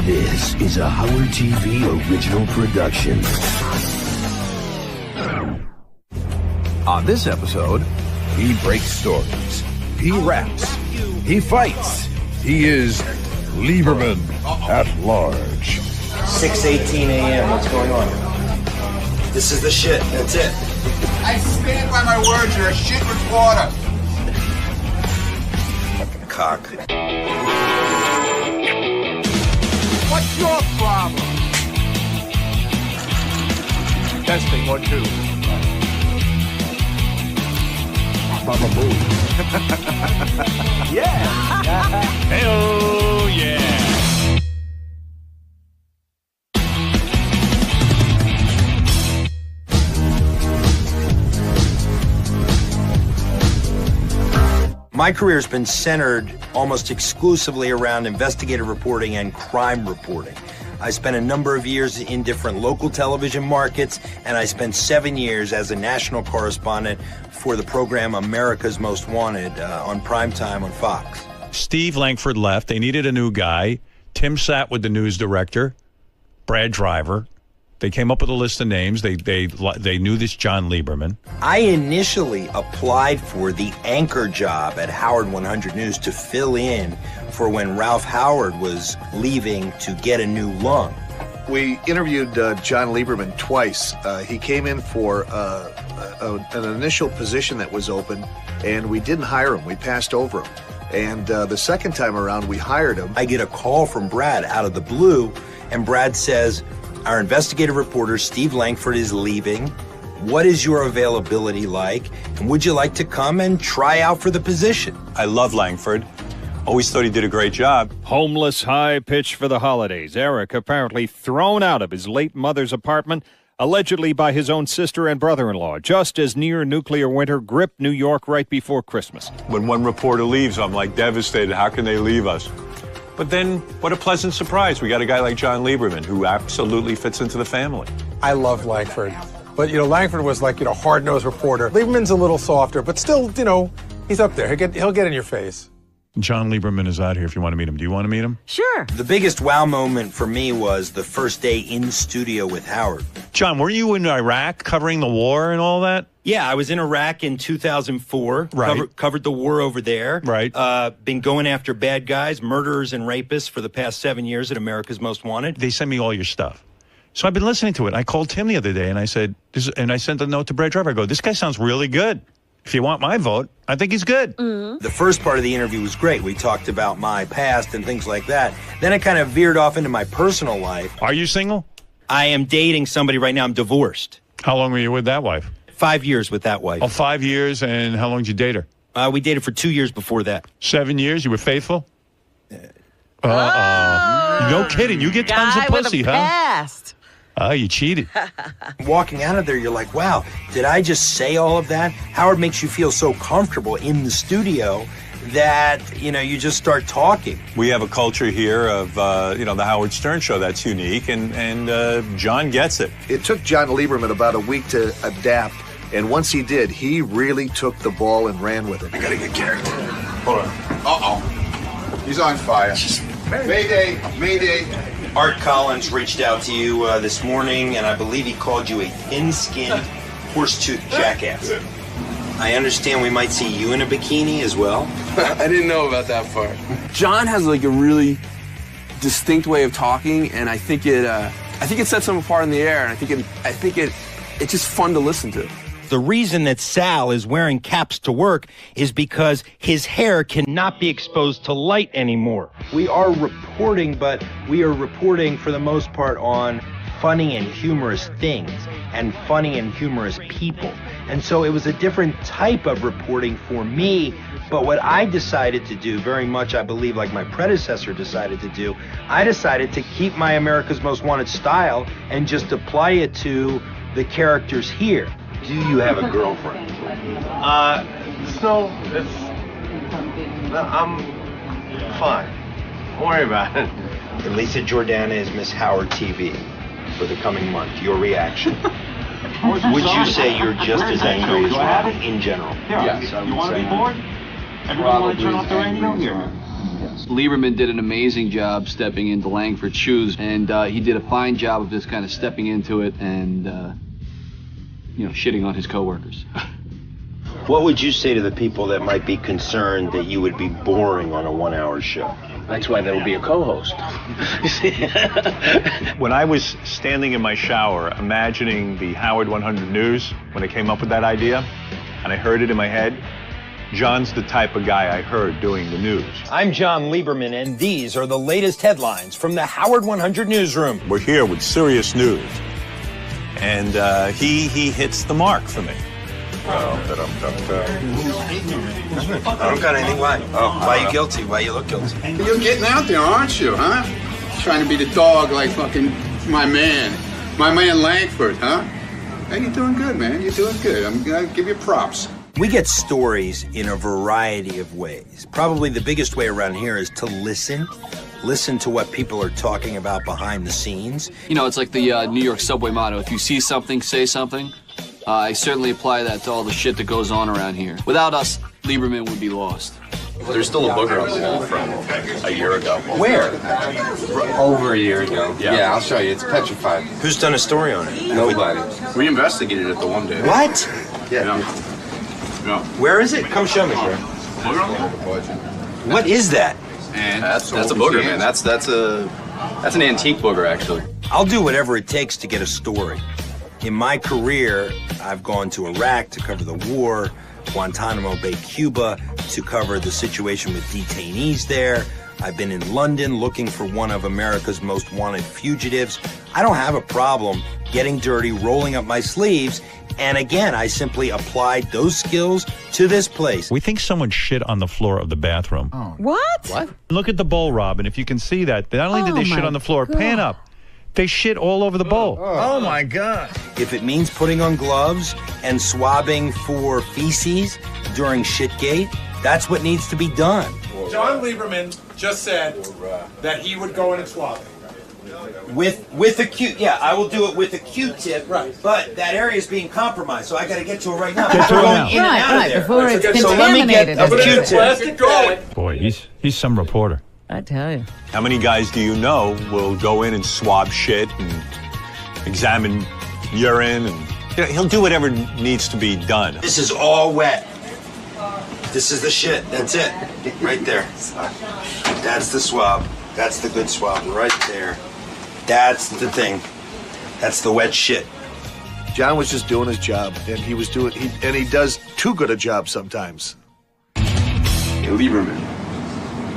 This is a Howard TV original production. On this episode, he breaks stories, he raps, he fights. He is Lieberman at large. 6:18 a.m. What's going on? This is the shit. That's it. I stand by my words. You're a shit reporter. Fucking cock. What's your problem? Testing 1, 2. Baba Boo. Yeah. Hey-oh, yeah. My career has been centered almost exclusively around investigative reporting and crime reporting. I spent a number of years in different local television markets, and I spent 7 years as a national correspondent for the program America's Most Wanted on primetime on Fox. Steve Langford left. They needed a new guy. Tim sat with the news director, Brad Driver. They came up with a list of names. They knew this John Lieberman. I initially applied for the anchor job at Howard 100 News to fill in for when Ralph Howard was leaving to get a new lung. We interviewed John Lieberman twice. He came in for an initial position that was open, and we didn't hire him. We passed over him. And the second time around, we hired him. I get a call from Brad out of the blue, and Brad says, "Our investigative reporter, Steve Langford, is leaving. What is your availability like? And would you like to come and try out for the position?" I love Langford. Always thought he did a great job. Homeless high pitch for the holidays. Eric apparently thrown out of his late mother's apartment, allegedly by his own sister and brother-in-law, just as near nuclear winter gripped New York right before Christmas. When one reporter leaves, I'm like devastated. How can they leave us? But then, what a pleasant surprise. We got a guy like John Lieberman who absolutely fits into the family. I love Langford. But, Langford was like, hard-nosed reporter. Lieberman's a little softer, but still, he's up there. He'll get in your face. John Lieberman is out here if you want to meet him. Do you want to meet him? Sure. The biggest wow moment for me was the first day in studio with Howard. John, were you in Iraq covering the war and all that? Yeah, I was in Iraq in 2004. Right. Covered the war over there. Right. Been going after bad guys, murderers and rapists for the past 7 years at America's Most Wanted. They sent me all your stuff. So I've been listening to it. I called Tim the other day and I said, I sent a note to Brad Driver. I go, this guy sounds really good. If you want my vote, I think he's good. Mm-hmm. The first part of the interview was great. We talked about my past and things like that. Then it kind of veered off into my personal life. Are you single? I am dating somebody right now. I'm divorced. How long were you with that wife? 5 years with that wife. Oh, 5 years, and how long did you date her? We dated for 2 years before that. 7 years? You were faithful? No kidding. You get tons of pussy, with a past. Oh, you cheated. Walking out of there, you're like, wow, did I just say all of that? Howard makes you feel so comfortable in the studio that, you just start talking. We have a culture here of, the Howard Stern Show that's unique, and John gets it. It took John Lieberman about a week to adapt, and once he did, he really took the ball and ran with it. I gotta get character. Hold on. Uh-oh. He's on fire. Mayday. Art Collins reached out to you this morning, and I believe he called you a thin-skinned, horse-toothed jackass. I understand we might see you in a bikini as well. I didn't know about that part. John has a really distinct way of talking, and I think it sets him apart in the air, and I think it's just fun to listen to. The reason that Sal is wearing caps to work is because his hair cannot be exposed to light anymore. We are reporting, but we are reporting for the most part on funny and humorous things and funny and humorous people. And so it was a different type of reporting for me. But what I decided to do, very much I believe like my predecessor decided to do, I decided to keep my America's Most Wanted style and just apply it to the characters here. Do you have a girlfriend? No, I'm fine. Don't worry about it. Elisa Jordana is Miss Howard TV for the coming month. Your reaction? Would you say you're just as angry as Rob in general? Yes, I would say. You want to be bored? Everyone want to turn off the radio here? sense. Lieberman did an amazing job stepping into Langford's shoes, and he did a fine job of just kind of stepping into it and, shitting on his coworkers. What would you say to the people that might be concerned that you would be boring on a 1-hour show? That's why there will be a co-host. When I was standing in my shower imagining the Howard 100 News, when I came up with that idea, and I heard it in my head, John's the type of guy I heard doing the news. I'm John Lieberman, and these are the latest headlines from the Howard 100 Newsroom. We're here with serious news, and he hits the mark for me. I don't got anything. Why? Why are you guilty? Why you look guilty? You're getting out there, aren't you, huh? Trying to be the dog like fucking my man Langford, huh? Hey, you're doing good, man. You're doing good. I'm gonna give you props. We get stories in a variety of ways. Probably the biggest way around here is to listen to what people are talking about behind the scenes. It's like the New York subway motto: if you see something, say something. I certainly apply that to all the shit that goes on around here. Without us, Lieberman would be lost. There's still a booger on the wall from a year ago. Where? Over a year ago. Yeah, I'll show you. It's petrified. Who's done a story on it? Nobody. We investigated it the one day. What? Yeah. Where is it? Come show me, bro. What is that? And that's a booger, man. That's an antique booger, actually. I'll do whatever it takes to get a story. In my career, I've gone to Iraq to cover the war, Guantanamo Bay, Cuba, to cover the situation with detainees there. I've been in London looking for one of America's most wanted fugitives. I don't have a problem getting dirty, rolling up my sleeves, and again, I simply applied those skills to this place. We think someone shit on the floor of the bathroom. Oh. What? Look at the bowl, Rob, and if you can see that, not only did they shit on the floor, pan up. They shit all over the bowl. Oh, my God. If it means putting on gloves and swabbing for feces during shitgate, that's what needs to be done. John Lieberman just said that he would go in and swab it. With a Q, yeah, I will do it with a Q-tip, right? But that area is being compromised, so I got to get to it right now. Get to it now. In and out of there. Before it's So let me get a Q-tip. Boy, he's some reporter. I tell you. How many guys do you know will go in and swab shit and examine urine, and he'll do whatever needs to be done. This is all wet. This is the shit. That's it. Right there. That's the swab. That's the good swab right there. That's the thing. That's the wet shit. John was just doing his job, and he does too good a job sometimes. Lieberman.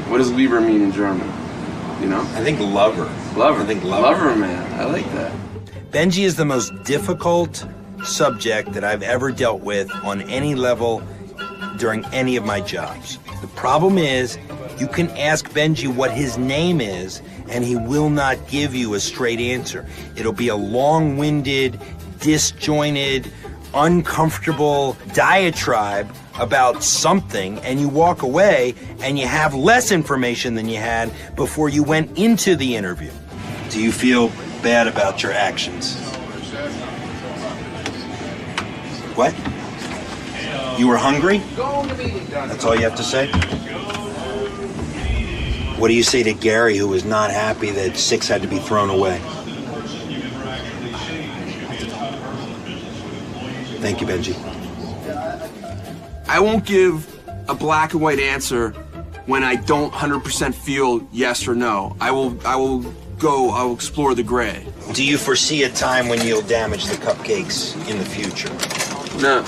What does Lieber mean in German? I think lover. Lover. I think lover. Man. I like that. Benji is the most difficult subject that I've ever dealt with on any level during any of my jobs. The problem is, you can ask Benji what his name is, and he will not give you a straight answer. It'll be a long-winded, disjointed, uncomfortable diatribe about something, and you walk away and you have less information than you had before you went into the interview. Do you feel bad about your actions? What? You were hungry? That's all you have to say? What do you say to Gary, who was not happy that 6 had to be thrown away? Thank you, Benji. I won't give a black and white answer when I don't 100% feel yes or no. I will explore the gray. Do you foresee a time when you'll damage the cupcakes in the future? No.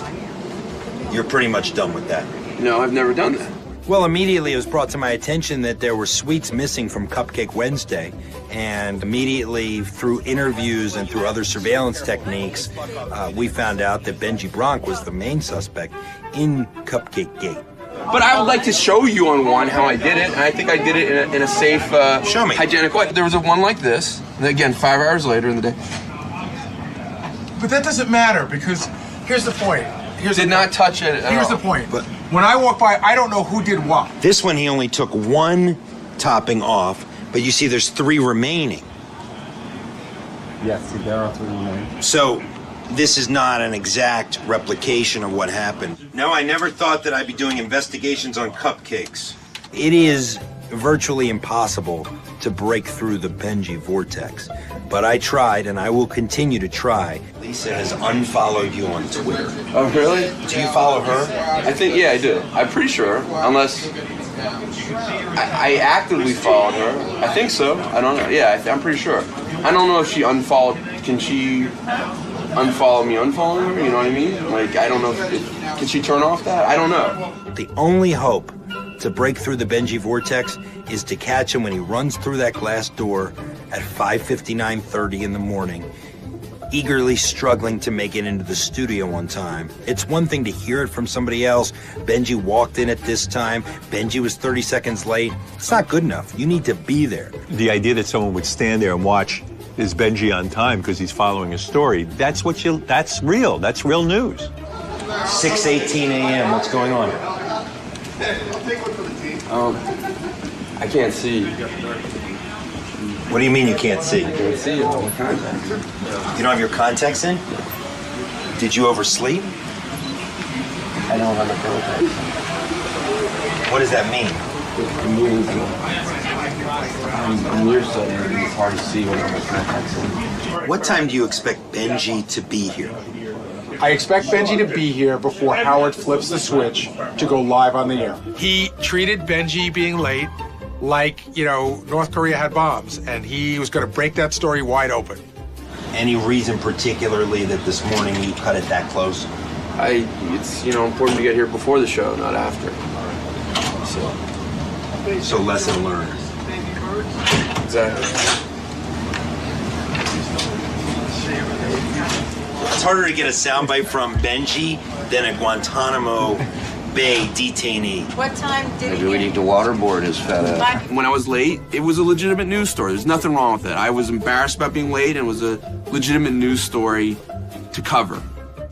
You're pretty much done with that. No, I've never done that. Well, immediately it was brought to my attention that there were sweets missing from Cupcake Wednesday, and immediately through interviews and through other surveillance techniques, we found out that Benji Bronk was the main suspect in Cupcake Gate. But I would like to show you on one how I did it, and I think I did it in a safe, show me. Hygienic way. There was a one like this, and again, 5 hours later in the day. But that doesn't matter, because here's the point. Did not touch it at Here's all. the point. But when I walk by, I don't know who did what. This one he only took 1 topping off, but you see there's 3 remaining. Yes, there are 3 remaining. So this is not an exact replication of what happened. No, I never thought that I'd be doing investigations on cupcakes. It is virtually impossible to break through the Benji vortex. But I tried, and I will continue to try. Lisa has unfollowed you on Twitter. Oh, really? Do you follow her? I think, yeah, I do. I'm pretty sure, unless I actively followed her. I think so. I don't know. Yeah, I'm pretty sure. I don't know if she unfollowed. Can she unfollow me unfollowing her? You know what I mean? Like, I don't know can she turn off that? I don't know. The only hope to break through the Benji vortex is to catch him when he runs through that glass door at 5:59:30 in the morning, eagerly struggling to make it into the studio on time. It's one thing to hear it from somebody else. Benji walked in at this time. Benji was 30 seconds late. It's not good enough. You need to be there. The idea that someone would stand there and watch is Benji on time because he's following a story, that's real. That's real news. 6:18 a.m. What's going on? I can't see. What do you mean you can't see? I can't see it. You don't have your contacts in? Did you oversleep? I don't have a contacts. What does that mean? It means I'm nearsighted. It's hard to see when I have my contacts in. What time do you expect Benji to be here? I expect Benji to be here before Howard flips the switch to go live on the air. He treated Benji being late like, North Korea had bombs, and he was going to break that story wide open. Any reason particularly that this morning you cut it that close? It's important to get here before the show, not after. So lesson learned. Exactly. It's harder to get a soundbite from Benji than a Guantanamo Bay detainee. What time did Maybe we need to waterboard his fat ass. When I was late, it was a legitimate news story. There's nothing wrong with it. I was embarrassed about being late, and it was a legitimate news story to cover.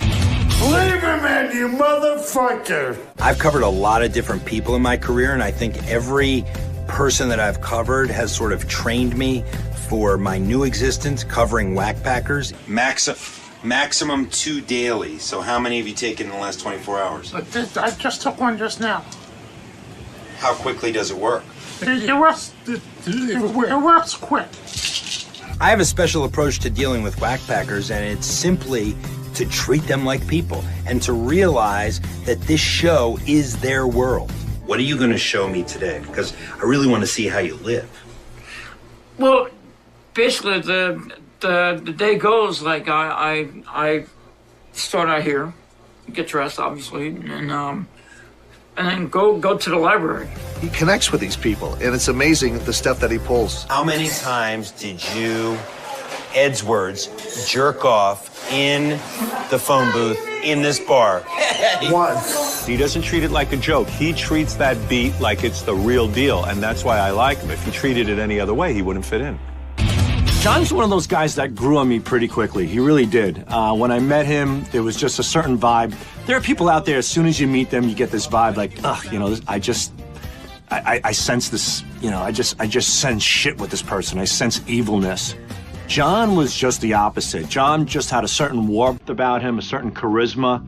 Leave him in, you motherfucker! I've covered a lot of different people in my career, and I think every person that I've covered has sort of trained me for my new existence covering whack packers. Maximum 2 daily. So how many have you taken in the last 24 hours? I just took one just now. How quickly does it work? It works quick. I have a special approach to dealing with whack packers, and it's simply to treat them like people and to realize that this show is their world. What are you going to show me today? Because I really want to see how you live. Well, basically, the day goes like I start out here, get dressed obviously, and then go to the library. He connects with these people, and it's amazing the stuff that he pulls. How many times did you, Ed's words, jerk off in the phone booth in this bar? Once. He doesn't treat it like a joke. He treats that beat like it's the real deal, and that's why I like him. If he treated it any other way, he wouldn't fit in. John's one of those guys that grew on me pretty quickly. He really did. When I met him, there was just a certain vibe. There are people out there, as soon as you meet them, you get this vibe like, I sense this, I just sense shit with this person. I sense evilness. John was just the opposite. John just had a certain warmth about him, a certain charisma.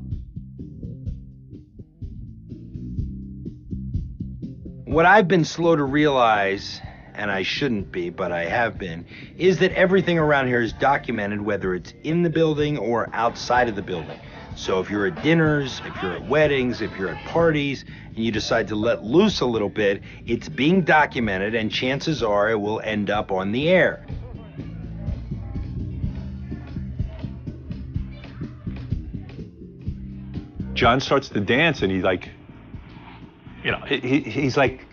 What I've been slow to realize, and I shouldn't be, but I have been, is that everything around here is documented, whether it's in the building or outside of the building. So if you're at dinners, if you're at weddings, if you're at parties, and you decide to let loose a little bit, it's being documented, and chances are it will end up on the air. John starts to dance, and he's like, he's like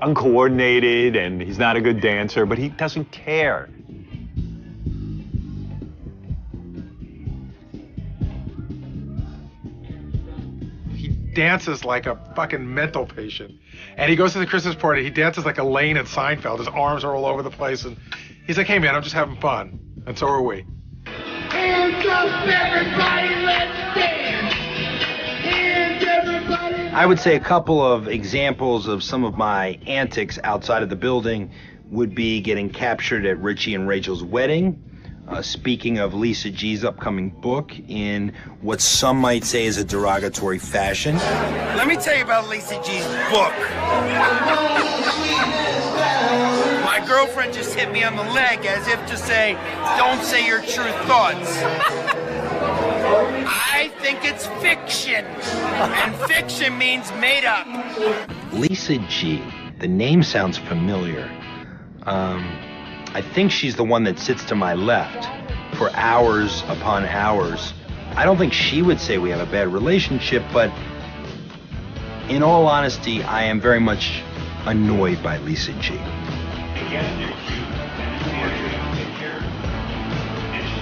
uncoordinated, and he's not a good dancer, but he doesn't care. He dances like a fucking mental patient. And he goes to the Christmas party, he dances like Elaine at Seinfeld. His arms are all over the place, and he's like, hey man, I'm just having fun. And so are we. Hands up, everybody, let's dance! Hands, everybody! I would say a couple of examples of some of my antics outside of the building would be getting captured at Richie and Rachel's wedding, speaking of Lisa G's upcoming book in what some might say is a derogatory fashion. Let me tell you about Lisa G's book. My girlfriend just hit me on the leg as if to say, don't say your true thoughts. I think it's fiction, and fiction means made up. Lisa G, the name sounds familiar. I think she's the one that sits to my left for hours upon hours. I don't think she would say we have a bad relationship, but in all honesty, I am very much annoyed by Lisa G.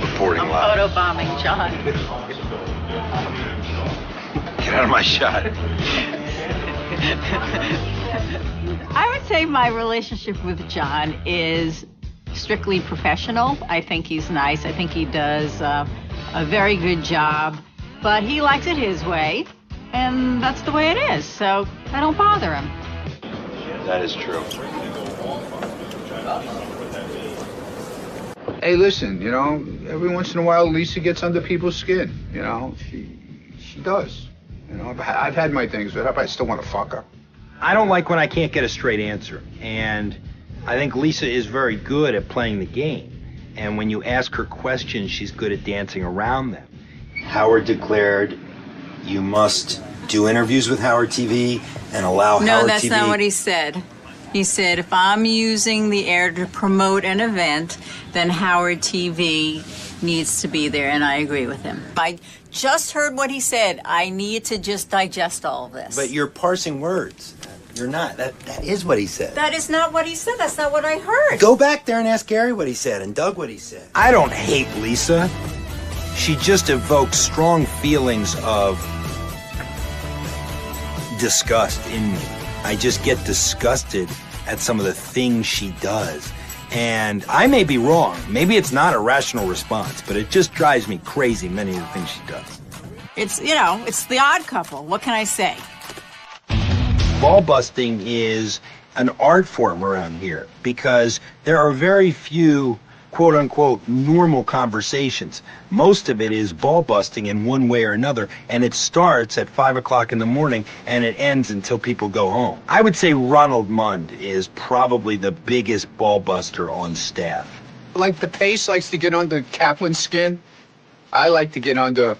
Reporting live. Photobombing John. Get out of my shot. I would say my relationship with John is strictly professional. I think he's nice. I think he does a very good job, but he likes it his way, and that's the way it is, so I don't bother him. That is true. Hey, listen, you know, every once in a while Lisa gets under people's skin, you know. She does. You know, I've had my things with her, but I still want to fuck her. I don't like when I can't get a straight answer, and I think Lisa is very good at playing the game. And when you ask her questions, she's good at dancing around them. Howard declared you must do interviews with Howard TV and allow Howard TV... No, that's not what he said. He said, if I'm using the air to promote an event, then Howard TV needs to be there, and I agree with him. I just heard what he said. I need to just digest all of this. But you're parsing words. You're not. That is what he said. That is not what he said. That's not what I heard. Go back there and ask Gary what he said and Doug what he said. I don't hate Lisa. She just evokes strong feelings of disgust in me. I just get disgusted at some of the things she does. And I may be wrong. Maybe it's not a rational response, but it just drives me crazy, many of the things she does. It's, you know, it's the odd couple. What can I say? Ball busting is an art form around here because there are very few quote-unquote normal conversations. Most of it is ball busting in one way or another, and it starts at 5 o'clock in the morning and it ends until people go home. I would say Ronald Mund is probably the biggest ball buster on staff. Like the Pace likes to get under Kaplan's skin, I like to get under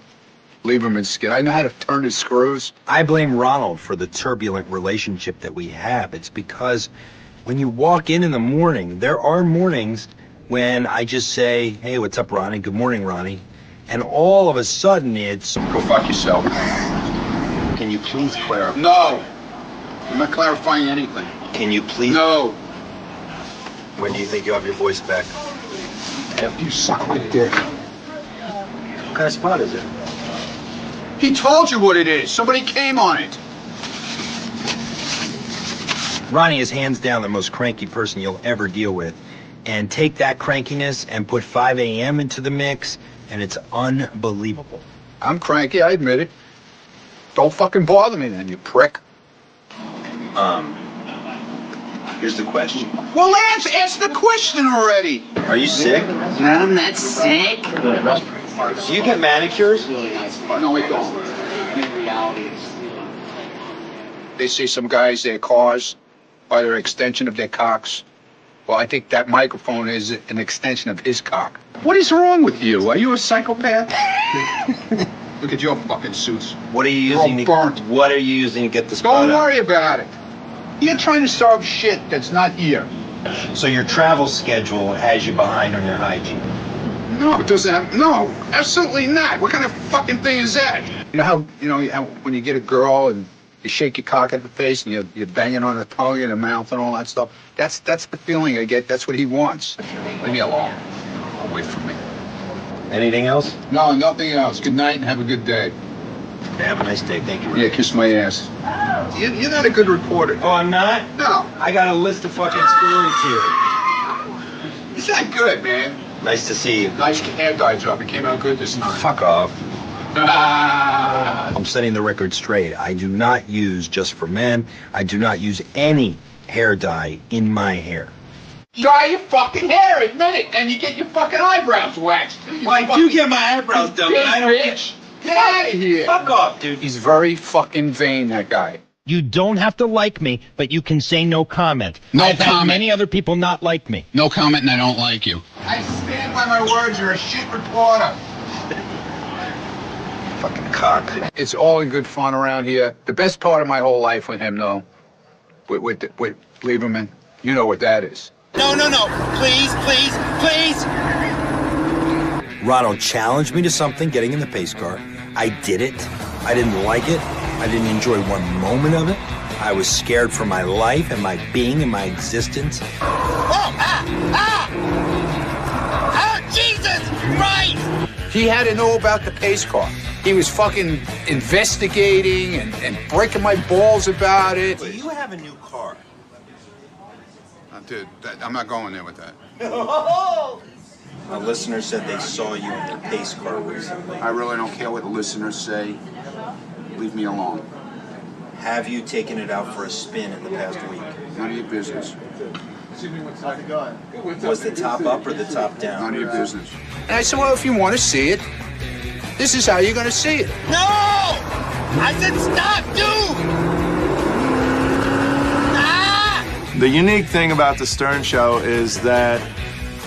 Lieberman's skin. I know how to turn his screws. I blame Ronald for the turbulent relationship that we have. It's because when you walk in the morning, there are mornings when I just say, hey, what's up, Ronnie? Good morning, Ronnie. And all of a sudden it's... Go fuck yourself. Can you please clarify? No. I'm not clarifying anything. Can you please? No. When do you think you'll have your voice back? After you suck my dick. What kind of spot is it? He told you what it is. Somebody came on it. Ronnie is hands down the most cranky person you'll ever deal with. And take that crankiness and put 5 a.m. into the mix, and it's unbelievable. I'm cranky, I admit it. Don't fucking bother me then, you prick. Here's the question. Well, answer the question already. Are you sick? No, I'm not sick. Do you get manicures? No, I don't. They say some guys, their cars are their extension of their cocks. Well, I think that microphone is an extension of his cock. What is wrong with you? Are you a psychopath? Look at your fucking suits. What are you using? What are you using to get the spot Don't out? worry about it. You're trying to solve shit that's not here. So your travel schedule has you behind on your hygiene? No, it doesn't have, no, absolutely not. What kind of fucking thing is that? You know how when you get a girl and you shake your cock at the face and you're banging on the tongue and the mouth and all that stuff? That's the feeling I get. That's what he wants. Leave me alone. Away from me. Anything else? No, nothing else. Good night and have a good day. Have a nice day. Thank you. Yeah, kiss my ass. You're not a good reporter. Oh, I'm not? No. I got a list of fucking stories here. It's not good, man. Nice to see you. Nice hair dye job. It came out good this time. Fuck off. I'm setting the record straight. I do not use Just for Men. I do not use any hair dye in my hair. Dry your fucking hair, admit it, and you get your fucking eyebrows waxed. Well, I do get my eyebrows done, but I don't Bitch. Get out of here. Fuck off, dude. He's very fucking vain, that guy. You don't have to like me, but you can say no comment. No I've had comment. many other people not like me. No comment, and I don't like you. I stand by my words. You're a shit reporter. Fucking cock. It's all in good fun around here. The best part of my whole life with him, though, with Lieberman, you know what that is. No. Please. Ronald challenged me to something, getting in the pace car. I did it. I didn't like it. I didn't enjoy one moment of it. I was scared for my life and my being and my existence. Oh, Jesus Christ! He had to know about the pace car. He was fucking investigating and breaking my balls about it. Do you have a new car? Dude, I'm not going there with that. A listener said they saw you in your pace car recently. I really don't care what the listeners say. Leave me alone. Have you taken it out for a spin in the past week? None of your business. Was the top up or the top down? None of your business. And I said, well, if you want to see it, this is how you're going to see it. No! I said stop, dude! The unique thing about the Stern Show is that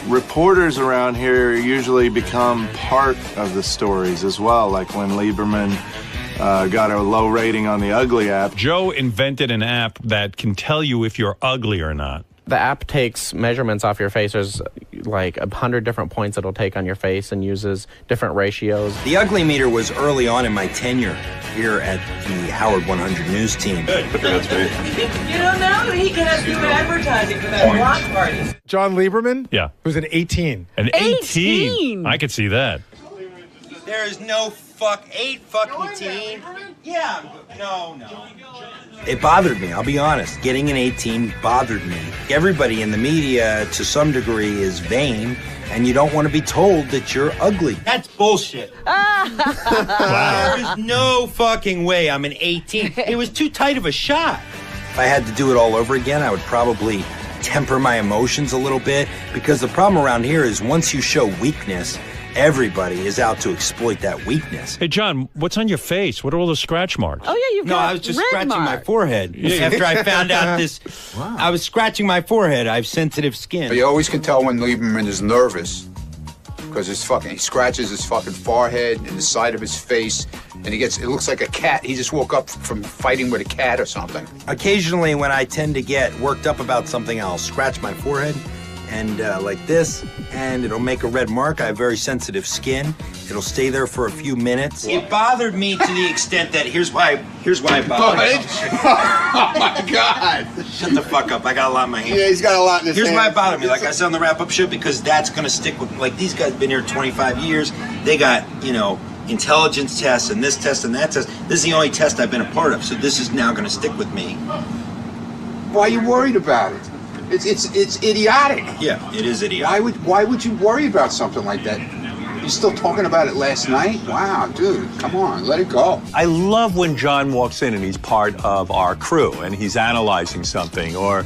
reporters around here usually become part of the stories as well, like when Lieberman got a low rating on the Ugly app. Joe invented an app that can tell you if you're ugly or not. The app takes measurements off your face. There's like 100 different points it'll take on your face and uses different ratios. The Ugly Meter was early on in my tenure here at the Howard 100 News team. That's great. You don't know he can have new advertising for that block party. John Lieberman? Yeah. Who's an 18. An 18? I could see that. There is no eight fucking teen. Yeah, no. It bothered me, I'll be honest. Getting an 18 bothered me. Everybody in the media, to some degree, is vain, and you don't want to be told that you're ugly. That's bullshit. There is no fucking way I'm an 18. It was too tight of a shot. If I had to do it all over again, I would probably temper my emotions a little bit, because the problem around here is once you show weakness, everybody is out to exploit that weakness. Hey, John, what's on your face? What are all the scratch marks? Oh, yeah, you've got I was just red scratching my mark. forehead. After I found out this, I was scratching my forehead. I have sensitive skin. You always can tell when Lieberman is nervous because he scratches his fucking forehead and the side of his face, and it looks like a cat. He just woke up from fighting with a cat or something. Occasionally, when I tend to get worked up about something, I'll scratch my forehead and like this, and it'll make a red mark. I have very sensitive skin. It'll stay there for a few minutes. It bothered me to the extent that here's why it bothered me. Oh my God! Shut the fuck up. I got a lot in my hand. Yeah, he's got a lot in his Here's hand. why it bothered me. Like I said on the wrap-up show, because that's going to stick with, like, these guys have been here 25 years. They got, intelligence tests and this test and that test. This is the only test I've been a part of, so this is now going to stick with me. Why are you worried about it? It's idiotic. Yeah, it is idiotic. Why would you worry about something like that? You're still talking about it last night? Wow, dude, come on, let it go. I love when John walks in and he's part of our crew and he's analyzing something, or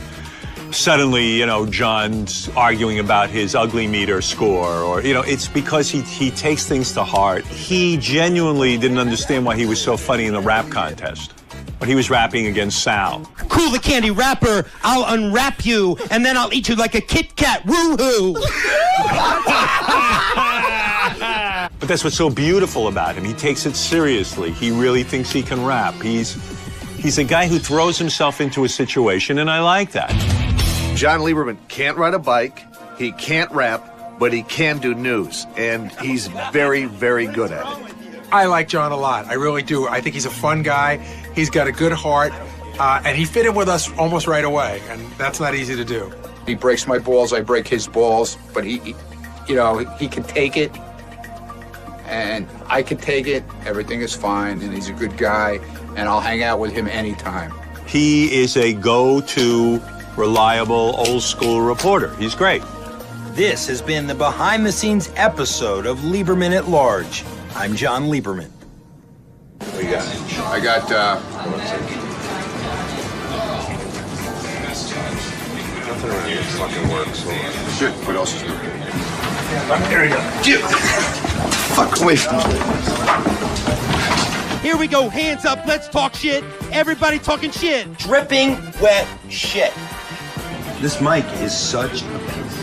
suddenly, John's arguing about his Ugly Meter score, or, it's because he takes things to heart. He genuinely didn't understand why he was so funny in the rap contest when he was rapping against Sal. Cool the candy wrapper, I'll unwrap you, and then I'll eat you like a Kit Kat, woohoo! But that's what's so beautiful about him. He takes it seriously. He really thinks he can rap. He's a guy who throws himself into a situation, and I like that. John Lieberman can't ride a bike, he can't rap, but he can do news, and he's very, very good at it. I like John a lot. I really do. I think he's a fun guy. He's got a good heart, and he fit in with us almost right away, and that's not easy to do. He breaks my balls, I break his balls, but he can take it, and I can take it. Everything is fine, and he's a good guy, and I'll hang out with him anytime. He is a go-to, reliable, old-school reporter. He's great. This has been the behind-the-scenes episode of Lieberman at Large. I'm John Lieberman. What you got? I got, Nothing It fucking works. Shit, what else is new? There we go. Dude. Fuck away from me. Here we go. Hands up. Let's talk shit. Everybody talking shit. Dripping wet shit. This mic is such a piece.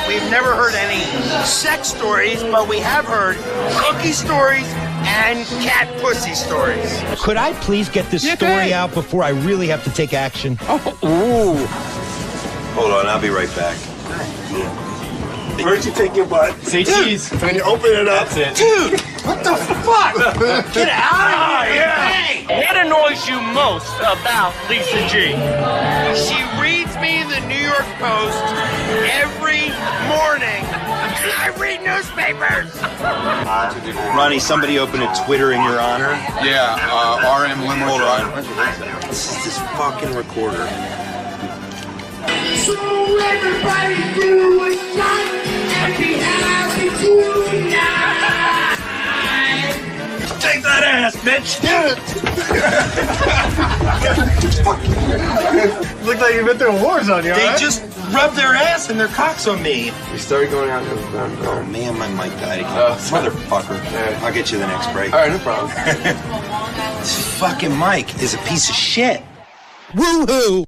We've never heard any sex stories, but we have heard cookie stories and cat pussy stories. Could I please get this story out before I really have to take action? Ooh. Hold on, I'll be right back. Where'd you take your butt? Say cheese. When you open it up. That's it. Dude, what the fuck? Get out of here. Hey. What annoys you most about Lisa G? She reads me the New York Post every morning. I read newspapers. Ronnie, somebody opened a Twitter in your honor. Yeah, RM Limo Hold Drive. on. This is this fucking recorder. So everybody do a shot and be happy tonight. Take that ass, bitch! Looked like you been through a war zone, you They just rubbed their ass and their cocks on me. We started going out. Oh man, my mic died again. Motherfucker. I'll get you the next break. All right, no problem. This fucking mic is a piece of shit. Woo-hoo!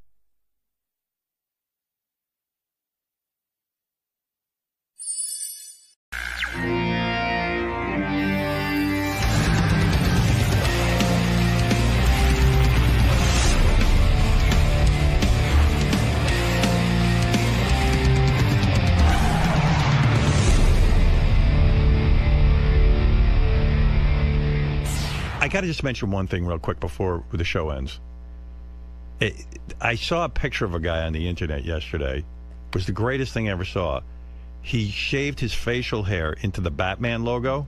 I got to just mention one thing real quick before the show ends. I saw a picture of a guy on the internet yesterday. It was the greatest thing I ever saw. He shaved his facial hair into the Batman logo.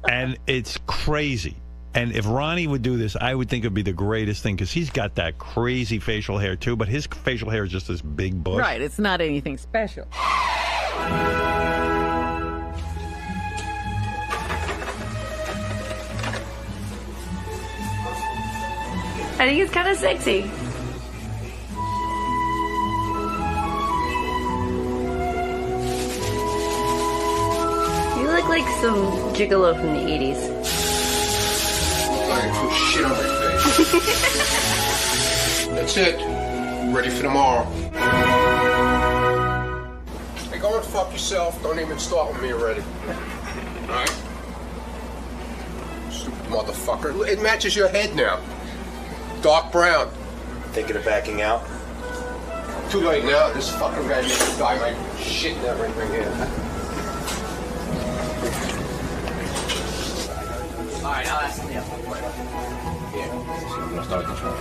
And it's crazy. And if Ronnie would do this, I would think it would be the greatest thing because he's got that crazy facial hair too, but his facial hair is just this big bush. Right, it's not anything special. I think it's kind of sexy. You look like some gigolo from the 80s. Like some shit on my face. That's it. Ready for tomorrow. Hey, go and fuck yourself. Don't even start with me already. Alright? Stupid motherfucker. It matches your head now. Dark brown. Thinking of backing out? Too late now. This fucking guy makes me dye my shit and everything here. Alright, I'll ask him. Yeah. I'll start the show.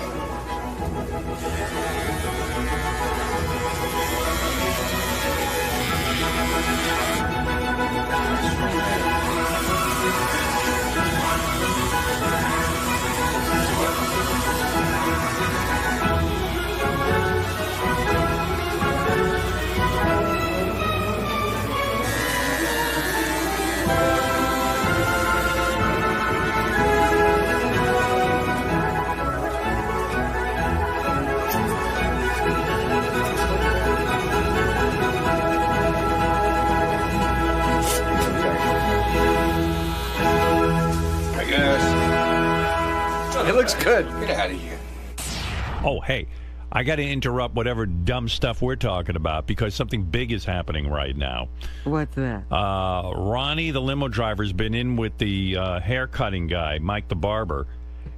It looks good. Get out of here. Oh, hey, I got to interrupt whatever dumb stuff we're talking about because something big is happening right now. What's that? Ronnie, the limo driver, has been in with the hair cutting guy, Mike the barber.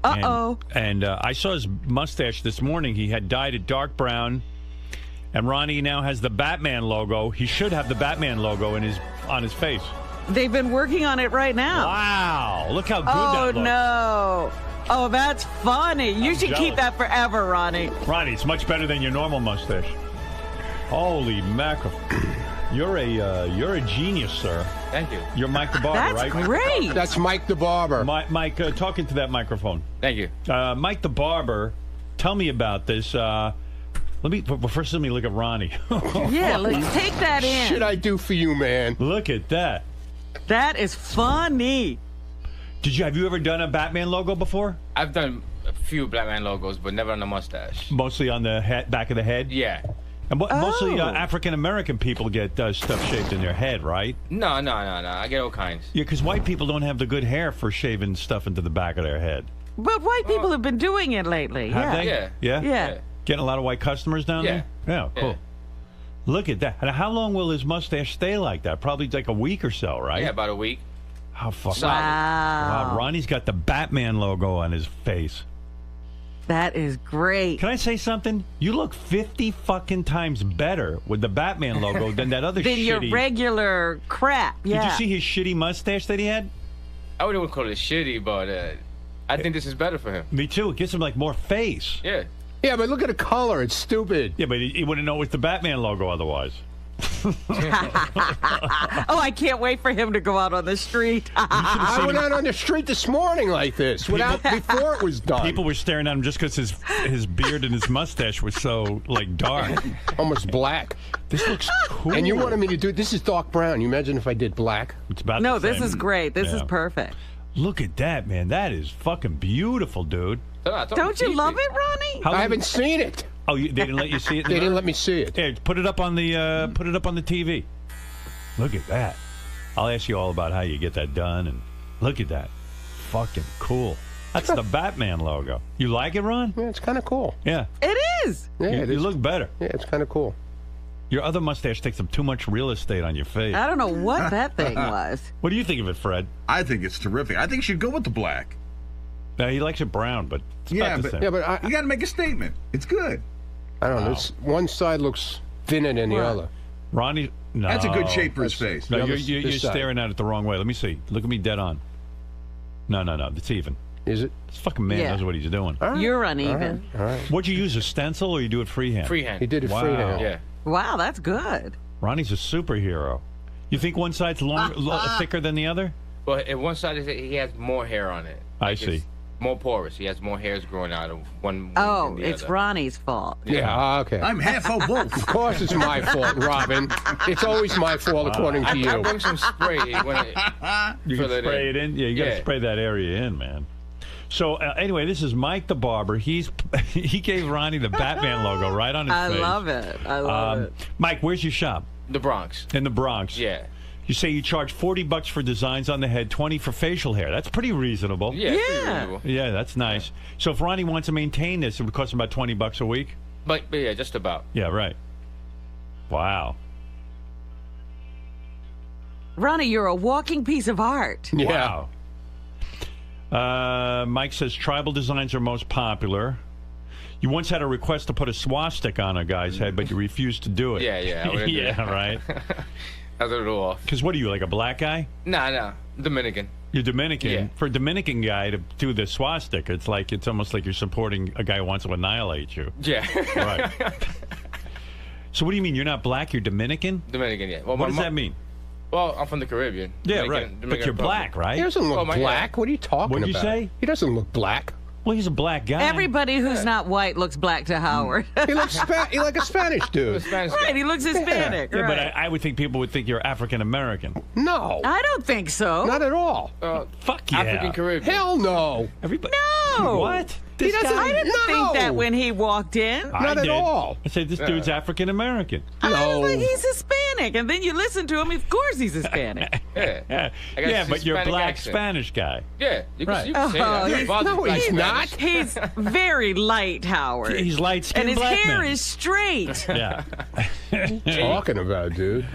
Uh-oh. And I saw his mustache this morning. He had dyed it dark brown. And Ronnie now has the Batman logo. He should have the Batman logo on his face. They've been working on it right now. Wow. Look how good that looks. Oh, no. Oh, that's funny. You should keep that forever, Ronnie. Ronnie, it's much better than your normal mustache. Holy mackerel. You're a genius, sir. Thank you. You're Mike the Barber, That's right? great. That's Mike the Barber. Mike, talk into that microphone. Thank you. Mike the Barber, tell me about this. First let me look at Ronnie. Yeah, let's take that in. Shit I do for you, man. Look at that. That is funny. Have you ever done a Batman logo before? I've done a few Batman logos, but never on the mustache. Mostly on the back of the head? Yeah. And mostly African American people get stuff shaved in their head, right? No. I get all kinds. Yeah, because white people don't have the good hair for shaving stuff into the back of their head. But white people have been doing it lately. Have they? Yeah. Yeah? Getting a lot of white customers down there? Yeah, cool. Yeah. Look at that. And how long will his mustache stay like that? Probably like a week or so, right? Yeah, about a week. How fucking... Wow. Ronnie's got the Batman logo on his face. That is great. Can I say something? You look 50 fucking times better with the Batman logo than that other than shitty... your regular crap, yeah. Did you see his shitty mustache that he had? I wouldn't call it shitty, but I think this is better for him. Me too. It gives him like more face. Yeah. Yeah, but look at the color. It's stupid. Yeah, but he wouldn't know it's the Batman logo otherwise. Oh, I can't wait for him to go out on the street. I went out on the street this morning like this, before it was done. People were staring at him just because his beard and his mustache was so like dark, almost black. This looks cool. And you wanted me to do this is dark brown. You imagine if I did black? It's about no, the this same. is great. This is perfect. Look at that, man. That is fucking beautiful, dude. Don't you love it, Ronnie? I haven't seen it. Oh, they didn't let you see it? They didn't let me see it. Yeah, put it up on the TV. Look at that. I'll ask you all about how you get that done. And look at that. Fucking cool. That's the Batman logo. You like it, Ron? Yeah, it's kind of cool. Yeah. It is. Yeah, you look better. Yeah, it's kind of cool. Your other mustache takes up too much real estate on your face. I don't know what that thing was. What do you think of it, Fred? I think it's terrific. I think you should go with the black. No, he likes it brown, but it's Yeah, about the but, same. yeah, but you got to make a statement. It's good. I don't know. It's, one side looks thinner than the other. Ronnie, no. That's a good shape for his face. No, The you're this side. staring at it the wrong way. Let me see. Look at me dead on. No. It's even. Is it? This fucking man Yeah. knows what he's doing. You're uneven. All right. What'd you use, a stencil or you do it freehand? Freehand. He did it Wow. freehand. Yeah. Wow, that's good. Ronnie's a superhero. You think one side's thicker than the other? Well, at one side he has more hair on it. I see. It's more porous. He has more hairs growing out of one. Oh, than the it's other. Ronnie's fault. Yeah, okay. I'm half a wolf. Of course it's my fault, Robin. It's always my fault, according to I you. bring some spray when You can spray it in? Yeah, you got to spray that area in, man. So, anyway, this is Mike the Barber. He gave Ronnie the Batman logo right on his face. I love it. I love it. Mike, where's your shop? The Bronx. In the Bronx. Yeah. You say you charge $40 for designs on the head, $20 for facial hair. That's pretty reasonable. Yeah. Pretty reasonable. Yeah, that's nice. So if Ronnie wants to maintain this, it would cost him about $20 a week? But yeah, just about. Yeah, right. Wow. Ronnie, you're a walking piece of art. Yeah. Wow. Mike says tribal designs are most popular. You once had a request to put a swastika on a guy's head, but you refused to do it. Yeah. I wouldn't do Yeah, that. right. I was a little off. Because what are you, like a black guy? Nah. Dominican. You're Dominican. Yeah. For a Dominican guy to do the swastika, it's almost like you're supporting a guy who wants to annihilate you. Yeah. Right. So what do you mean? You're not black, you're Dominican? Dominican, yeah. Well, What does that mean? Well, I'm from the Caribbean. Yeah, Dominican- right. But Dominican you're Republic. black, right? He doesn't look black. What are you talking What'd about? you say? He doesn't look black. Well, he's a black guy. Everybody who's not white looks black to Howard. He looks he like a Spanish dude. Right, he looks Hispanic. Yeah, right. but I would think people would think you're African American. No. I don't think so. Not at all. Fuck yeah. African Caribbean. Hell no. Everybody. No. What? He This doesn't. guy- I didn't No. think that when he walked in. Not at did. all. I said this dude's African American. I No. was like, he's Hispanic. And then you listen to him, of course he's Hispanic. Yeah. I got Yeah, a but you're a Hispanic black accent. Spanish guy. Yeah. You can, Right. you can say that. he's- My father's no, black he's Spanish. not. He's very light, Howard. He's light-skinned And his black hair man. is straight. Yeah. Talking about, dude.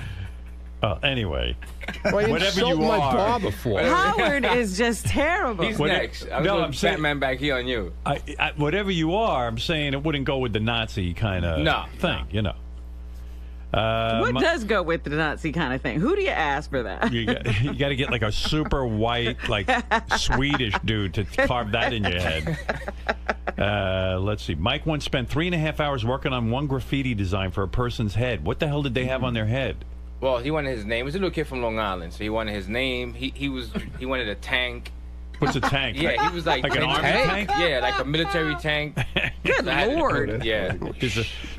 Anyway. Why you Whatever insult you my are. barber for? Howard is just terrible. He's What- next. I'm No, going I'm saying- Batman back here on you. Whatever you are, I'm saying it wouldn't go with the Nazi kind of thing, you know. What does go with the Nazi kind of thing? Who do you ask for that? You got to get like a super white, like Swedish dude to carve that in your head. Let's see. Mike once spent 3.5 hours working on one graffiti design for a person's head. What the hell did they have on their head? Well, he wanted his name. He was a little kid from Long Island, so he wanted his name. He wanted a tank. What's a tank? Yeah, he was like an army tank? Yeah, like a military tank. Good Lord. Yeah.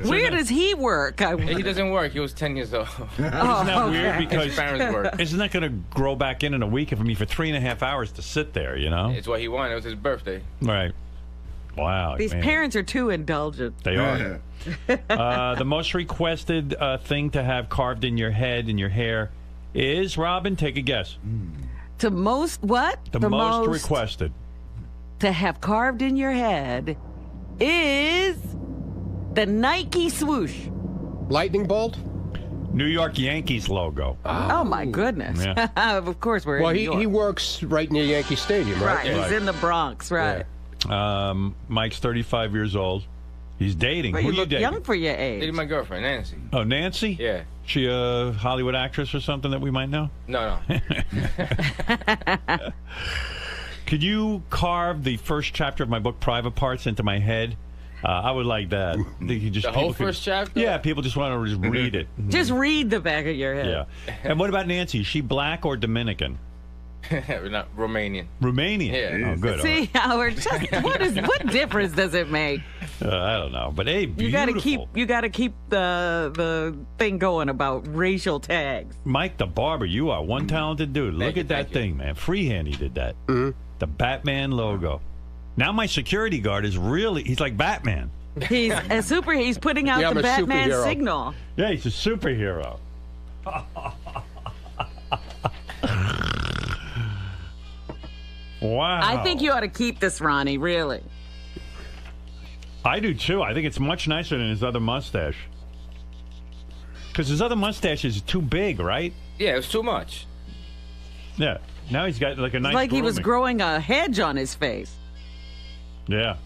Where does he work? He doesn't work. He was 10 years old. Isn't that weird? Because his parents work. isn't that going to grow back in a week? I mean, for 3.5 hours to sit there, you know? It's what he wanted. It was his birthday. Right. Wow. These man. parents are too indulgent. They are. The most requested thing to have carved in your head and your hair is, Robin, take a guess. The most what? The most requested. To have carved in your head is the Nike swoosh. Lightning bolt? New York Yankees logo. Oh, my goodness. Yeah. Of course we're Well, in New York. he works right near Yankee Stadium, right? Right, he's in the Bronx, right. Mike's 35 years old. He's dating. But Who you are you look dating? young for your age. Dating my girlfriend, Nancy. Oh, Nancy? Yeah. She a Hollywood actress or something that we might know? No. Could you carve the first chapter of my book, Private Parts, into my head? I would like that. The whole first chapter? Yeah, people just want to just read it. Just read the back of your head. Yeah. And what about Nancy? Is she black or Dominican? We're not Romanian. Romanian? Yeah. Oh, good. See, Howard, just, what difference does it make? I don't know. But, hey, beautiful. You gotta keep the thing going about racial tags. Mike the Barber, you are one talented dude. Look at that thing, man. Freehand he did that. The Batman logo. Now my security guard is he's like Batman. He's he's putting out the Batman signal. Yeah, he's a superhero. Wow. I think you ought to keep this, Ronnie, really. I do too. I think it's much nicer than his other mustache. Because his other mustache is too big, right? Yeah, it was too much. Yeah. Now he's got like a nice It's like he was grooming. growing a hedge on his face. Yeah.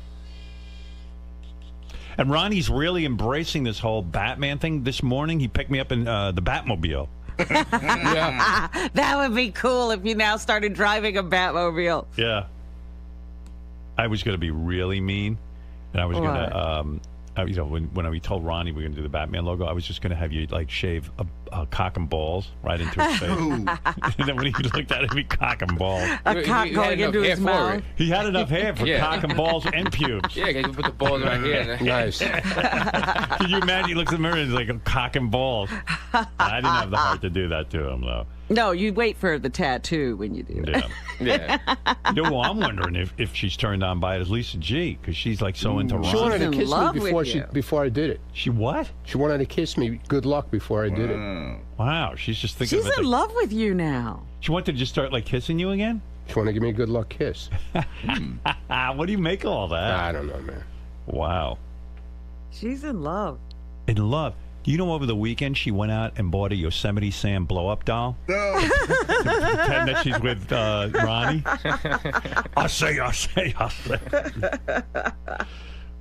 And Ronnie's really embracing this whole Batman thing. This morning, he picked me up in the Batmobile. That would be cool if you now started driving a Batmobile. Yeah. I was going to be really mean. And I was going to, when we told Ronnie we were going to do the Batman logo, I was just going to have you, like, shave a cock and balls right into his face. And then when he looked at it, he'd be cock and balls. A cock going into his mouth. He had enough hair for cock and balls and pubes. Yeah, you put the balls right here. Nice. Can you imagine? He looks in the mirror and he's like, a cock and balls. I didn't have the heart to do that to him, though. No, you wait for the tattoo when you do that. Yeah. Well, I'm wondering if she's turned on by it as Lisa G, because she's like so into She Ron. wanted to kiss me before I did it. She what? She wanted to kiss me. Good luck before I did it. Wow, she's just thinking. She's in love with you now. She wanted to just start like kissing you again. She wanted to give me a good luck kiss. What do you make of all that? I don't know, man. Wow. She's in love. In love. Do you know over the weekend she went out and bought a Yosemite Sam blow-up doll? No. To pretend that she's with Ronnie. I'll say.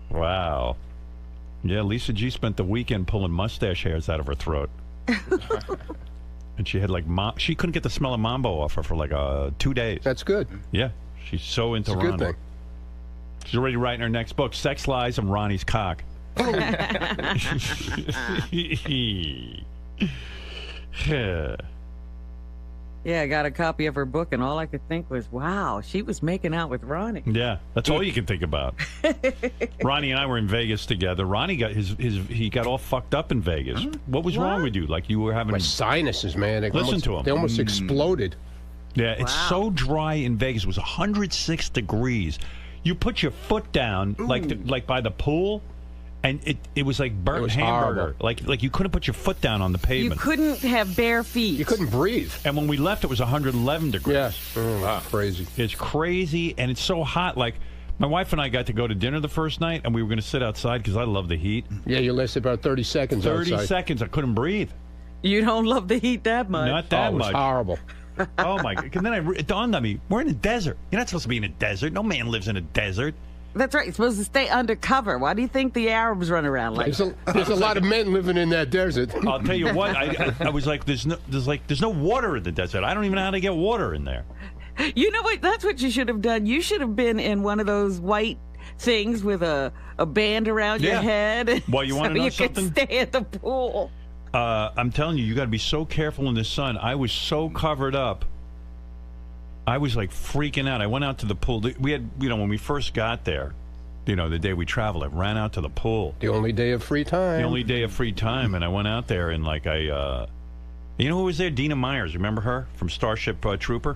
Wow. Yeah, Lisa G spent the weekend pulling mustache hairs out of her throat. And she had like she couldn't get the smell of Mambo off her for like 2 days. That's good. Yeah, she's so into It's a Ronnie. good thing. She's already writing her next book, Sex Lies and Ronnie's Cock. Yeah, I got a copy of her book, and all I could think was, wow, she was making out with Ronnie. Yeah, that's all you can think about. Ronnie and I were in Vegas together. Ronnie got he got all fucked up in Vegas. What was wrong with you? Like you were having My sinuses, man. Listen to him. They almost exploded. Yeah, it's so dry in Vegas. It was 106 degrees. You put your foot down, like by the pool, and it was like burnt hamburger. Horrible. Like you couldn't put your foot down on the You pavement. couldn't have bare feet. You couldn't breathe. And when we left, it was 111 degrees. Yeah. Crazy. It's crazy, and it's so hot. Like, my wife and I got to go to dinner the first night, and we were going to sit outside because I love the heat. Yeah, you lasted about 30 seconds 30 outside. seconds. I couldn't breathe. You don't love the heat that much. Not that it was much. horrible. Oh, my God. And then it dawned on me, we're in a desert. You're not supposed to be in a desert. No man lives in a desert. That's right. You're supposed to stay undercover. Why do you think the Arabs run around like that? There's a lot of men living in that desert. I'll tell you what. I was like, there's no water in the desert. I don't even know how to get water in there. You know what? That's what you should have done. You should have been in one of those white things with a band around your head. Well, you want to know something? So you could stay at the pool. I'm telling you, you got to be so careful in the sun. I was so covered up. I was like freaking out. I went out to the pool. We had, when we first got there, the day we traveled, I ran out to the pool. The only day of free time. The only day of free time. And I went out there and you know who was there? Dina Myers. Remember her from Starship Trooper?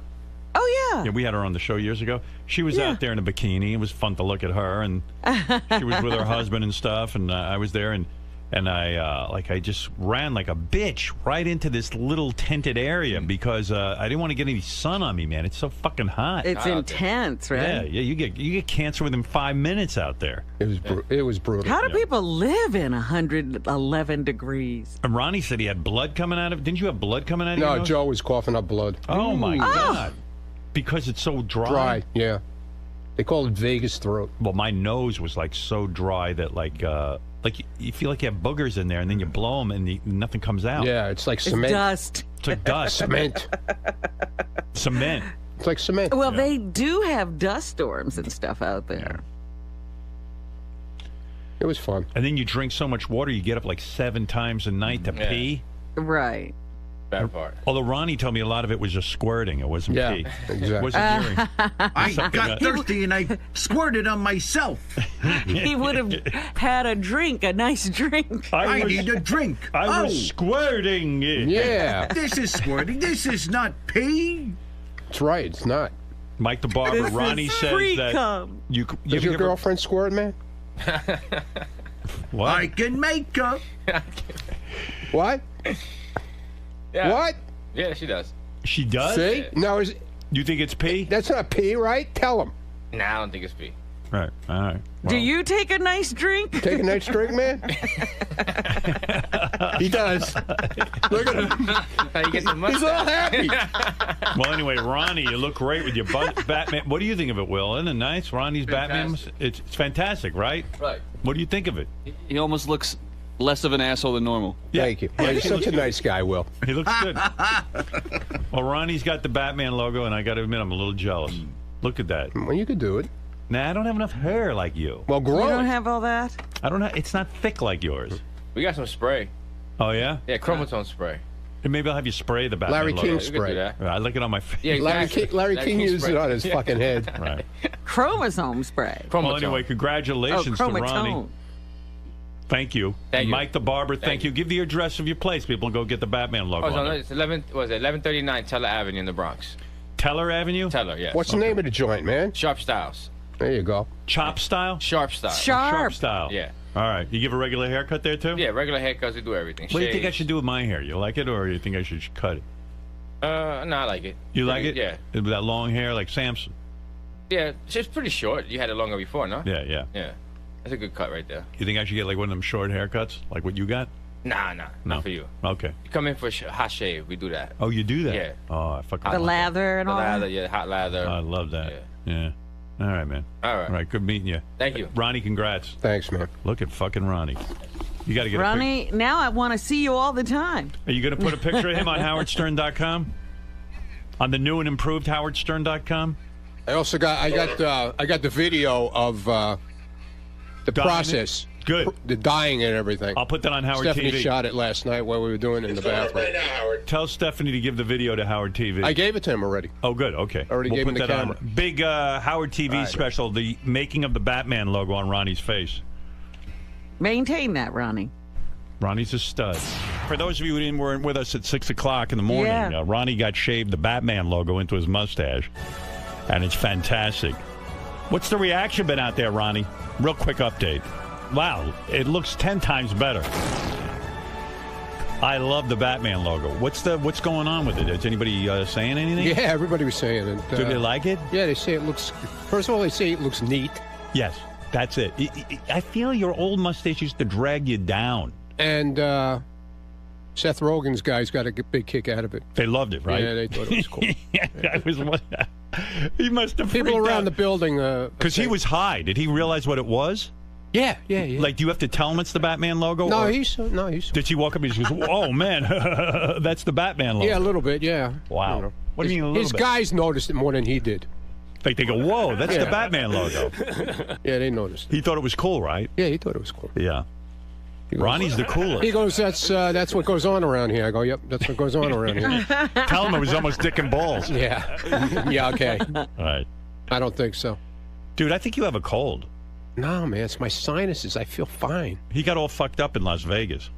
Oh, yeah. Yeah, we had her on the show years ago. She was out there in a bikini. It was fun to look at her, and she was with her husband and stuff, and I was there, and I just ran like a bitch right into this little tented area because I didn't want to get any sun on me, man. It's so fucking hot. It's intense, right? Yeah. You get cancer within 5 minutes out there. It was brutal. How do people live in 111 degrees? And Ronnie said he had blood coming out of. Didn't you have blood coming out of your No, nose? Joe was coughing up blood. Oh my God! Because it's so dry. Dry, yeah. They call it Vegas throat. Well, my nose was like so dry that like you feel like you have boogers in there, and then you blow them, and nothing comes out. Yeah, it's like cement. It's dust. It's like dust. Cement. Cement. It's like cement. Well, they do have dust storms and stuff out there. It was fun. And then you drink so much water, you get up like 7 times a night to pee. Right. Bad part. Although Ronnie told me a lot of it was just squirting. It wasn't pee. Exactly. It wasn't urine. I got thirsty and I squirted on myself. He would have had a nice drink. I need a drink. I was squirting. Yeah. This is squirting. This is not pee. That's right. It's not. Mike the Barber, This Ronnie is says that pre-cum. you Does your girlfriend squirt, man? What? I can make her. What? Yeah. What? Yeah, she does. She does? See? No, you think it's pee? That's not pee, right? Tell him. Nah, I don't think it's pee. Right. All right. Do you take a nice drink? Take a nice drink, man? He does. Look at him. How you get the He's all happy. Well, anyway, Ronnie, you look great with your Batman. What do you think of it, Will? Isn't it nice? Ronnie's Batman. It's fantastic, right? Right. What do you think of it? He almost looks less of an asshole than normal. Thank you. You're such a nice guy, Will. He looks good. Well, Ronnie's got the Batman logo, and I got to admit, I'm a little jealous. Look at that. Well, you could do it. Nah, I don't have enough hair like you. Well, grow You don't it. have all that? I don't know. It's not thick like yours. We got some spray. Oh, yeah? Yeah, chromosome spray. And maybe I'll have you spray the Batman Larry logo. King spray. I like it on my face. Yeah, exactly. Larry King used spray. it on his fucking head. Right. Chromosome spray. Well, anyway, congratulations to Ronnie. chromatone. Thank you. Thank you. Mike the Barber, thank you. Give the address of your place. People go get the Batman logo. Oh, so on there. it's 1139 Teller Avenue in the Bronx. Teller Avenue? Teller, yeah. What's the name of the joint, man? Sharp Styles. There you go. Chop style? Sharp Style. Sharp style. Yeah. All right. You give a regular haircut there, too? Yeah, regular haircuts, we do everything. What do you think I Shave. should do with my hair? You like it, or you think I should cut it? No, I like it. You like it? Yeah. With that long hair like Samson? Yeah, it's pretty short. You had it longer before, no? Yeah, yeah. Yeah. That's a good cut right there. You think I should get like one of them short haircuts, like what you got? Nah, not for you. Okay. You come in for hot shave, we do that. Oh, you do that? Yeah. Oh, I fucking The love lather and The all lather, that? yeah, hot lather. that. I love that. Yeah. All right, man. All right. All right, good meeting you. Thank you. Ronnie, congrats. Thanks, man. Look at fucking Ronnie. You got to get Ronnie, now I want to see you all the time. Are you going to put a picture of him on howardstern.com? On the new and improved howardstern.com? I also got the video of the Dyeing process. Good. The dyeing and everything. I'll put that on Howard Stephanie TV. shot it last night while we were doing it in the bathroom. Tell Stephanie to give the video to Howard TV. I gave it to him already. Oh, good. Okay. Already we'll gave put him the that camera. on. Big Howard TV special, the making of the Batman logo on Ronnie's face. Maintain that, Ronnie. Ronnie's a stud. For those of you who weren't with us at 6 o'clock in the morning, Yeah. Ronnie got shaved the Batman logo into his mustache, and it's fantastic. What's the reaction been out there, Ronnie? Real quick update. Wow, it looks 10 times better. I love the Batman logo. What's going on with it? Is anybody saying anything? Yeah, everybody was saying it. Do they like it? Yeah, they say it looks. First of all, they say it looks neat. Yes, that's it. I feel your old mustache used to drag you down. And Seth Rogen's guys got a big kick out of it. They loved it, right? Yeah, they thought it was cool. I was. He must have people freaked around out. the building. Because he was high. Did he realize what it was? Yeah. Like, do you have to tell him it's the Batman logo? No, or- he's. Did she walk up and she goes, "Oh man, that's the Batman logo"? Yeah, a little bit. Yeah. Wow. You know. What do you mean a little His bit? guys noticed it more than he did. Like they go, "Whoa, that's the Yeah. Batman logo." Yeah, they noticed. He thought it was cool, right? Yeah, he thought it was cool. Yeah. Ronnie's the coolest. He goes, that's what goes on around here. I go, yep, that's what goes on around here. Tell him it was almost dick and balls. Yeah. Yeah, okay. All right. I don't think so. Dude, I think you have a cold. No, man, it's my sinuses. I feel fine. He got all fucked up in Las Vegas.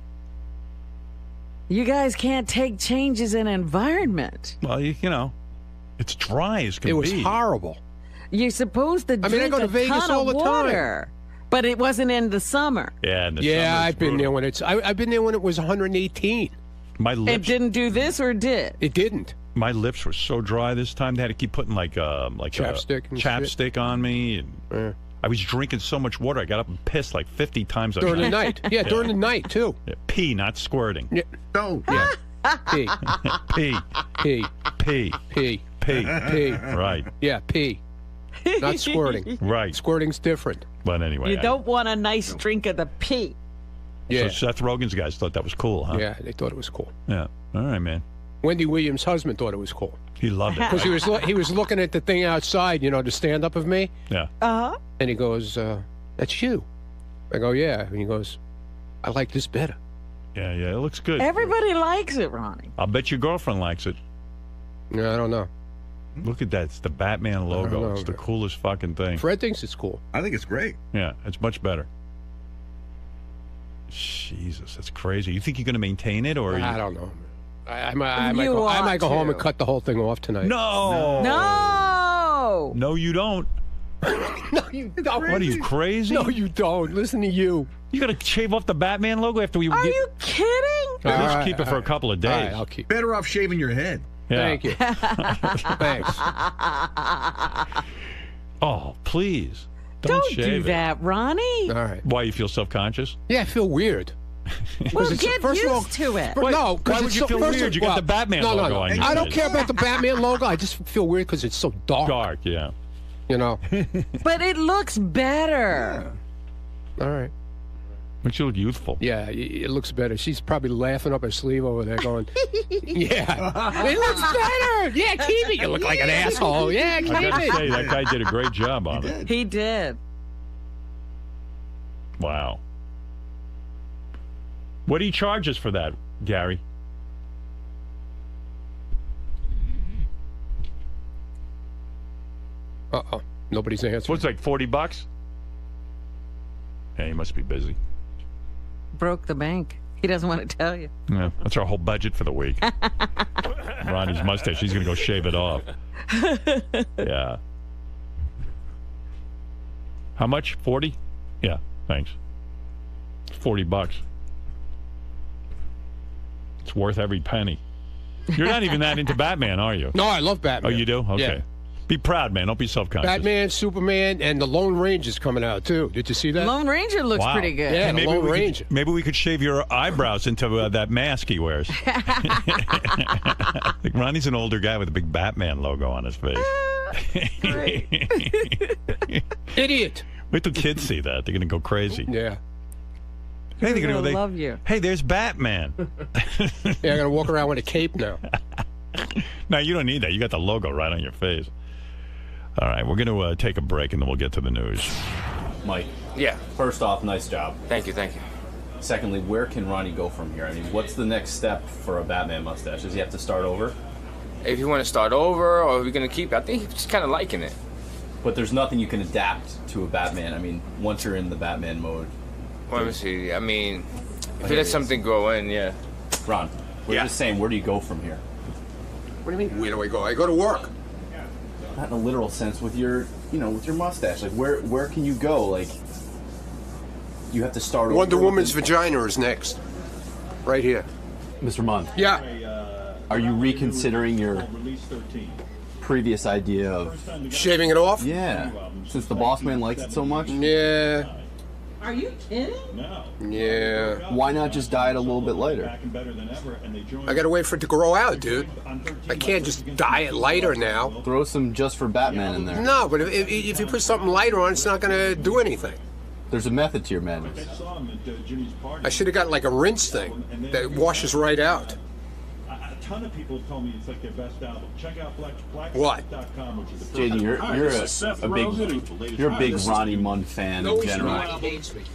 You guys can't take changes in environment. Well, you know. It's dry as can It was be. horrible. You're supposed to drink I go to a Vegas ton all of the time. water, but it wasn't in the summer. Yeah, in the Yeah, summer, I've it's been there brutal. when it's. I've been there when it was 118. My It lips, didn't do this or did? It didn't. my lips were so dry this time. They had to keep putting like Chapstick and chapstick on me. And I was drinking so much water. I got up and pissed like 50 times a During the night. night. Yeah, during the night, too. Yeah, pee, not squirting. Yeah. No. Yeah. Pee. Pee, Pee. pee, Pee. pee. Pee. Right, Yeah, pee. Not squirting. right. Squirting's different. But anyway, You don't want a nice drink of the pee. Yeah. So Seth Rogen's guys thought that was cool, huh? Yeah, they thought it was cool. Yeah. All right, man. Wendy Williams' husband thought it was cool. He loved it. Because he was looking at the thing outside, the stand-up of me. Yeah. Uh-huh. And he goes, that's you. I go, yeah. And he goes, I like this better. Yeah, it looks good. Everybody likes it, Ronnie. I'll bet your girlfriend likes it. No, I don't know. Look at that. It's the Batman logo. know. It's the coolest fucking thing. Fred thinks it's cool. I think it's great. Yeah, it's much better. Jesus, that's crazy. You think you're going to maintain it, or I don't know. I might You go ought home and to. cut the whole thing off tonight. No, No. you don't. No, you don't. What are you, crazy? No, you don't. Listen to you. You got to shave off the Batman logo after we Are you kidding? At least All keep it for a couple of days. All right, I'll keep. Better off shaving your head. Yeah. Thank you. Thanks. Oh, please. Don't shave do it. that, Ronnie. All right. Why, you feel self-conscious? Yeah, I feel weird. Well, it's- get first of all- used to it. But no, 'cause Why would it's you so- feel first of- weird? You got the Batman no, logo no. on your I don't face. care about the Batman logo. I just feel weird because it's so dark. Dark, yeah. But it looks better. All right. Makes you look youthful. Yeah, it looks better. She's probably laughing up her sleeve over there going, yeah, it looks better. Yeah, keep it. You look like an asshole. Yeah, keep I got to it. say, that guy did a great job on it. He did. Wow. What do you charge us for that, Gary? Uh-oh. Nobody's answering. What's like $40? Yeah, he must be busy. Broke the bank. He doesn't want to tell you. Yeah, that's our whole budget for the week. Ronnie's mustache. He's going to go shave it off. Yeah. How much? 40? Yeah, thanks. $40. It's worth every penny. You're not even that into Batman, are you? No, I love Batman. Oh, you do? Okay. Yeah. Be proud, man. Don't be self-conscious. Batman, Superman, and the Lone Ranger's coming out, too. Did you see that? Lone Ranger looks Wow. pretty good. Yeah, the Lone we Ranger. maybe we could shave your eyebrows into that mask he wears. Like Ronnie's an older guy with a big Batman logo on his face. Idiot. Wait till kids see that. They're going to go crazy. Yeah. Hey, they're gonna They go, love you. Hey, there's Batman. Yeah, I got to walk around with a cape now. No, you don't need that. You got the logo right on your face. All right, we're going to take a break, and then we'll get to the news. Mike. Yeah. First off, nice job. Thank you, thank you. Secondly, where can Ronnie go from here? I mean, what's the next step for a Batman mustache? Does he have to start over? If you want to start over, or if you're gonna keep it, I think he's just kind of liking it. But there's nothing you can adapt to a Batman. I mean, once you're in the Batman mode. Let me see. I mean, if you let something grow in, yeah. Ron, we're just saying, where do you go from here? What do you mean, where do I go? I go to work. Not in a literal sense, with your, with your mustache. Like, where can you go? Like, you have to start Wonder over. Woman's vagina is next. Right here. Mr. Munn. Yeah. Are you reconsidering your previous idea of shaving it off? Yeah. Since the boss man likes it so much? Yeah. Are you kidding? No. Yeah. Why not just dye it a little bit lighter? I gotta wait for it to grow out, dude. I can't just dye it lighter now. Throw some just for Batman in there. No, but if you put something lighter on, it's not gonna do anything. There's a method to your madness. I should have got like a rinse thing that washes right out. A ton of people told me it's like their best album. Check out What? which is JD, you're a big Ronnie Munn fan in general.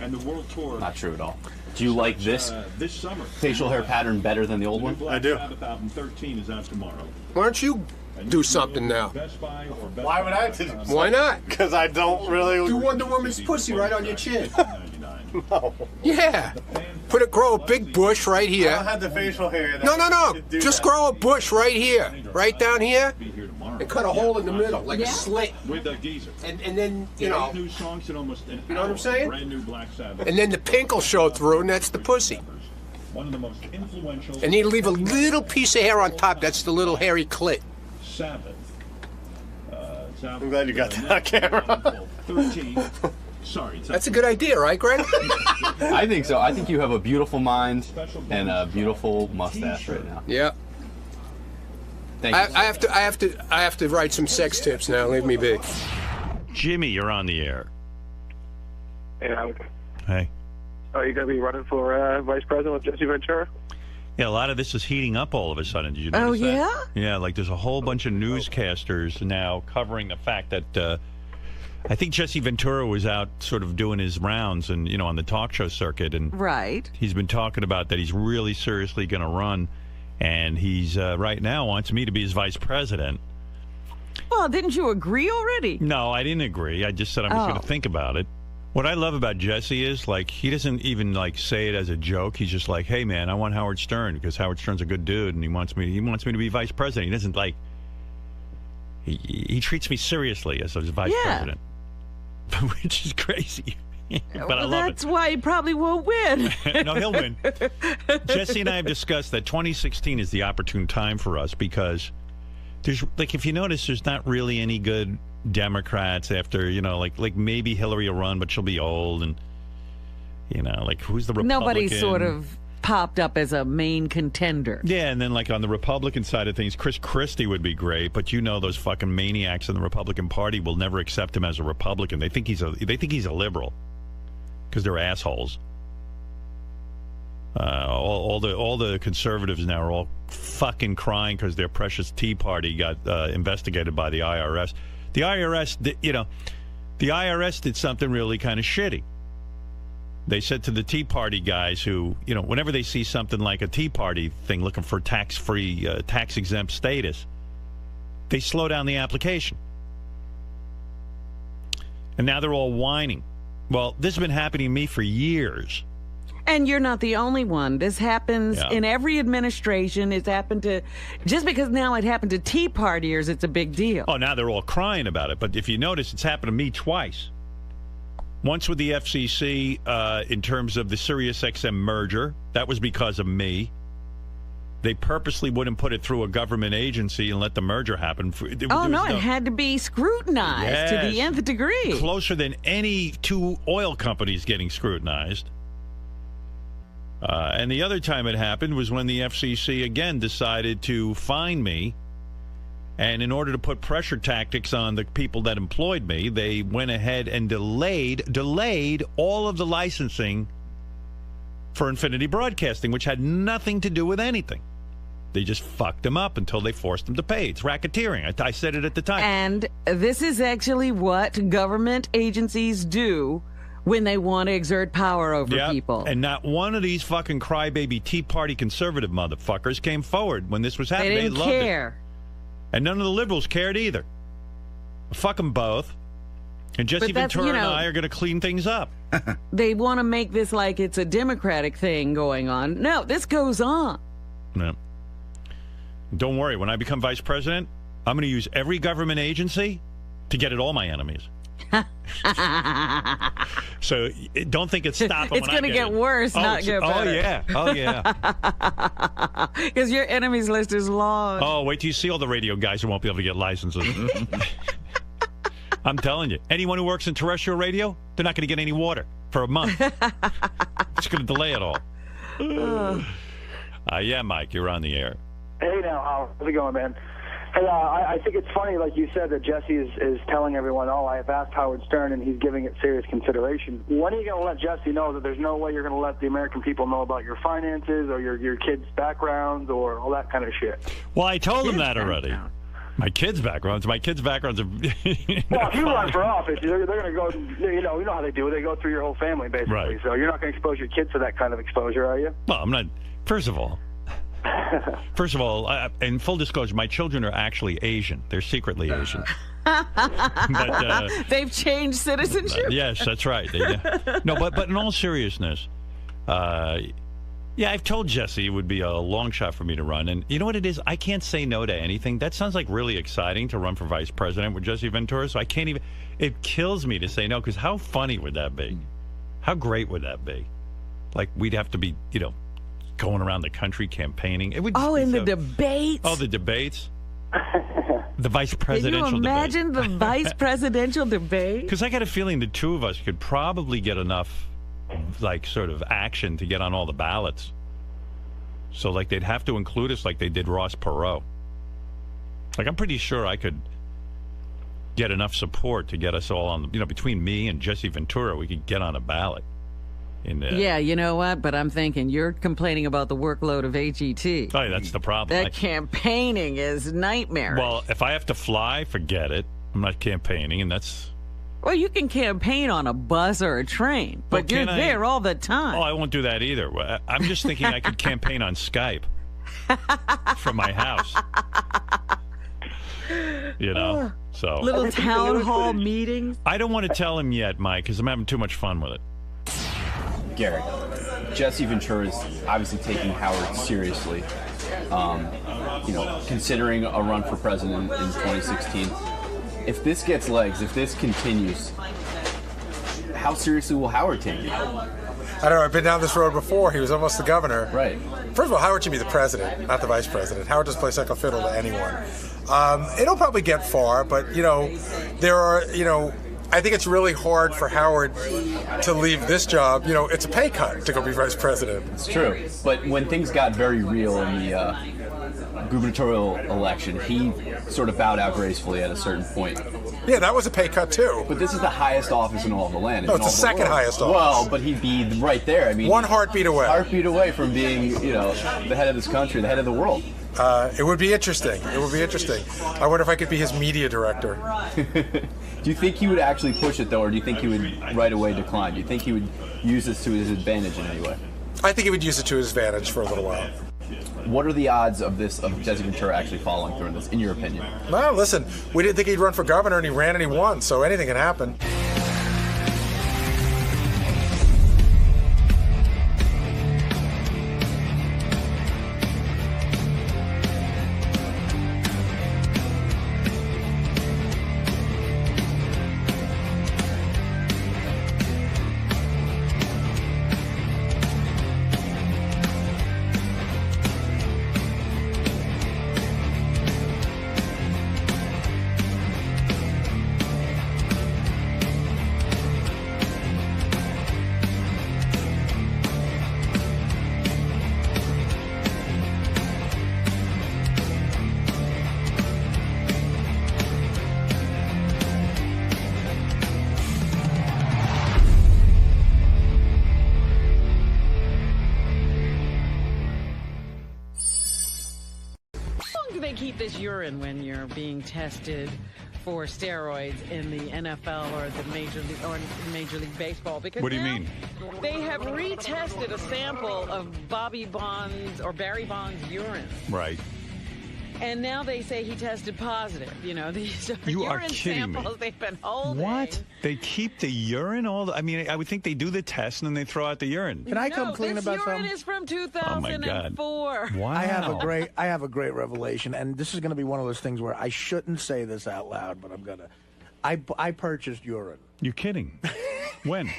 and the world tour. Not true at all. Do you like this This summer. facial hair pattern better than the old one? I do. Sabbath album 13 is out tomorrow. Why don't you do something now? Why would I? Why not? Because I don't really. Do Wonder Woman's pussy right on your chin. No. Yeah. Grow a big bush right I here. don't have the facial hair. No. Just grow a bush right here. Right down here. and cut a hole in the middle, like a slit. With a geezer. And then, you Eight know. new songs in almost an You know what I'm hour. saying? Brand new Black Sabbath. And then the pink will show through, and that's the pussy. One of the most influential. And you leave a little piece of hair on top. That's the little hairy clit. Sabbath. I'm glad you got that on camera. 13. Sorry. That's a good idea, right, Greg? I think so. I think you have a beautiful mind and a beautiful mustache right now. Yeah. Thank you. I have to write some sex tips now. Leave me be. Jimmy, you're on the air. Hey, Howard. Hey. Are you going to be running for vice president with Jesse Ventura? Yeah, a lot of this is heating up all of a sudden. Did you notice that? yeah? Yeah, like there's a whole bunch of newscasters now covering the fact that I think Jesse Ventura was out sort of doing his rounds and, you know, on the talk show circuit. And Right. he's been talking about that he's really seriously going to run. And he's right now wants me to be his vice president. Well, didn't you agree already? No, I didn't agree. I just said I was going to think about it. What I love about Jesse is, like, he doesn't even, like, say it as a joke. He's just like, hey, man, I want Howard Stern because Howard Stern's a good dude, and he wants me to be vice president. He doesn't, like, he treats me seriously as his vice president, which is crazy. But I love that's why he probably won't win. No, he'll win. Jesse and I have discussed that 2016 is the opportune time for us because there's, like, if you notice, there's not really any good Democrats after, you know, like maybe Hillary will run, but she'll be old, and, you know, like, who's the Republican? Nobody sort of popped up as a main contender. Yeah, and then, like, on the Republican side of things, Chris Christie would be great, but you know those fucking maniacs in the Republican Party will never accept him as a Republican. They think he's a liberal because they're assholes. All the conservatives now are all fucking crying because their precious Tea Party got investigated by the IRS. The IRS, the IRS did something really kind of shitty. They said to the Tea Party guys who, you know, whenever they see something like a Tea Party thing looking for tax-free, tax-exempt status, they slow down the application. And now they're all whining. Well, this has been happening to me for years. And you're not the only one. This happens in every administration. It's happened to, just because now it happened to Tea Partiers, it's a big deal. Oh, now they're all crying about it. But if you notice, it's happened to me twice. Once with the FCC in terms of the SiriusXM merger. That was because of me. They purposely wouldn't put it through a government agency and let the merger happen. It had to be scrutinized to the nth degree. Closer than any two oil companies getting scrutinized. And the other time it happened was when the FCC again decided to fine me. And in order to put pressure tactics on the people that employed me, they went ahead and delayed all of the licensing for Infinity Broadcasting, which had nothing to do with anything. They just fucked them up until they forced them to pay. It's racketeering. I said it at the time. And this is actually what government agencies do when they want to exert power over people. And not one of these fucking crybaby Tea Party conservative motherfuckers came forward when this was happening. They didn't loved care. It. And none of the liberals cared either. Fuck them both. And Jesse Ventura and I are going to clean things up. They want to make this like it's a Democratic thing going on. No, this goes on. No. Don't worry. When I become vice president, I'm going to use every government agency to get at all my enemies. So don't think it's stopping. It's going to get worse, not get better. Oh, yeah. Because your enemies list is long. Oh, wait till you see all the radio guys who won't be able to get licenses. I'm telling you, anyone who works in terrestrial radio, they're not going to get any water for a month. It's going to delay it all. Yeah, Mike, you're on the air. Hey now, how's it going, man? Hey, I think it's funny, like you said, that Jesse is telling everyone, oh, I have asked Howard Stern, and he's giving it serious consideration. When are you going to let Jesse know that there's no way you're going to let the American people know about your finances or your kids' backgrounds or all that kind of shit? Well, I told him that already. My kids' backgrounds are... Well, if you run for office, they're going to go, you know how they do. They go through your whole family, basically. Right. So you're not going to expose your kids to that kind of exposure, are you? Well, I'm not... First of all, in full disclosure, my children are actually Asian. They're secretly Asian. But, they've changed citizenship. Yes, that's right. No, but in all seriousness, Yeah, I've told Jesse it would be a long shot for me to run. And you know what it is? I can't say no to anything. That sounds like really exciting to run for vice president with Jesse Ventura. So I can't even. It kills me to say no, because how funny would that be? How great would that be? Like, we'd have to be, going around the country campaigning. It would. Oh, in the debates. Oh, the debates. The vice presidential Can you imagine debate. the vice presidential debate? Because I got a feeling the two of us could probably get enough, like, sort of action to get on all the ballots. So, like, they'd have to include us like they did Ross Perot. Like, I'm pretty sure I could get enough support to get us all on, between me and Jesse Ventura, we could get on a ballot. Yeah, you know what? But I'm thinking you're complaining about the workload of HET. Oh, yeah, that's the problem. That campaigning is nightmare. Well, if I have to fly, forget it. I'm not campaigning, and that's... Well, you can campaign on a bus or a train, but you're there all the time. Oh, I won't do that either. I'm just thinking I could campaign on Skype from my house. So little town hall meetings. I don't want to tell him yet, Mike, because I'm having too much fun with it. Gary, Jesse Ventura is obviously taking Howard seriously. Considering a run for president in 2016. If this gets legs, if this continues, how seriously will Howard take it? I don't know. I've been down this road before. He was almost the governor. Right. First of all, Howard should be the president, not the vice president. Howard just plays second fiddle to anyone. It'll probably get far, but, there are, I think it's really hard for Howard to leave this job. It's a pay cut to go be vice president. It's true. But when things got very real in the gubernatorial election, he sort of bowed out gracefully at a certain point. Yeah, that was a pay cut too. But this is the highest office in all of the land. No, it's the second highest office. Well, but he'd be right there. I mean, one heartbeat away. Heartbeat away from being, the head of this country, the head of the world. It would be interesting. I wonder if I could be his media director. Do you think he would actually push it, though, or do you think he would right away decline? Do you think he would use this to his advantage in any way? I think he would use it to his advantage for a little while. What are the odds of Jesse Ventura actually following through in this, in your opinion? Well, listen, we didn't think he'd run for governor, and he ran and he won, so anything can happen. Keep this urine when you're being tested for steroids in the NFL or the Major League Baseball? Because what do you mean? They have retested a sample of Barry Bonds' urine. Right. And now they say he tested positive. These are you urine are kidding samples me. They've been holding. What? They keep the urine I would think they do the test and then they throw out the urine. Can I come clean about something? This urine is from 2004. Wow. I have a great revelation, and this is going to be one of those things where I shouldn't say this out loud, but I'm gonna. I purchased urine. You're kidding? When?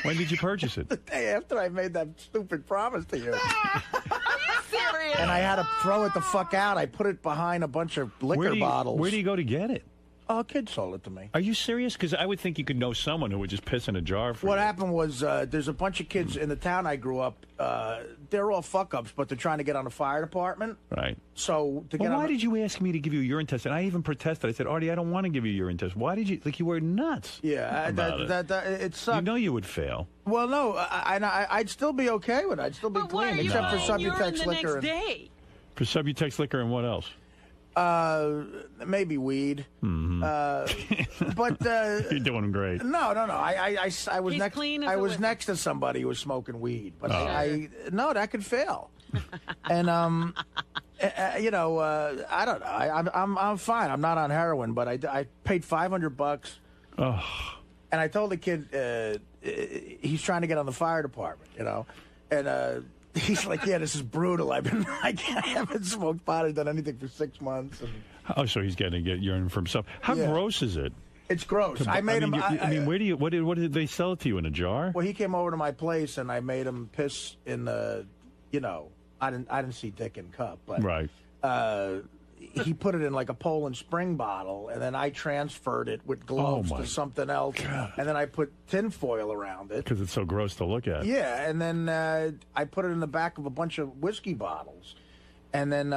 When did you purchase it? The day after I made that stupid promise to you. Serious? And I had to throw it the fuck out. I put it behind a bunch of liquor bottles. Where do you go to get it? Oh, a kid sold it to me. Are you serious? Because I would think you could know someone who would just piss in a jar for What you. happened was there's a bunch of kids in the town I grew up. They're all fuck-ups, but they're trying to get on the fire department. Right. So to get Well, on why did you ask me to give you a urine test? And I even protested. I said, Artie, I don't want to give you a urine test. Why did you? Like, you were nuts. Yeah, it sucked. You know you would fail. Well, no, I'd still be okay with it. I'd still be clean, except for Subutex liquor. For Subutex liquor and what else? Maybe weed. Mm-hmm. But you're doing great. No. I was He's next. clean as I a was whistle. next to somebody who was smoking weed, but Oh. that could fail. And I don't know. I'm fine. I'm not on heroin, but I paid $500. Oh. And I told the kid he's trying to get on the fire department, and He's like, yeah, this is brutal. I haven't smoked pot or done anything for 6 months. Oh, so he's getting urine for himself. How gross is it? It's gross. I made him. What did they sell it to you in a jar? Well, he came over to my place and I made him piss in the, I didn't see dick in cup, but right. He put it in like a Poland Spring bottle, and then I transferred it with gloves to something else, and then I put tinfoil around it because it's so gross to look at. Yeah, and then I put it in the back of a bunch of whiskey bottles. And then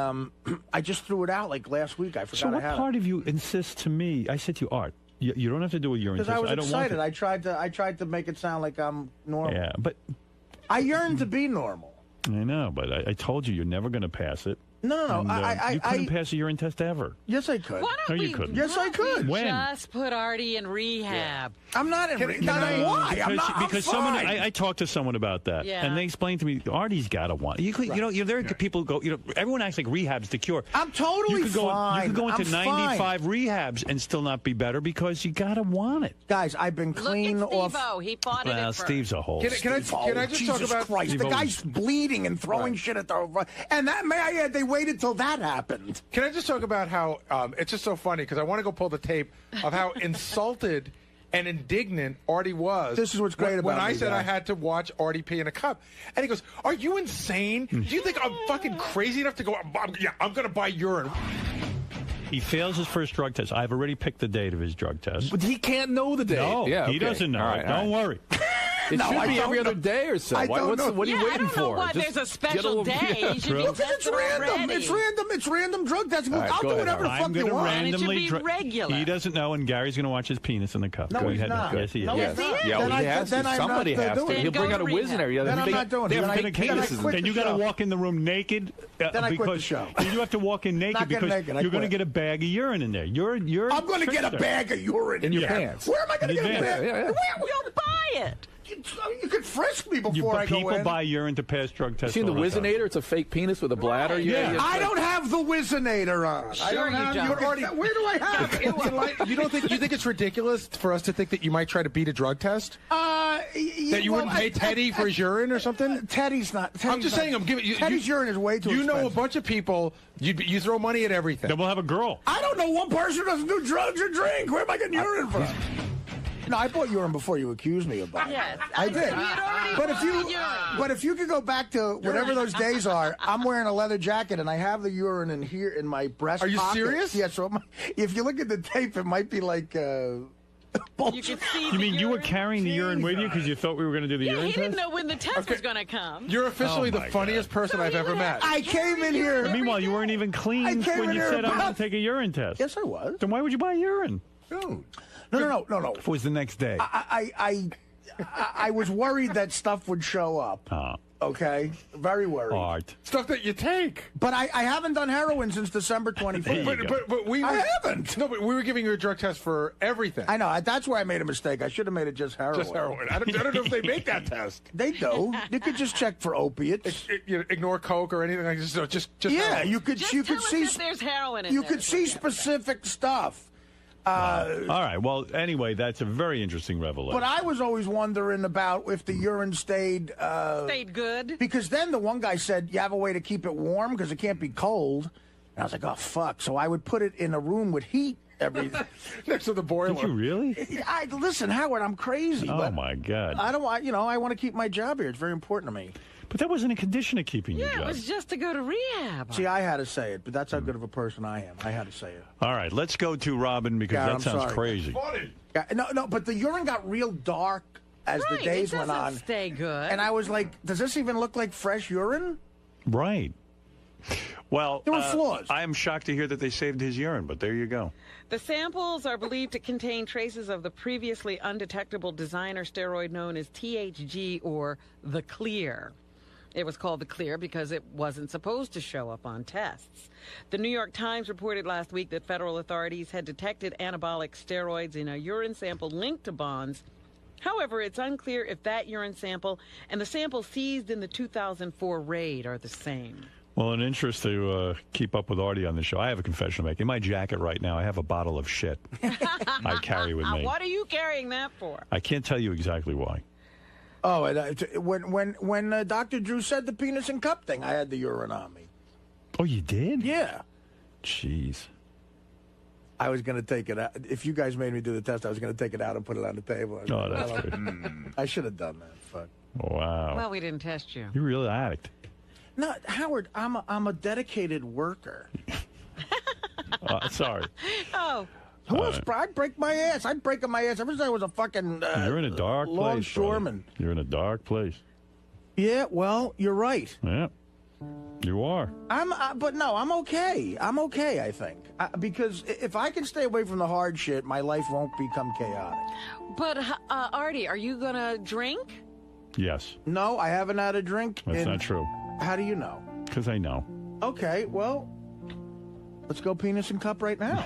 I just threw it out like last week. I forgot. So what part of you insists to me? I said to you, Art, you don't have to do a urine test. Because I was don't excited. Want to. I tried to make it sound like I'm normal. Yeah, but I yearn to be normal. I know, but I told you you're never going to pass it. No. And, you couldn't pass a urine test ever. Yes, I could. Why don't no, you couldn't. Yes, I could. When? Just put Artie in rehab. Yeah. I'm not in rehab. Why? Because someone, I talked to someone about that, Yeah. and they explained to me, Artie's got to want. There are people go. Everyone acts like rehab's the cure. I'm totally fine. You could go into I'm 95 rehabs and still not be better because you got to want it. Guys, I've been clean Look at off. Steve-O. He fought it at first. Steve's a hole. Can I just Jesus talk about Christ? Steve-O. The guy's bleeding and throwing shit at the. And that, may I add, they waited till that happened. Can I just talk about how it's just so funny because I want to go pull the tape of how insulted and indignant Artie was. This is what's great about when I me, said guys. I had to watch Artie pee in a cup, and he goes, "Are you insane? Do you think I'm fucking crazy enough to go? I'm going to buy urine." He fails his first drug test. I've already picked the date of his drug test. But he can't know the date. No, yeah, he doesn't know. All right, Don't worry. It should be every other day or so. What are you waiting for? What? Just There's a special get day. You should be Because it's random. already. It's random. It's random drug testing. All right, I'll go do ahead, whatever the I'm fuck going you to want. randomly. And it should be regular. He doesn't know, and Gary's going to watch his penis in the cup. No, Go he's ahead. not. Yes, he is. No, Yes. he's not. Yeah, Then well, he has to. I'm Somebody not has to. doing it. He'll bring go out a to whiz in there. Then I'm not doing it. Then I quit Then you the got to show. walk in the room naked. Then I quit the because show. You do have to walk in naked Not getting because naked. I you're going to quit. get a bag of urine in there. You're I'm going to get a trickster. bag of urine In your here. pants. Where am I going to In get a bag? Yeah. You'll buy it. You could frisk me before I go people in. buy urine to pass drug tests. Seen the all time. Wizinator? It's a fake penis with a bladder. Yeah. I don't have the Wizinator on. I Sure don't you have don't. Where do I have it? You think it's ridiculous for us to think that you might try to beat a drug test? That you wouldn't pay Teddy for his urine or something? Teddy's not. I'm just saying. I'm giving you. Teddy's urine is way too You know a expensive. bunch of people. You throw money at everything. Then we'll have a girl. I don't know one person who doesn't do drugs or drink. Where am I getting urine from? No, I bought urine before you accused me of buying it. Yes. I did. But But if you could go back to whatever those days are, I'm wearing a leather jacket and I have the urine in here in my breast Are you pocket. serious? Yeah, so if you look at the tape, it might be like You could see You mean the you were urine. carrying the urine with you because you thought we were going to do the Yeah, urine he didn't test? know when the test was going to come. You're officially Oh, the my funniest person I've ever met. I came in here. Meanwhile, you weren't even clean came when in you here said I'm going about- to take a urine test. Yes, I was. Then why would you buy urine? No. If it was the next day. I was worried that stuff would show up. Okay, very worried. Art. Stuff that you take. But I haven't done heroin since December 21st. But we. I haven't. No, but we were giving you a drug test for everything. I know. That's where I made a mistake. I should have made it just heroin. Just heroin. I don't know if they make that test. They do. You could just check for opiates. Ignore coke or anything like this. So just yeah, heroin. you could. Just You tell could us see. if there's heroin in You there. could see specific stuff. All right. Well, anyway, that's a very interesting revelation. But I was always wondering about if the urine stayed good. Because then the one guy said you have a way to keep it warm because it can't be cold. And I was like, oh fuck! So I would put it in a room with heat every next to the boiler. Did you really? Listen, Howard, I'm crazy. Oh but my God! I don't want. I want to keep my job here. It's very important to me. But that wasn't a condition of keeping your Yeah, job. it was just to go to rehab. See, I had to say it, but that's how good of a person I am. I had to say it. All right, let's go to Robin because God, that I'm sounds sorry. crazy. No, but the urine got real dark as the days it went doesn't on. Stay good. And I was like, does this even look like fresh urine? Right. Well, There were flaws. I am shocked to hear that they saved his urine, but there you go. The samples are believed to contain traces of the previously undetectable designer steroid known as THG or the Clear. It was called the Clear because it wasn't supposed to show up on tests. The New York Times reported last week that federal authorities had detected anabolic steroids in a urine sample linked to Bonds. However, it's unclear if that urine sample and the sample seized in the 2004 raid are the same. Well, in interest to keep up with Artie on the show, I have a confession to make. In my jacket right now, I have a bottle of shit I carry with me. What are you carrying that for? I can't tell you exactly why. Oh, and when Dr. Drew said the penis and cup thing, I had the urine on me. Oh, you did? Yeah. Jeez. I was going to take it out. If you guys made me do the test, I was going to take it out and put it on the table. Oh, that's good. I should have done that. Fuck. Wow. Well, we didn't test you. You really addict. No, Howard, I'm a dedicated worker. Sorry. Oh. I'd break my ass. I'd break my ass. Ever since I was a fucking You're in a dark place, longshoreman. brother. You're in a dark place. Yeah, well, you're right. Yeah, you are. But no, I'm okay. I'm okay, I think. Because if I can stay away from the hard shit, my life won't become chaotic. But, Artie, are you going to drink? Yes. No, I haven't had a drink. That's not true. How do you know? Because I know. Okay, well, let's go penis and cup right now.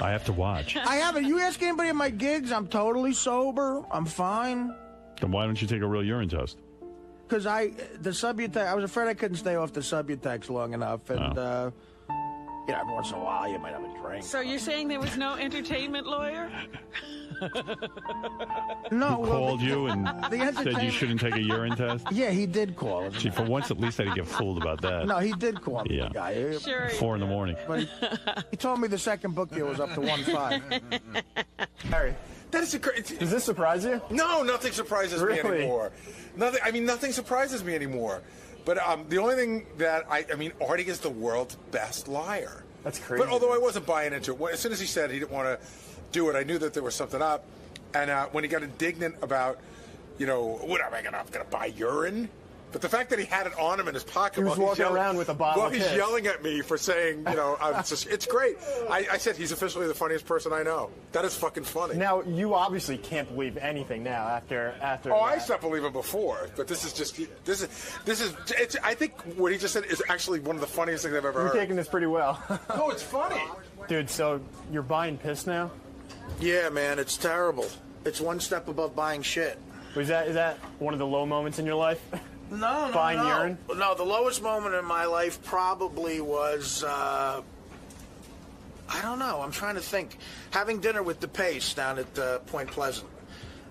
I have to watch. I haven't. You ask anybody at my gigs, I'm totally sober. I'm fine. Then why don't you take a real urine test? Because I was afraid I couldn't stay off the Subutex long enough. And, every once in a while you might have a drink. So you're saying there was no entertainment lawyer? No. He called you and said you shouldn't take a urine test? Yeah, he did call. See, for once at least I didn't get fooled about that. No, he did call me, the guy. Sure. 4 in the morning. But he told me the second book deal was up to 1.5. Harry, that is crazy. Does this surprise you? No, nothing surprises me anymore. Nothing surprises me anymore. But the only thing that Artie is the world's best liar. That's crazy. But although I wasn't buying into it, as soon as he said he didn't want to do it, I knew that there was something up. And when he got indignant about, what am I going to buy urine? But the fact that he had it on him in his pocket, he was walking around with a bottle. While he's yelling at me for saying, it's great. I said he's officially the funniest person I know. That is fucking funny. Now you obviously can't believe anything now after. Oh, I stopped believing before, but this is. I think what he just said is actually one of the funniest things I've ever heard. You're taking this pretty well. No, it's funny, dude. So you're buying piss now? Yeah, man, it's terrible. It's one step above buying shit. Is that one of the low moments in your life? No. Buying urine? No, the lowest moment in my life probably was, I don't know, I'm trying to think. Having dinner with DePace down at Point Pleasant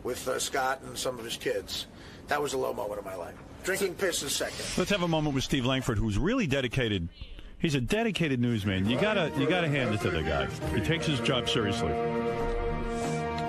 with Scott and some of his kids. That was a low moment of my life. Drinking piss is second. Let's have a moment with Steve Langford, who's really dedicated. He's a dedicated newsman. You gotta hand it to the guy. He takes his job seriously.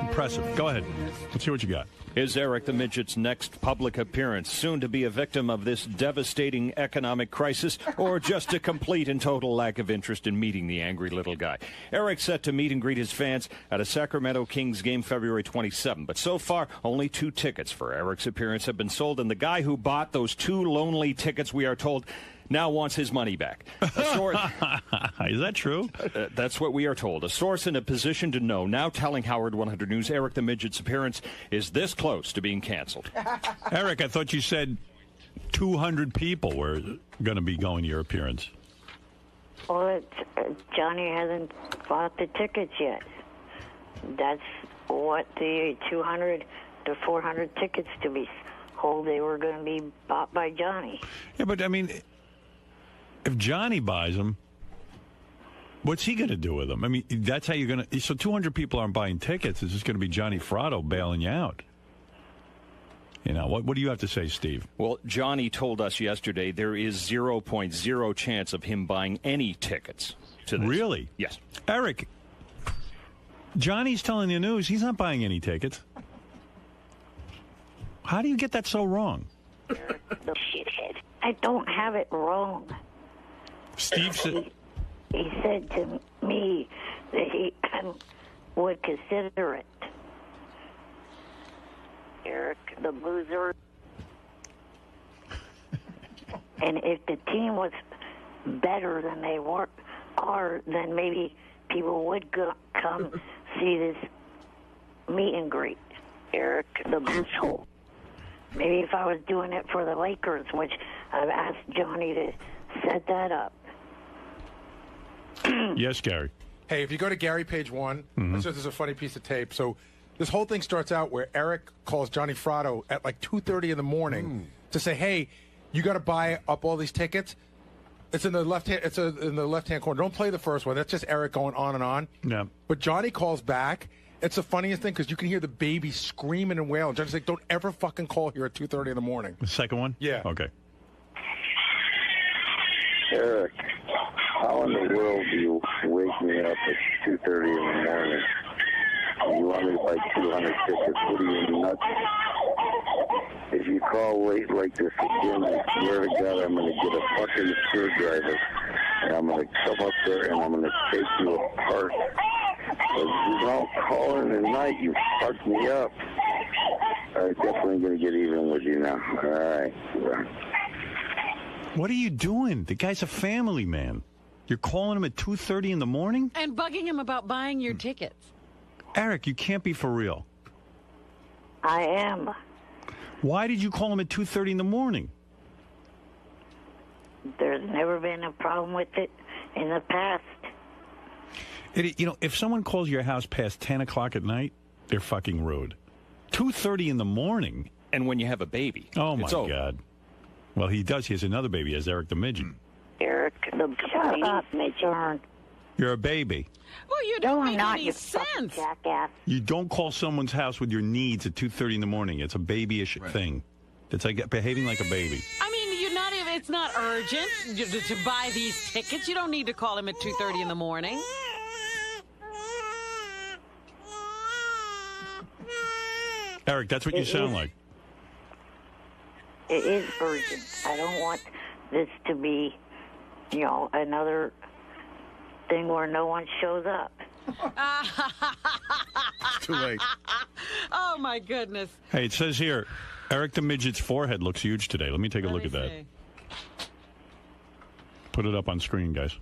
Impressive. Go ahead. Let's see what you got. Is Eric the Midget's next public appearance soon to be a victim of this devastating economic crisis, or just a complete and total lack of interest in meeting the angry little guy? Eric's set to meet and greet his fans at a Sacramento Kings game February 27, but so far only 2 tickets for Eric's appearance have been sold, and the guy who bought those 2 lonely tickets, we are told, now wants his money back. Is that true? That's what we are told. A source in a position to know now telling Howard 100 News Eric the Midget's appearance is this close to being canceled. Eric, I thought you said 200 people were going to be going to your appearance. Well, Johnny hasn't bought the tickets yet. That's what the 200 to 400 tickets to be sold, they were going to be bought by Johnny. Yeah, but I mean, if Johnny buys them, what's he going to do with them? I mean, that's how you're going to... So 200 people aren't buying tickets. It's just going to be Johnny Fratto bailing you out. What do you have to say, Steve? Well, Johnny told us yesterday there is 0.0 chance of him buying any tickets to this. Really? Yes. Eric, Johnny's telling the news he's not buying any tickets. How do you get that so wrong? The shithead. I don't have it wrong. Steve said... He said to me that he would consider it. Eric, the loser. And if the team was better than they are, then maybe people would come see this meet and greet. Eric, the loser. Maybe if I was doing it for the Lakers, which I've asked Johnny to set that up. Yes, Gary. Hey, if you go to Gary page 1, this is a funny piece of tape. So this whole thing starts out where Eric calls Johnny Fratto at like 2:30 in the morning to say, "Hey, you got to buy up all these tickets." It's in the left hand. In the left hand corner. Don't play the first one. That's just Eric going on and on. Yeah. But Johnny calls back It's the funniest thing because you can hear the baby screaming and wailing. Johnny's like, don't ever fucking call here at 2:30 in the morning. The second one? Yeah. Okay. Eric, how in the world do you wake me up at 2:30 in the morning? And you want me to buy 200 tickets? What are you, nuts? If you call late like this again, I swear to God, I'm going to get a fucking screwdriver. And I'm going to come up there and I'm going to take you apart. But you don't call in the night, you fucked me up. I'm definitely going to get even with you now. All right. What are you doing? The guy's a family man. You're calling him at 2:30 in the morning? And bugging him about buying your tickets. Eric, you can't be for real. I am. Why did you call him at 2:30 in the morning? There's never been a problem with it in the past. If someone calls your house past 10 o'clock at night, they're fucking rude. 2:30 in the morning? And when you have a baby. Oh, my God. Well, he does. He has another baby, as Eric the Midget. Eric the Shut up, Midget. You're a baby. Well, you don't make any sense. Jackass. You don't call someone's house with your needs at 2:30 in the morning. It's a babyish thing. It's like behaving like a baby. I mean, you're not even. It's not urgent to buy these tickets. You don't need to call him at 2:30 in the morning. Eric, that's what you sound like. It is urgent. I don't want this to be, another thing where no one shows up. Too late. Oh, my goodness. Hey, it says here, Eric the Midget's forehead looks huge today. Let me take a look at that. Put it up on screen, guys.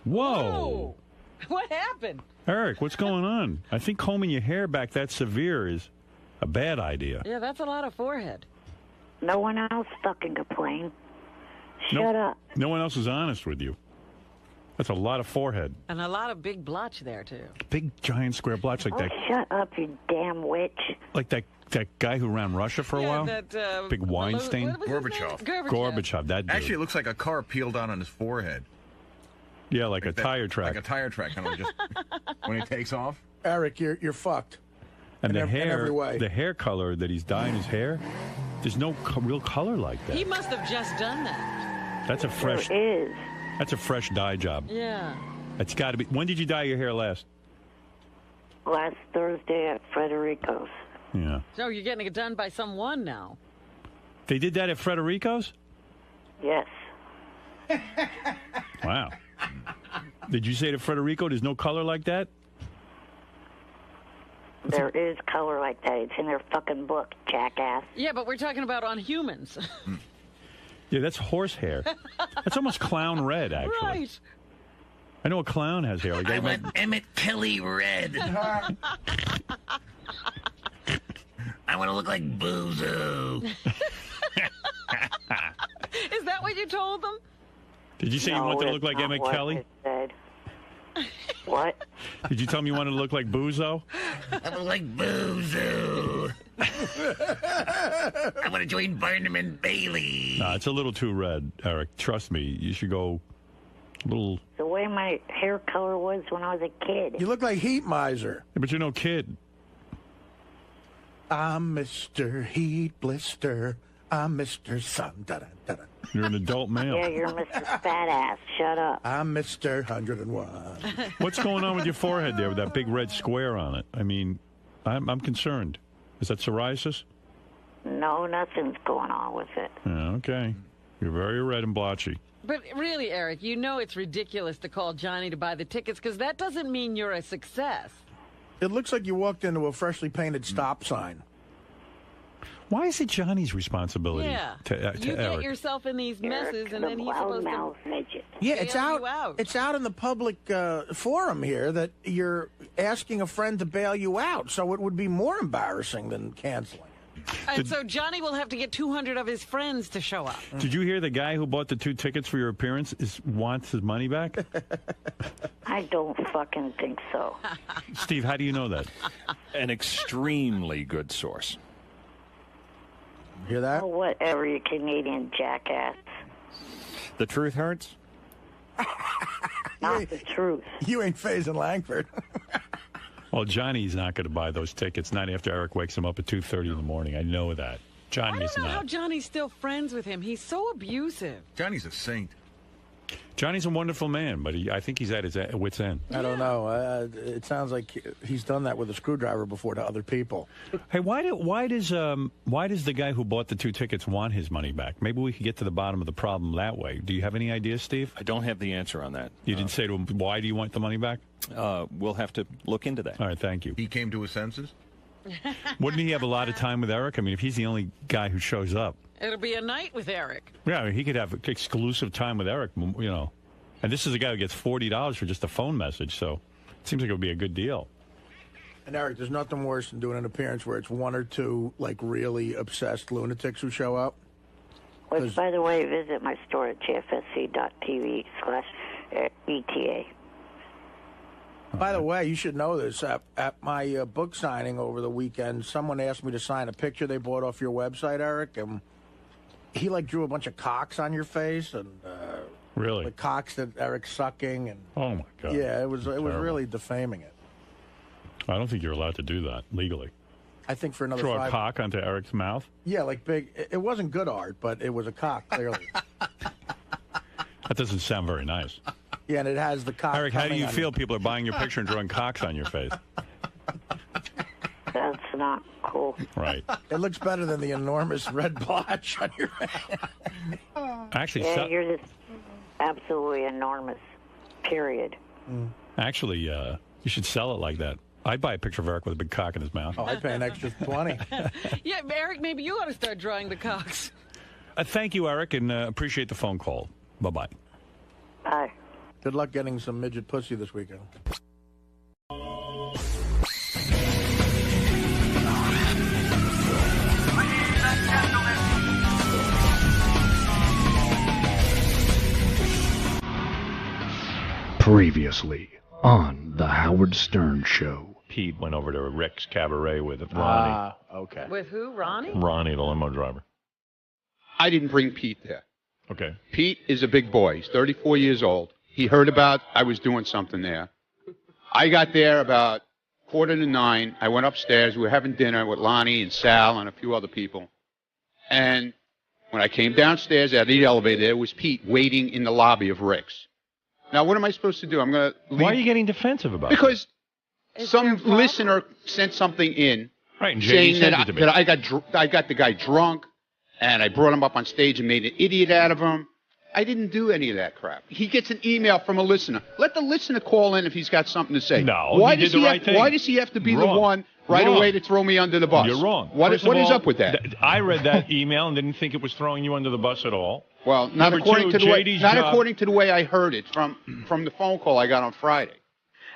Whoa! What happened? Eric, what's going on? I think combing your hair back that severe is a bad idea. Yeah, that's a lot of forehead. No one else fucking complain. Shut up. No one else is honest with you. That's a lot of forehead. And a lot of big blotch there, too. Big, giant square blotch like that. Shut up, you damn witch. Like that guy who ran Russia for a while? that, big wine stain? Gorbachev. Gorbachev, that dude. Actually, it looks like a car peeled out on his forehead. Yeah, like a tire track. Like a tire track, kind of just when it takes off. Eric, you're fucked. And the in hair, every way. the hair color that he's dyeing his hair, there's no real color like that. He must have just done that. That's a fresh. There is. That's a fresh dye job. Yeah. It's got to be. When did you dye your hair last? Last Thursday at Frederico's. Yeah. So you're getting it done by someone now. They did that at Frederico's? Yes. Wow. Did you say to Frederico there's no color like that? There is color like that. It's in their fucking book, jackass. Yeah, but we're talking about on humans. Yeah, that's horsehair. That's almost clown red, actually. Right. I know a clown has hair like that. I went Emmett Kelly red. I want to look like Boozoo. Is that what you told them? Did you say you wanted to look like Emmett Kelly? What? Did you tell me you wanted to look like Bozo? I look like Boozoo. I want to join Barnum and Bailey. Nah, it's a little too red, Eric. Trust me. You should go a little... The way my hair color was when I was a kid. You look like Heat Miser. Yeah, but you're no kid. I'm Mr. Heat Blister. I'm Mr. Sun. Da-da-da-da. You're an adult male. Yeah, you're Mr. Fat Ass. Shut up. I'm Mr. 101. What's going on with your forehead there with that big red square on it? I mean, I'm concerned. Is that psoriasis? No, nothing's going on with it. Yeah, okay. You're very red and blotchy. But really, Eric, you know it's ridiculous to call Johnny to buy the tickets because that doesn't mean you're a success. It looks like you walked into a freshly painted stop sign. Why is it Johnny's responsibility to you Eric? get yourself in these messes, and then he's supposed to midget. Yeah, it's bail out. you out. It's out in the public forum here that you're asking a friend to bail you out. So it would be more embarrassing than canceling. And so Johnny will have to get 200 of his friends to show up. Did you hear the guy who bought the 2 tickets for your appearance wants his money back? I don't fucking think so. Steve, how do you know that? An extremely good source. Hear that? Oh, whatever, you Canadian jackass. The truth hurts? Not the truth. You ain't phasing Langford. Well, Johnny's not going to buy those tickets, not after Eric wakes him up at 2:30 in the morning. I know that. Johnny is I don't know not. how Johnny's still friends with him. He's so abusive. Johnny's a saint. Johnny's a wonderful man, but I think he's at his wit's end. I don't know. It sounds like he's done that with a screwdriver before to other people. Hey, why does the guy who bought the 2 tickets want his money back? Maybe we could get to the bottom of the problem that way. Do you have any ideas, Steve? I don't have the answer on that. You didn't say to him, why do you want the money back? We'll have to look into that. All right, thank you. He came to his senses? Wouldn't he have a lot of time with Eric? I mean, if he's the only guy who shows up. It'll be a night with Eric. Yeah, I mean, he could have exclusive time with Eric, you know. And this is a guy who gets $40 for just a phone message, so it seems like it would be a good deal. And Eric, there's nothing worse than doing an appearance where it's 1 or 2 like really obsessed lunatics who show up. Which, by the way, visit my store at jfsc.tv/ETA. By the way, you should know this. At my book signing over the weekend, someone asked me to sign a picture they bought off your website, Eric, and he like drew a bunch of cocks on your face and really the cocks that Eric's sucking and oh my God, yeah, it was terrible. really defaming it. I don't think you're allowed to do that legally. I think for another throw 5... a cock onto Eric's mouth. Yeah, like big. It wasn't good art, but it was a cock clearly. That doesn't sound very nice. Yeah, and it has the cock. Eric, how do coming you on feel? People are buying your picture and drawing cocks on your face. That's not cool. Right. It looks better than the enormous red blotch on your face. Actually, yeah, you're just absolutely enormous. Period. Actually, you should sell it like that. I'd buy a picture of Eric with a big cock in his mouth. Oh, I'd pay an extra 20. Yeah, Eric, maybe you ought to start drawing the cocks. Thank you, Eric, and appreciate the phone call. Bye-bye. Bye. Good luck getting some midget pussy this weekend. Previously on The Howard Stern Show. Pete went over to Rick's Cabaret with Ronnie. Okay. With who, Ronnie? Ronnie, the limo driver. I didn't bring Pete there. Okay. Pete is a big boy. He's 34 years old. He heard about I was doing something there. I got there about 8:45. I went upstairs. We were having dinner with Lonnie and Sal and a few other people. And when I came downstairs out of the elevator, there was Pete waiting in the lobby of Rick's. Now, what am I supposed to do? I'm going to leave. Why are you getting defensive about it? Because some listener sent something in right, saying that I got the guy drunk and I brought him up on stage and made an idiot out of him. I didn't do any of that crap. He gets an email from a listener. Let the listener call in if he's got something to say. No, why he does did the he right thing. Why does he have to be Wrong. the one right Wrong. away to throw me under the bus? You're wrong. What is up with that? I read that email and didn't think it was throwing you under the bus at all. Well, not Number according two, to the way. JD's Not job- according to the way I heard it from the phone call I got on Friday.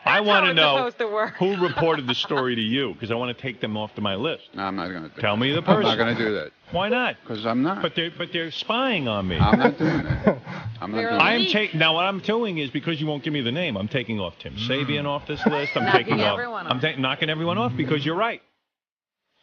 I want to it's know supposed to work. who reported the story to you, because I want to take them off to my list. No, I'm not going to do Tell that. me the I'm person. not going to do that. Why not? Because I'm not. But they're spying on me. I'm not doing that. I'm not doing that. Now what I'm doing is, because you won't give me the name, I'm taking off Tim Sabian off this list. I'm Knocking taking everyone off. I'm knocking everyone off because you're right.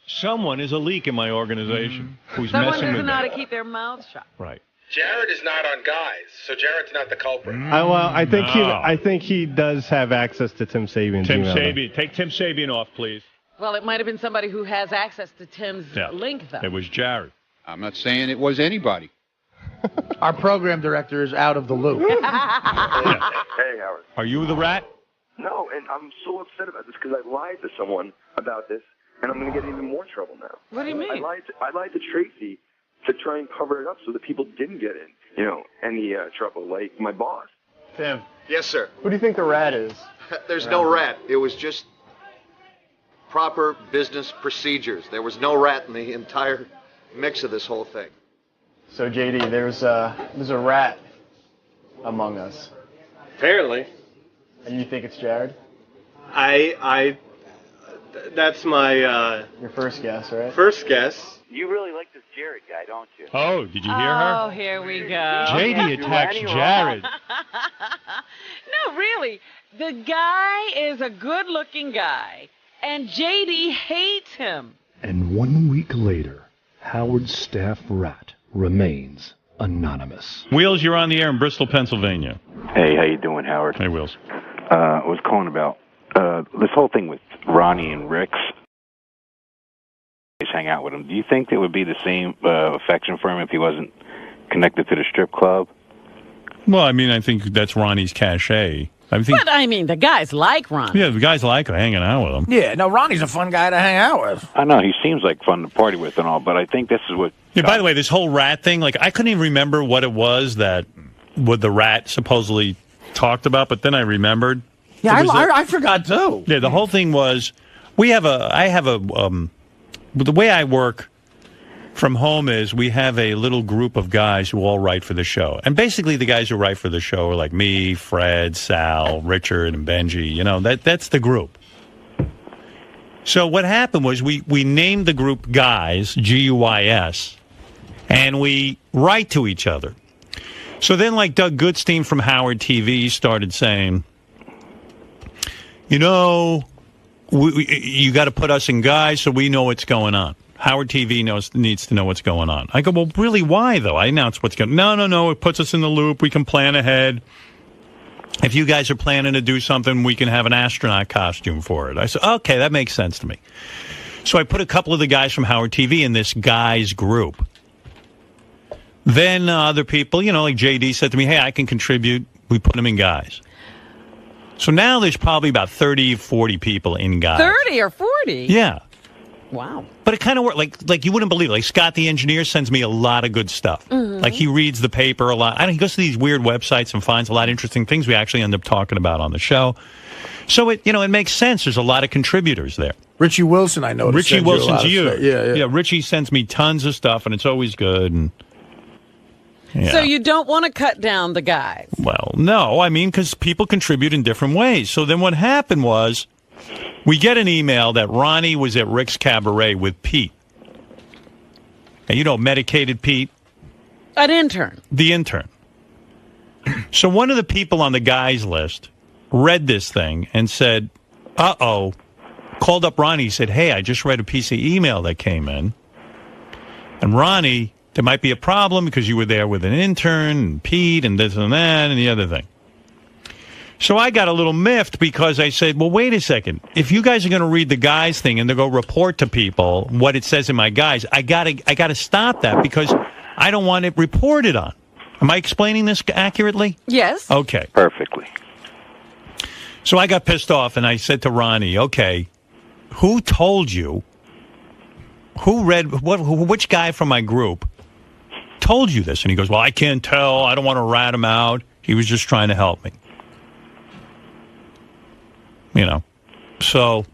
Someone is a leak in my organization who's Someone messing doesn't with know how me. to keep their mouths shut. Right. Jared is not on Guys, so Jared's not the culprit. I think No. I think he does have access to Tim Sabian's Tim email. Sabian. Take Tim Sabian off, please. Well, it might have been somebody who has access to Tim's link, though. It was Jared. I'm not saying it was anybody. Our program director is out of the loop. Hey, Howard. Are you the rat? No, and I'm so upset about this because I lied to someone about this, and I'm going to get in even more trouble now. What do you mean? I lied to Tracy to try and cover it up so that people didn't get in, any trouble, like my boss. Tim, Yes, sir. who do you think the rat is? There's no rat. It was just proper business procedures. There was no rat in the entire mix of this whole thing. So JD, there's a rat among us. Apparently. And you think it's Jared? That's my Your first guess, right? first guess. You really like this Jared guy, don't you? Oh, did you hear her? Oh, here we go. JD attacks Jared. No, really. The guy is a good-looking guy, and JD hates him. And 1 week later, Howard's staff rat remains anonymous. Wheels, you're on the air in Bristol, Pennsylvania. Hey, how you doing, Howard? Hey, Wheels. I was calling about this whole thing with Ronnie and Rick's hang out with him, do you think there would be the same affection for him if he wasn't connected to the strip club? Well, I mean, I think that's Ronnie's cachet. But, I mean, the guys like Ronnie. Yeah, the guys like hanging out with him. Yeah, no, Ronnie's a fun guy to hang out with. I know, he seems like fun to party with and all, but I think this is what... Yeah, by the way, this whole rat thing, like, I couldn't even remember what it was that what the rat supposedly talked about, but then I remembered. Yeah, I forgot, too. Yeah, the whole thing was, the way I work from home is we have a little group of guys who all write for the show. And basically the guys who write for the show are like me, Fred, Sal, Richard, and Benji. You know, that's the group. So what happened was we named the group Guys, G-U-I-S, and we write to each other. So then, like, Doug Goodstein from Howard TV started saying, you know, you got to put us in Guys so we know what's going on. Howard TV needs to know what's going on. I go, well, really, why, though? I announce what's going on. No, it puts us in the loop. We can plan ahead. If you guys are planning to do something, we can have an astronaut costume for it. I said, okay, that makes sense to me. So I put a couple of the guys from Howard TV in this Guys group. Then other people, you know, like JD said to me, hey, I can contribute. We put them in Guys. So now there's probably about 30, 40 people in Guys. 30 or 40? Yeah. Wow. But it kind of worked. Like you wouldn't believe it. Like Scott the engineer sends me a lot of good stuff. Mm-hmm. Like he reads the paper a lot. He goes to these weird websites and finds a lot of interesting things we actually end up talking about on the show. So it makes sense. There's a lot of contributors there. Richie Wilson, I noticed. Richie Wilson's you. Yeah. Richie sends me tons of stuff, and it's always good. And yeah. So you don't want to cut down the Guys. Well, no. I mean, because people contribute in different ways. So then what happened was, we get an email that Ronnie was at Rick's Cabaret with Pete. And you know, medicated Pete? An intern. The intern. So one of the people on the Guys list read this thing and said, uh-oh, called up Ronnie, said, hey, I just read a piece of email that came in. And Ronnie, there might be a problem because you were there with an intern and Pete and this and that and the other thing. So I got a little miffed because I said, well, wait a second. If you guys are going to read the Guys thing and to go report to people what it says in my Guys, I gotta stop that because I don't want it reported on. Am I explaining this accurately? Yes. Okay. Perfectly. So I got pissed off and I said to Ronnie, okay, who told you, which guy from my group told you this? And he goes, well, I can't tell. I don't want to rat him out. He was just trying to help me. You know, so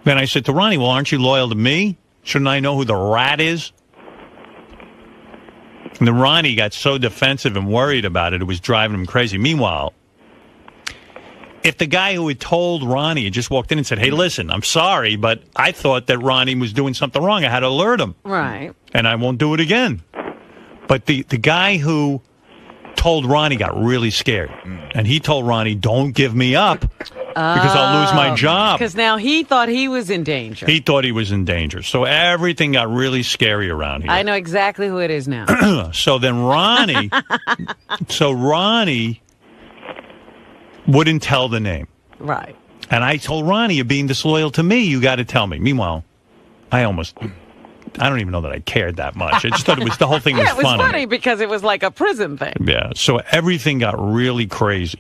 then I said to Ronnie, well, aren't you loyal to me? Shouldn't I know who the rat is? And then Ronnie got so defensive and worried about it, it was driving him crazy. Meanwhile, if the guy who had told Ronnie had just walked in and said, hey, listen, I'm sorry, but I thought that Ronnie was doing something wrong. I had to alert him. Right. And I won't do it again. But the guy who told Ronnie got really scared. And he told Ronnie, don't give me up. Because I'll lose my job. Because now he thought he was in danger. He thought he was in danger. So everything got really scary around here. I know exactly who it is now. So then Ronnie wouldn't tell the name. Right. And I told Ronnie, you're being disloyal to me. You got to tell me. Meanwhile, I don't even know that I cared that much. I just thought the whole thing was funny. Yeah, it was funny because it was like a prison thing. Yeah. So everything got really crazy.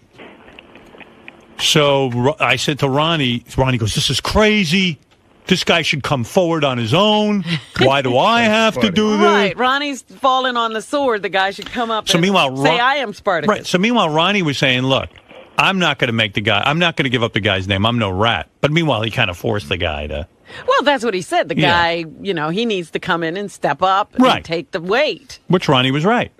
So I said to Ronnie goes, this is crazy. This guy should come forward on his own. Why do I have to do this? Right. Ronnie's falling on the sword. The guy should come up and say, I am Spartacus. Right. So meanwhile, Ronnie was saying, look, I'm not going to give up the guy's name. I'm no rat. But meanwhile, he kind of forced the guy to. Well, that's what he said. The guy, he needs to come in and step up and take the weight. Which Ronnie was right.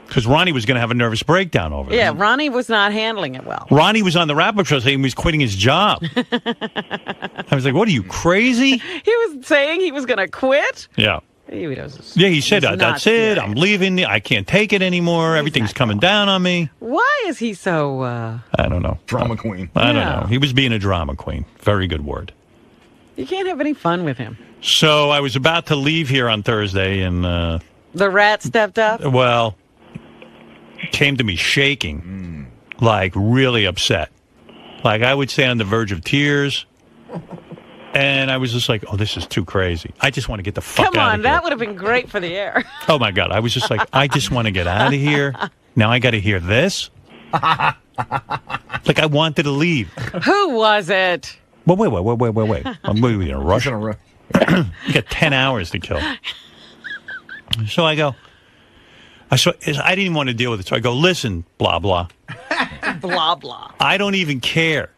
Because Ronnie was going to have a nervous breakdown over this. Yeah, Ronnie was not handling it well. Ronnie was on the wrap-up show saying he was quitting his job. I was like, what, are you crazy? He was saying he was going to quit? Yeah. He said, that's it. I'm leaving. I can't take it anymore. Everything's coming down on me. Why is he so... I don't know. Drama queen. I don't know. He was being a drama queen. Very good word. You can't have any fun with him. So I was about to leave here on Thursday and... the rat stepped up? Well... came to me shaking, like really upset. Like, I would say on the verge of tears. And I was just like, oh, this is too crazy. I just want to get the fuck out of here. Come on, that would have been great for the air. Oh, my God. I was just like, I just want to get out of here. Now I got to hear this. Like, I wanted to leave. Who was it? Well, wait. I'm moving in a rush. You got 10 hours to kill. So I go, I didn't even want to deal with it. So I go, listen, blah, blah. Blah, blah. I don't even care.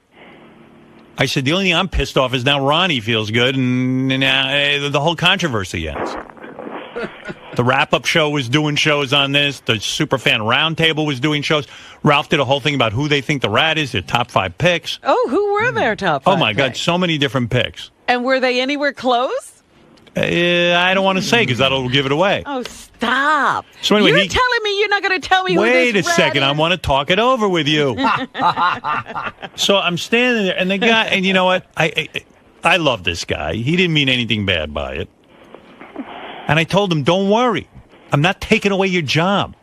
I said, the only thing I'm pissed off is now Ronnie feels good, and now the whole controversy ends. The wrap-up show was doing shows on this. The Superfan Roundtable was doing shows. Ralph did a whole thing about who they think the rat is, their top 5 picks. Oh, who were their top 5 Oh, my picks? God, so many different picks. And were they anywhere close? I don't want to say because that'll give it away. Oh, stop. So anyway, you're telling me you're not going to tell me who wait this a second. rat I is? want to talk it over with you. So I'm standing there, and the guy, and you know what? I love this guy. He didn't mean anything bad by it. And I told him, don't worry. I'm not taking away your job.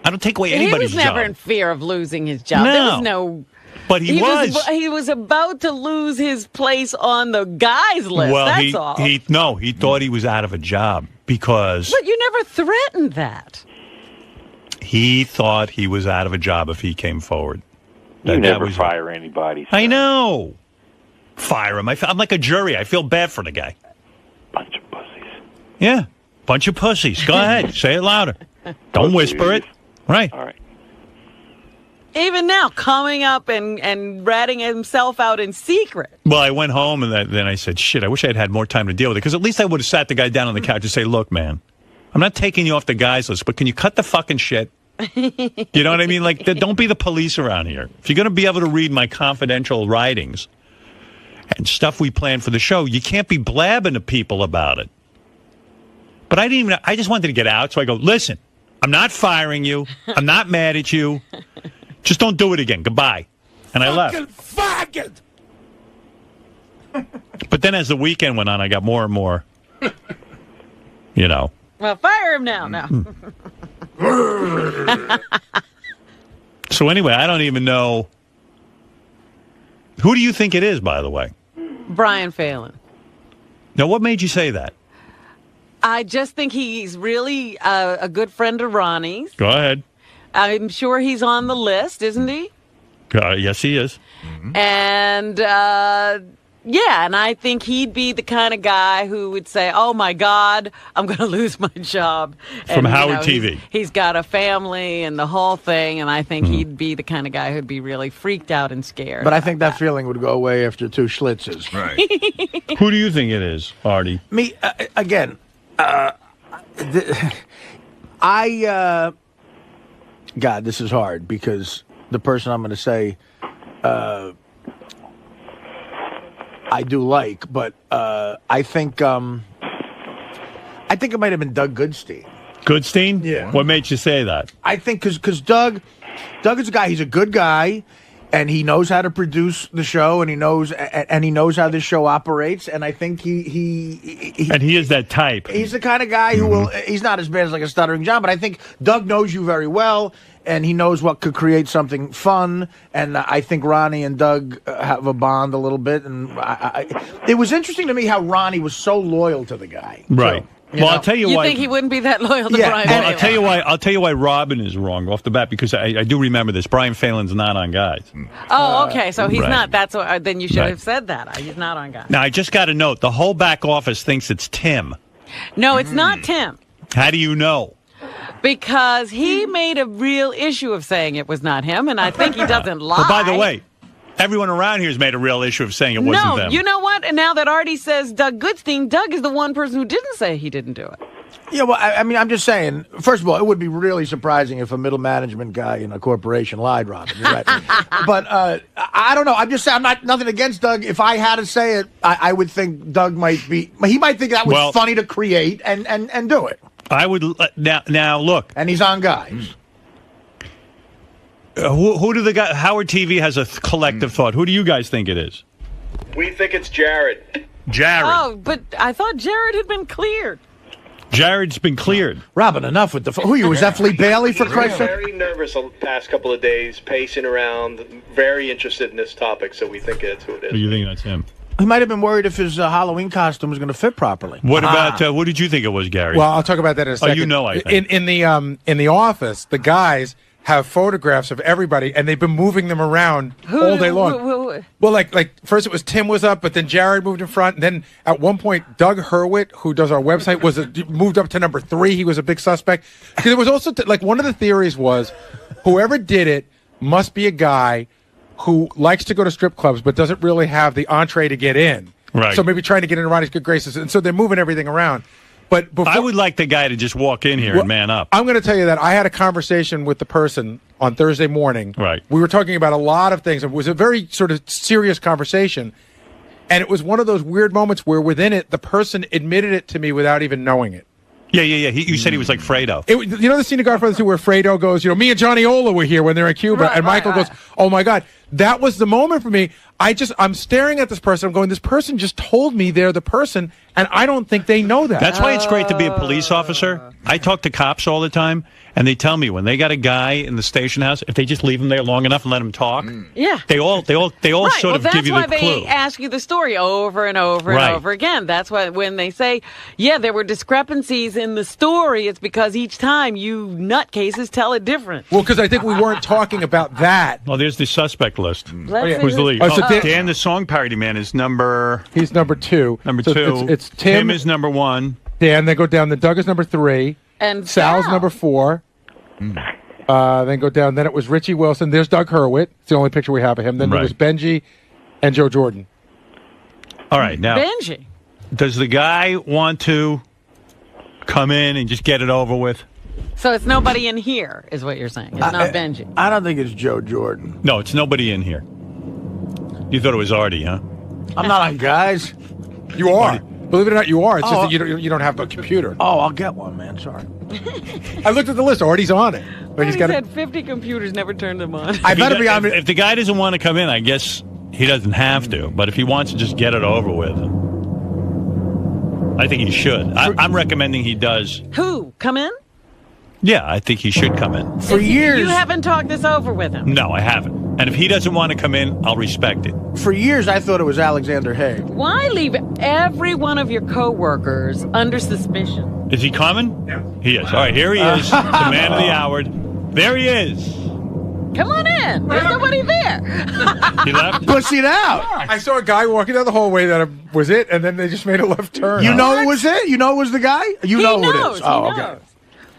I don't take away anybody's job. He was never in fear of losing his job. No. There was no... But he was. He was about to lose his place on the guys list. Well, that's all. He thought he was out of a job because But you never threatened that. he thought he was out of a job if he came forward. You never fire anybody. I know. Fire him. I'm like a jury. I feel bad for the guy. Bunch of pussies. Yeah. Bunch of pussies. Go ahead. Say it louder. Don't whisper it. Right. All right. Even now, coming up and ratting himself out in secret. Well, I went home and then I said, shit, I wish I'd had more time to deal with it. Because at least I would have sat the guy down on the couch and say, look, man, I'm not taking you off the guys list, but can you cut the fucking shit? You know what I mean? Like, don't be the police around here. If you're going to be able to read my confidential writings and stuff we plan for the show, you can't be blabbing to people about it. But I just wanted to get out. So I go, listen, I'm not firing you. I'm not mad at you. Just don't do it again. Goodbye. And I left. Faggot! But then as the weekend went on, I got more and more, you know. Well, fire him now. No. So anyway, I don't even know. Who do you think it is, by the way? Brian Phelan. Now, what made you say that? I just think he's really a good friend of Ronnie's. Go ahead. I'm sure he's on the list, isn't he? Yes, he is. And, and I think he'd be the kind of guy who would say, oh, my God, I'm going to lose my job. From and, Howard TV. He's got a family and the whole thing, and I think he'd be the kind of guy who'd be really freaked out and scared. But I think that feeling would go away after 2 Schlitzes. Right. Who do you think it is, Artie? Me, again, God, this is hard because the person I'm going to say I do like, but I think it might have been Doug Goodstein. Goodstein? Yeah. What made you say that? I think because Doug is a guy. He's a good guy, and he knows how to produce the show, and he knows how this show operates. And I think he is that type. He's the kind of guy who will. He's not as bad as like a stuttering John, but I think Doug knows you very well, and he knows what could create something fun. And I think Ronnie and Doug have a bond a little bit. And it was interesting to me how Ronnie was so loyal to the guy. Right. So, Well, I'll tell you why. You think he wouldn't be that loyal to Brian Well, Phelan? I'll tell you why Robin is wrong off the bat, because I do remember this. Brian Phelan's not on Guys. Oh, okay. So he's Right. not. That's what. Then you should Right. have said that. He's not on Guys. Now, I just got a note. The whole back office thinks it's Tim. No, it's not Tim. How do you know? Because he made a real issue of saying it was not him, and I think he doesn't lie. But by the way, everyone around here has made a real issue of saying it wasn't no, them. you know what? And now that Artie says Doug Goodstein, Doug is the one person who didn't say he didn't do it. Yeah, well, I mean, I'm just saying, first of all, it would be really surprising if a middle management guy in a corporation lied, Robin. You're right. But I don't know. I'm just saying, nothing against Doug. If I had to say it, I would think Doug might think that was funny to create and do it. I would, now look. And he's on Guys. Who do the guy, Howard TV has a collective thought. Who do you guys think it is? We think it's Jared. Jared. Oh, but I thought Jared had been cleared. Jared's been cleared. Robin, enough with the... Who are you? Was that Flea Bailey, for Christ's sake? Very nervous the past couple of days, pacing around, very interested in this topic, so we think that's who it is. So you think that's him? He might have been worried if his Halloween costume was going to fit properly. What about, what did you think it was, Gary? Well, I'll talk about that in a second. Oh, you know, I think. In the office, the guys have photographs of everybody, and they've been moving them around all day long. Well, like first it was Tim was up, but then Jared moved in front, and then at one point Doug Hurwitz, who does our website, moved up to number 3. He was a big suspect. Because it was also like one of the theories was whoever did it must be a guy who likes to go to strip clubs but doesn't really have the entree to get in. Right. So maybe trying to get in Ronnie's good graces, and so they're moving everything around. But before, I would like the guy to just walk in here and man up. I'm going to tell you that I had a conversation with the person on Thursday morning. Right. We were talking about a lot of things. It was a very sort of serious conversation. And it was one of those weird moments where within it, the person admitted it to me without even knowing it. Yeah. You said he was like Fredo. You know the scene of Godfather 2 where Fredo goes, me and Johnny Ola were here when they're in Cuba. And Michael goes, oh, my God. That was the moment for me. I'm staring at this person. I'm going, this person just told me they're the person, and I don't think they know that. That's why it's great to be a police officer. I talk to cops all the time, and they tell me when they got a guy in the station house, if they just leave him there long enough and let him talk, yeah, they all sort of give you the clue. That's why they ask you the story over and over and over again. That's why when they say, yeah, there were discrepancies in the story, it's because each time you nutcases tell it different. Well, because I think we weren't talking about that. Well, there's the suspect list. Let's Who's the lead? So Dan, the song parody man, is number... He's number 2. Number so 2. It's Tim. Tim is number 1. Dan, then go down. Then Doug is number 3. And Sal's number 4. Then go down. Then it was Richie Wilson. There's Doug Hurwitz. It's the only picture we have of him. Then there was Benji and Joe Jordan. All right, now... Benji. Does the guy want to come in and just get it over with? So it's nobody in here, is what you're saying. It's not Benji. I don't think it's Joe Jordan. No, it's nobody in here. You thought it was Artie, huh? I'm not on guys. You are. Artie. Believe it or not, you are. It's just that you don't have a computer. Oh, I'll get one, man. Sorry. I looked at the list. Artie's on it. But He's had 50 computers, never turned them on. I better be on it. If the guy doesn't want to come in, I guess he doesn't have to. But if he wants to just get it over with, I think he should. I'm recommending he does. Who? Come in? Yeah, I think he should come in. For years. You haven't talked this over with him? No, I haven't. And if he doesn't want to come in, I'll respect it. For years, I thought it was Alexander Haig. Why leave every one of your coworkers under suspicion? Is he coming? Yeah. He is. All right, here he is, the man of the hour. There he is. Come on in. There's nobody there. He left? Pussied out. I saw a guy walking down the hallway that was it, and then they just made a left turn. You know it was it? You know it was the guy? You know who it is. Oh, okay.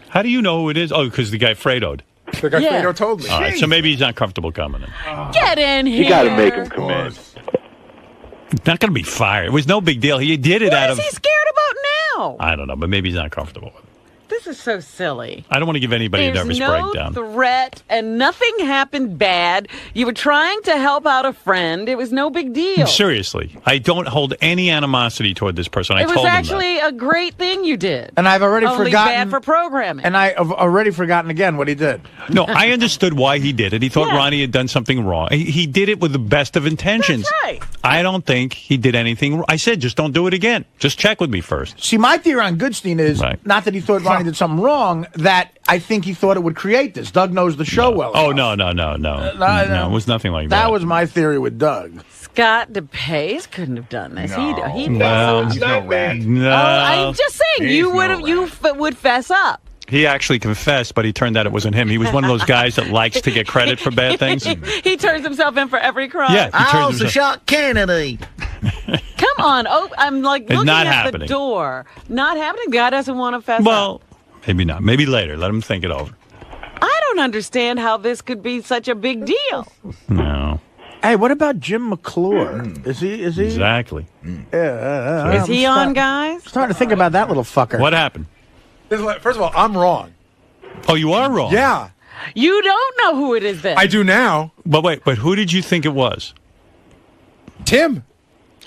How do you know who it is? Oh, because the guy Fredo'd. The guy Fredo told me. All right, so maybe he's not comfortable coming in. Get in here. You got to make him come in. He's not going to be fired. It was no big deal. He did it out of... What is he scared about now? I don't know, but maybe he's not comfortable with it. This is so silly. I don't want to give anybody a nervous breakdown. There's no threat, and nothing happened bad. You were trying to help out a friend. It was no big deal. Seriously, I don't hold any animosity toward this person. I told him that. It was actually a great thing you did. And I've already Only forgotten. Bad for programming. And I have already forgotten again what he did. No, I understood why he did it. He thought Ronnie had done something wrong. He did it with the best of intentions. That's right. I don't think he did anything wrong. I said, just don't do it again. Just check with me first. See, my theory on Goodstein is not that he thought Ronnie did something wrong, that I think he thought it would create this. Doug knows the show well. Oh, no. No, it was nothing like that. That was my theory with Doug. Scott DePace couldn't have done this. No. He'd No. fess up. No. I'm just saying, you would fess up. He actually confessed, but he turned out it wasn't him. He was one of those guys that likes to get credit for bad things. He turns himself in for every crime. Yeah, I also shot Kennedy. Come on. Oh, I'm like It's looking not at happening. the door. Not happening. The guy doesn't want to fess up. Well, maybe not. Maybe later. Let him think it over. I don't understand how this could be such a big deal. No. Hey, what about Jim McClure? Is he? Exactly. Yeah. Is he on, guys? I'm starting to think about that little fucker. What happened? First of all, I'm wrong. Oh, you are wrong? Yeah. You don't know who it is then. I do now. But who did you think it was? Tim.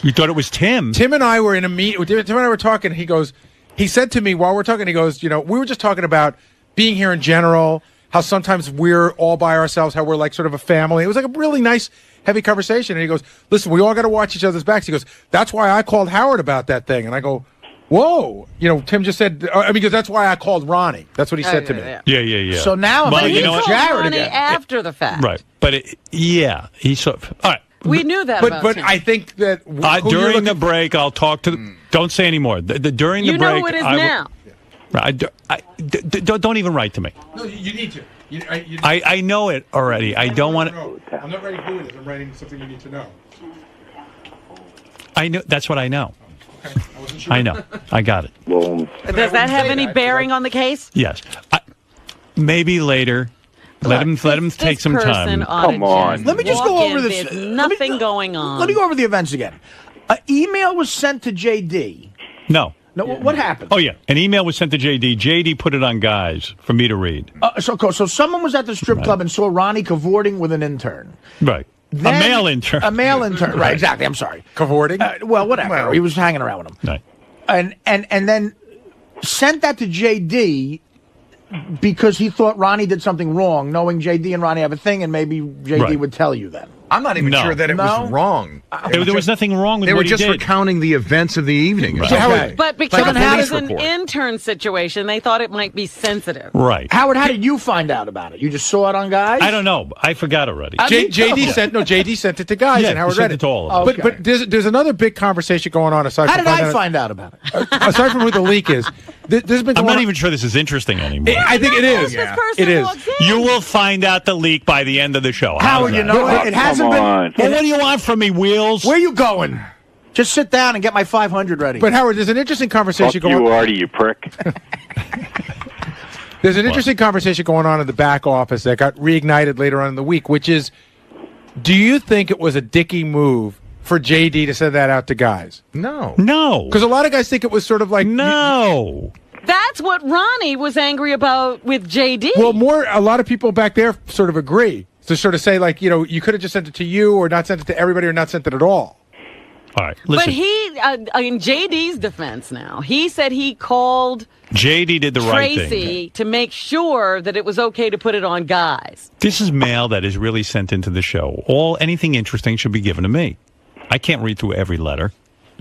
You thought it was Tim? Tim and I were in a meet. Tim and I were talking. He said to me while we're talking, he goes, we were just talking about being here in general, how sometimes we're all by ourselves, how we're like sort of a family. It was like a really nice, heavy conversation. And he goes, listen, we all got to watch each other's backs. He goes, that's why I called Howard about that thing. And I go, Whoa. Tim just said, because that's why I called Ronnie. That's what he said to me. Yeah. So now I'm He thinking told Jared Ronnie again. after the fact. Right. But, he saw... All right. We knew that about But Tim. I think that... during the break, I'll talk to... Don't say any more. During the You break... know who it is now. Don't even write to me. No, you need to. I know it already. I don't want to... I'm not writing who it is. I'm writing something you need to know. I know. That's what I know. I know. I got it. Does that have any bearing on the case? Yes. Maybe later. Let him take some time. Come on. Let me just go over this. There's nothing going on. Let me go over the events again. An email was sent to JD. No. No, what happened? Oh, yeah. An email was sent to JD. JD put it on guys for me to read. So someone was at the strip club and saw Ronnie cavorting with an intern. Right. Then, a male intern. A male intern. Right, exactly. I'm sorry. Cavorting? Well, whatever. He was hanging around with him. Right. And then sent that to JD because he thought Ronnie did something wrong, knowing JD and Ronnie have a thing, and maybe JD would tell you then. I'm not even sure that it was wrong. There was nothing wrong with what what he he did. They were just recounting the events of the evening. Right. Okay. But because Like a it police was an report. intern situation, they thought it might be sensitive. Right. Howard, how did you find out about it? You just saw it on Guys? I don't know. I forgot already. JD sent it to guys, Yeah, and Howard he sent read it to all of But us. but there's another big conversation going on aside. How from did I find out about it? Aside from who the leak is, this has been. I'm Going not on. even sure this is interesting anymore. I think it is. It is. You will find out the leak by the end of the show. Howard, you know what? It hasn't been. Well, what do you want from me, Wheels? Where you going? Just sit down and get my 500 ready. But Howard, there's an interesting conversation Fuck going. you, Artie, you prick. There's an interesting conversation going on in the back office that got reignited later on in the week, which is, do you think it was a dicky move for JD to send that out to guys? No. No. Because a lot of guys think it was sort of like... No. That's what Ronnie was angry about with JD. Well, a lot of people back there sort of agree. To sort of say, like, you could have just sent it to you or not sent it to everybody or not sent it at all. All right, listen. But he, in JD's defense now, he said he called JD did the right thing. Tracy to make sure that it was okay to put it on Guys. This is mail that is really sent into the show. Anything interesting should be given to me. I can't read through every letter.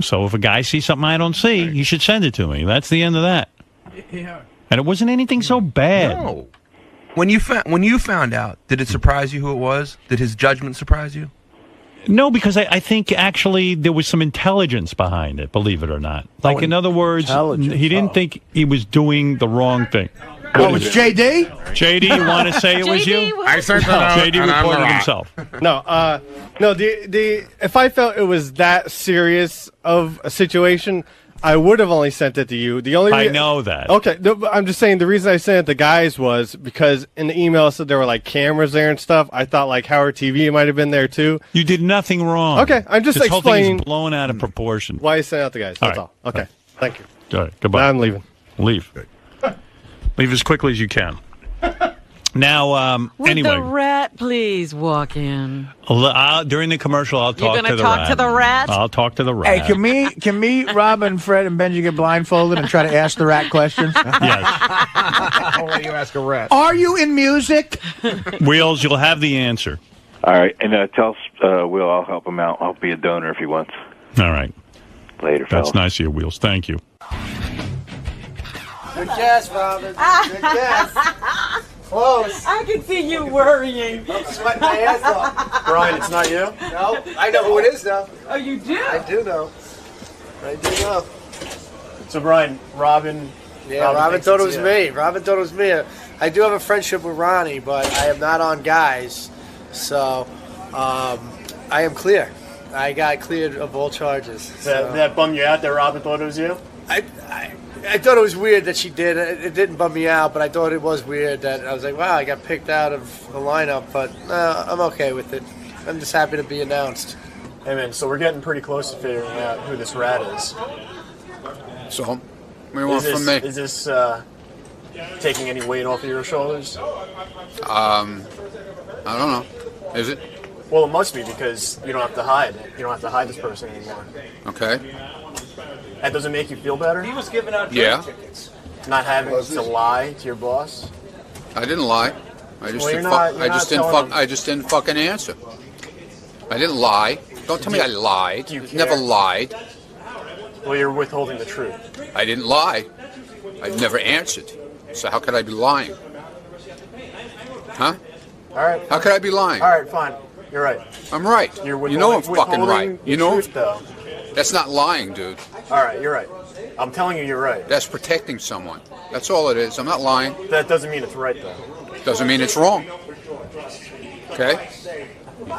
So if a guy sees something I don't see, he should send it to me. That's the end of that. Yeah. And it wasn't anything so bad. No. When you found out, did it surprise you who it was? Did his judgment surprise you? No, because I think actually there was some intelligence behind it, believe it or not. Like, in other words, he didn't think he was doing the wrong thing. Oh, it's JD? JD, you want to say it was you? I sent it out, JD and I'm reported wrong. himself. No, if I felt it was that serious of a situation, I would have only sent it to you. I know that. Okay, I'm just saying the reason I sent it to guys was because in the email it said there were like cameras there and stuff. I thought like Howard TV might have been there too. You did nothing wrong. Okay, I'm just this whole thing explaining is blown out of proportion. why I sent out the guys. That's All all. right. Okay, thank you. All right, goodbye. Now I'm leaving. Leave. Leave as quickly as you can. Now, Would anyway. the rat please walk in? During the commercial, I'll talk You're to gonna the talk rat. to the rat? I'll talk to the rat. Hey, can me, Robin, Fred, and Benji get blindfolded and try to ask the rat questions? I'll let you ask a rat. Are you in music? Wheels, you'll have the answer. All right, and tell Will I'll help him out. I'll be a donor if he wants. All right. Later, That's fellas. nice of you, Wheels. Thank you. Good guess, Robin. Good guess. Close. I can see you worrying. I'm sweating my ass off. Brian, it's not you? No, I know who it is now. Oh, you do? I do know. I do know. So Brian, Robin. Yeah, Robin thinks thought it it's was you. me. Robin thought it was me. I do have a friendship with Ronnie, but I am not on Guys. So, I am clear. I got cleared of all charges. So. That bummed you out that Robin thought it was you? I thought it was weird that she did. It didn't bum me out, but I thought it was weird that I was like, wow, I got picked out of the lineup. But I'm okay with it. I'm just happy to be announced. Hey man, so we're getting pretty close to figuring out who this rat is. So, what do you want from me? Is this taking any weight off of your shoulders? I don't know. Is it? Well, it must be because you don't have to hide. You don't have to hide this person anymore. Okay. That doesn't make you feel better? He was giving out Yeah. tickets. Not having to lie to your boss? I didn't lie. I just Well, didn't you're fuck. not- I just you're didn't not fuck. I just didn't fucking answer. I didn't lie. Don't tell me I lied. Do you Never care? lied. Well, you're withholding the truth. I didn't lie. I've never answered. So how could I be lying? Huh? All right. How could I be lying? All right, fine. You're right. I'm right. You're You know I'm fucking withholding right. the You know truth, though. that's not lying, dude. All right, you're right. I'm telling you, you're right. That's protecting someone. That's all it is. I'm not lying. That doesn't mean it's right, though. Doesn't mean it's wrong. Okay?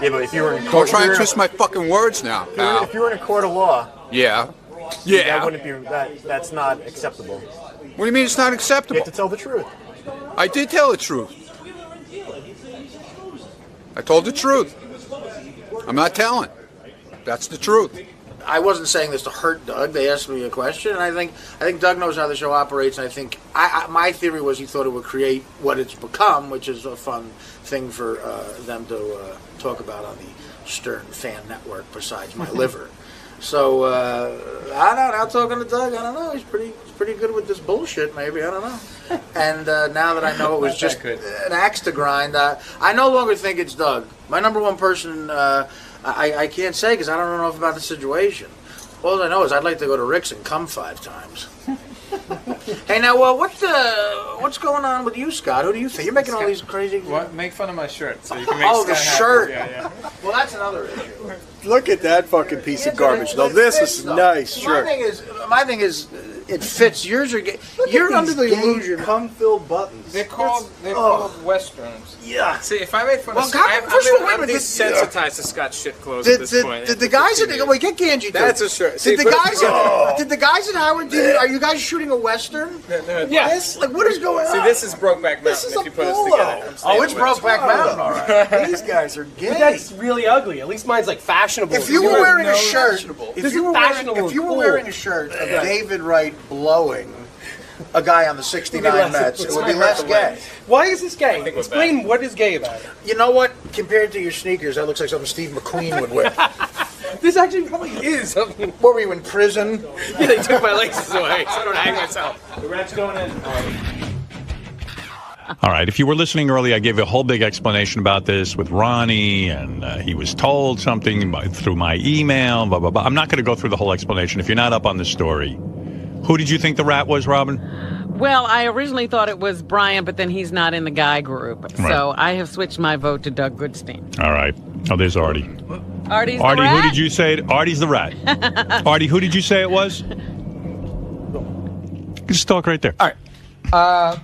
Yeah, but if you were in Don't court, try and twist my fucking words now, pal. if you were in a court of law, Yeah. that Yeah. wouldn't be that's not acceptable. What do you mean it's not acceptable? You have to tell the truth. I did tell the truth. I told the truth. I'm not telling. That's the truth. I wasn't saying this to hurt Doug. They asked me a question, and I think Doug knows how the show operates. And I think my theory was he thought it would create what it's become, which is a fun thing for them to talk about on the Stern Fan Network. Besides my liver, so I don't know. Now talking to Doug, I don't know. He's pretty good with this bullshit. Maybe I don't know. And now that I know it was just an axe to grind, I no longer think it's Doug. My number one person. I can't say because I don't know enough about the situation. All I know is I'd like to go to Rick's and come 5 times. Hey, now, what's going on with you, Scott? Who do you think? You're making all these crazy... What? Make fun of my shirt so you can make the Scott shirt. happy. Yeah. Well, that's another issue. Look at that fucking piece of garbage. Though this is nice shirt. My thing is, it fits. Yours are. You're under the illusion. Cum-filled buttons. They're called Westerns. Yeah. See, if I made fun of Well, Scott, I'm wait, desensitized to Scott's shit clothes at this point. Did the guys at get Ganji? That's a shirt. Did the guys at Howard? Are you guys shooting a Western? Yeah. Like what is going on? See, this is Brokeback Mountain. If you put us together. Oh, it's Brokeback Mountain. All right. These guys are gay. But that's really ugly. At least mine's like fashionable. If you were wearing a shirt, if you were wearing a shirt of David Wright blowing a guy on the '69 Mets, it would be less gay. Why is this gay? Explain what is gay about it. You know what? Compared to your sneakers, that looks like something Steve McQueen would wear. This actually probably is something. What were you in prison? Yeah, they took my laces away, so I don't hang myself. The rat's going in. All right. If you were listening early, I gave a whole big explanation about this with Ronnie, and he was told something through my email, blah, blah, blah. I'm not going to go through the whole explanation. If you're not up on the story, who did you think the rat was, Robin? Well, I originally thought it was Brian, but then he's not in the guy group. Right. So I have switched my vote to Doug Goodstein. All right. Oh, there's Artie. Artie's the Artie, rat? who did you say? Artie's the rat. Artie, who did you say it was? Just talk right there. All right.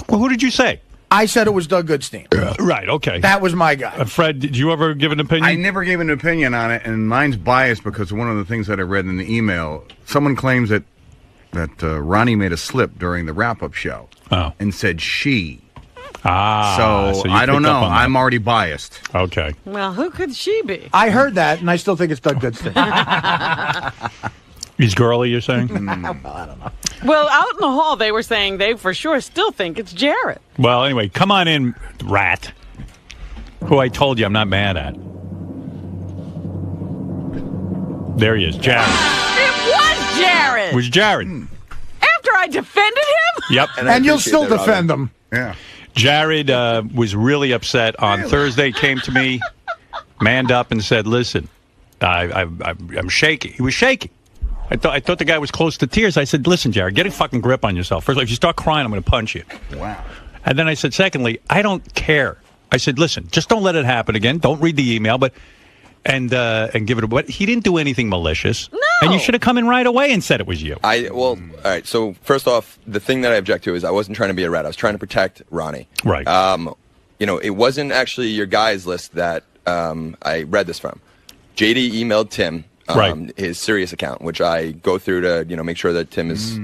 Well, who did you say? I said it was Doug Goodstein. Right, okay. That was my guy. Fred, did you ever give an opinion? I never gave an opinion on it, and mine's biased because one of the things that I read in the email, someone claims that Ronnie made a slip during the wrap-up show and said she. So you I don't picked up know. on that. I'm already biased. Okay. Well, who could she be? I heard that, and I still think it's Doug Goodstein. He's girly, you're saying? Well, I don't know. Well, out in the hall, they were saying they for sure still think it's Jarrett. Well, anyway, come on in, rat. Who I told you I'm not mad at. There he is, Jared. It was Jared. It was Jared. After I defended him? Yep. And you'll still defend him. Yeah. Jared was really upset on Thursday, came to me, manned up and said, listen, I'm shaky. He was shaky. I thought the guy was close to tears. I said, listen, Jared, get a fucking grip on yourself. First of all, if you start crying, I'm going to punch you. Wow. And then I said, secondly, I don't care. I said, listen, just don't let it happen again. Don't read the email, and give it a... But he didn't do anything malicious. No. And you should have come in right away and said it was you. All right, so first off, the thing that I object to is I wasn't trying to be a rat. I was trying to protect Ronnie. Right. It wasn't actually your guys' list that I read this from. JD emailed Tim his Sirius account, which I go through to make sure that Tim is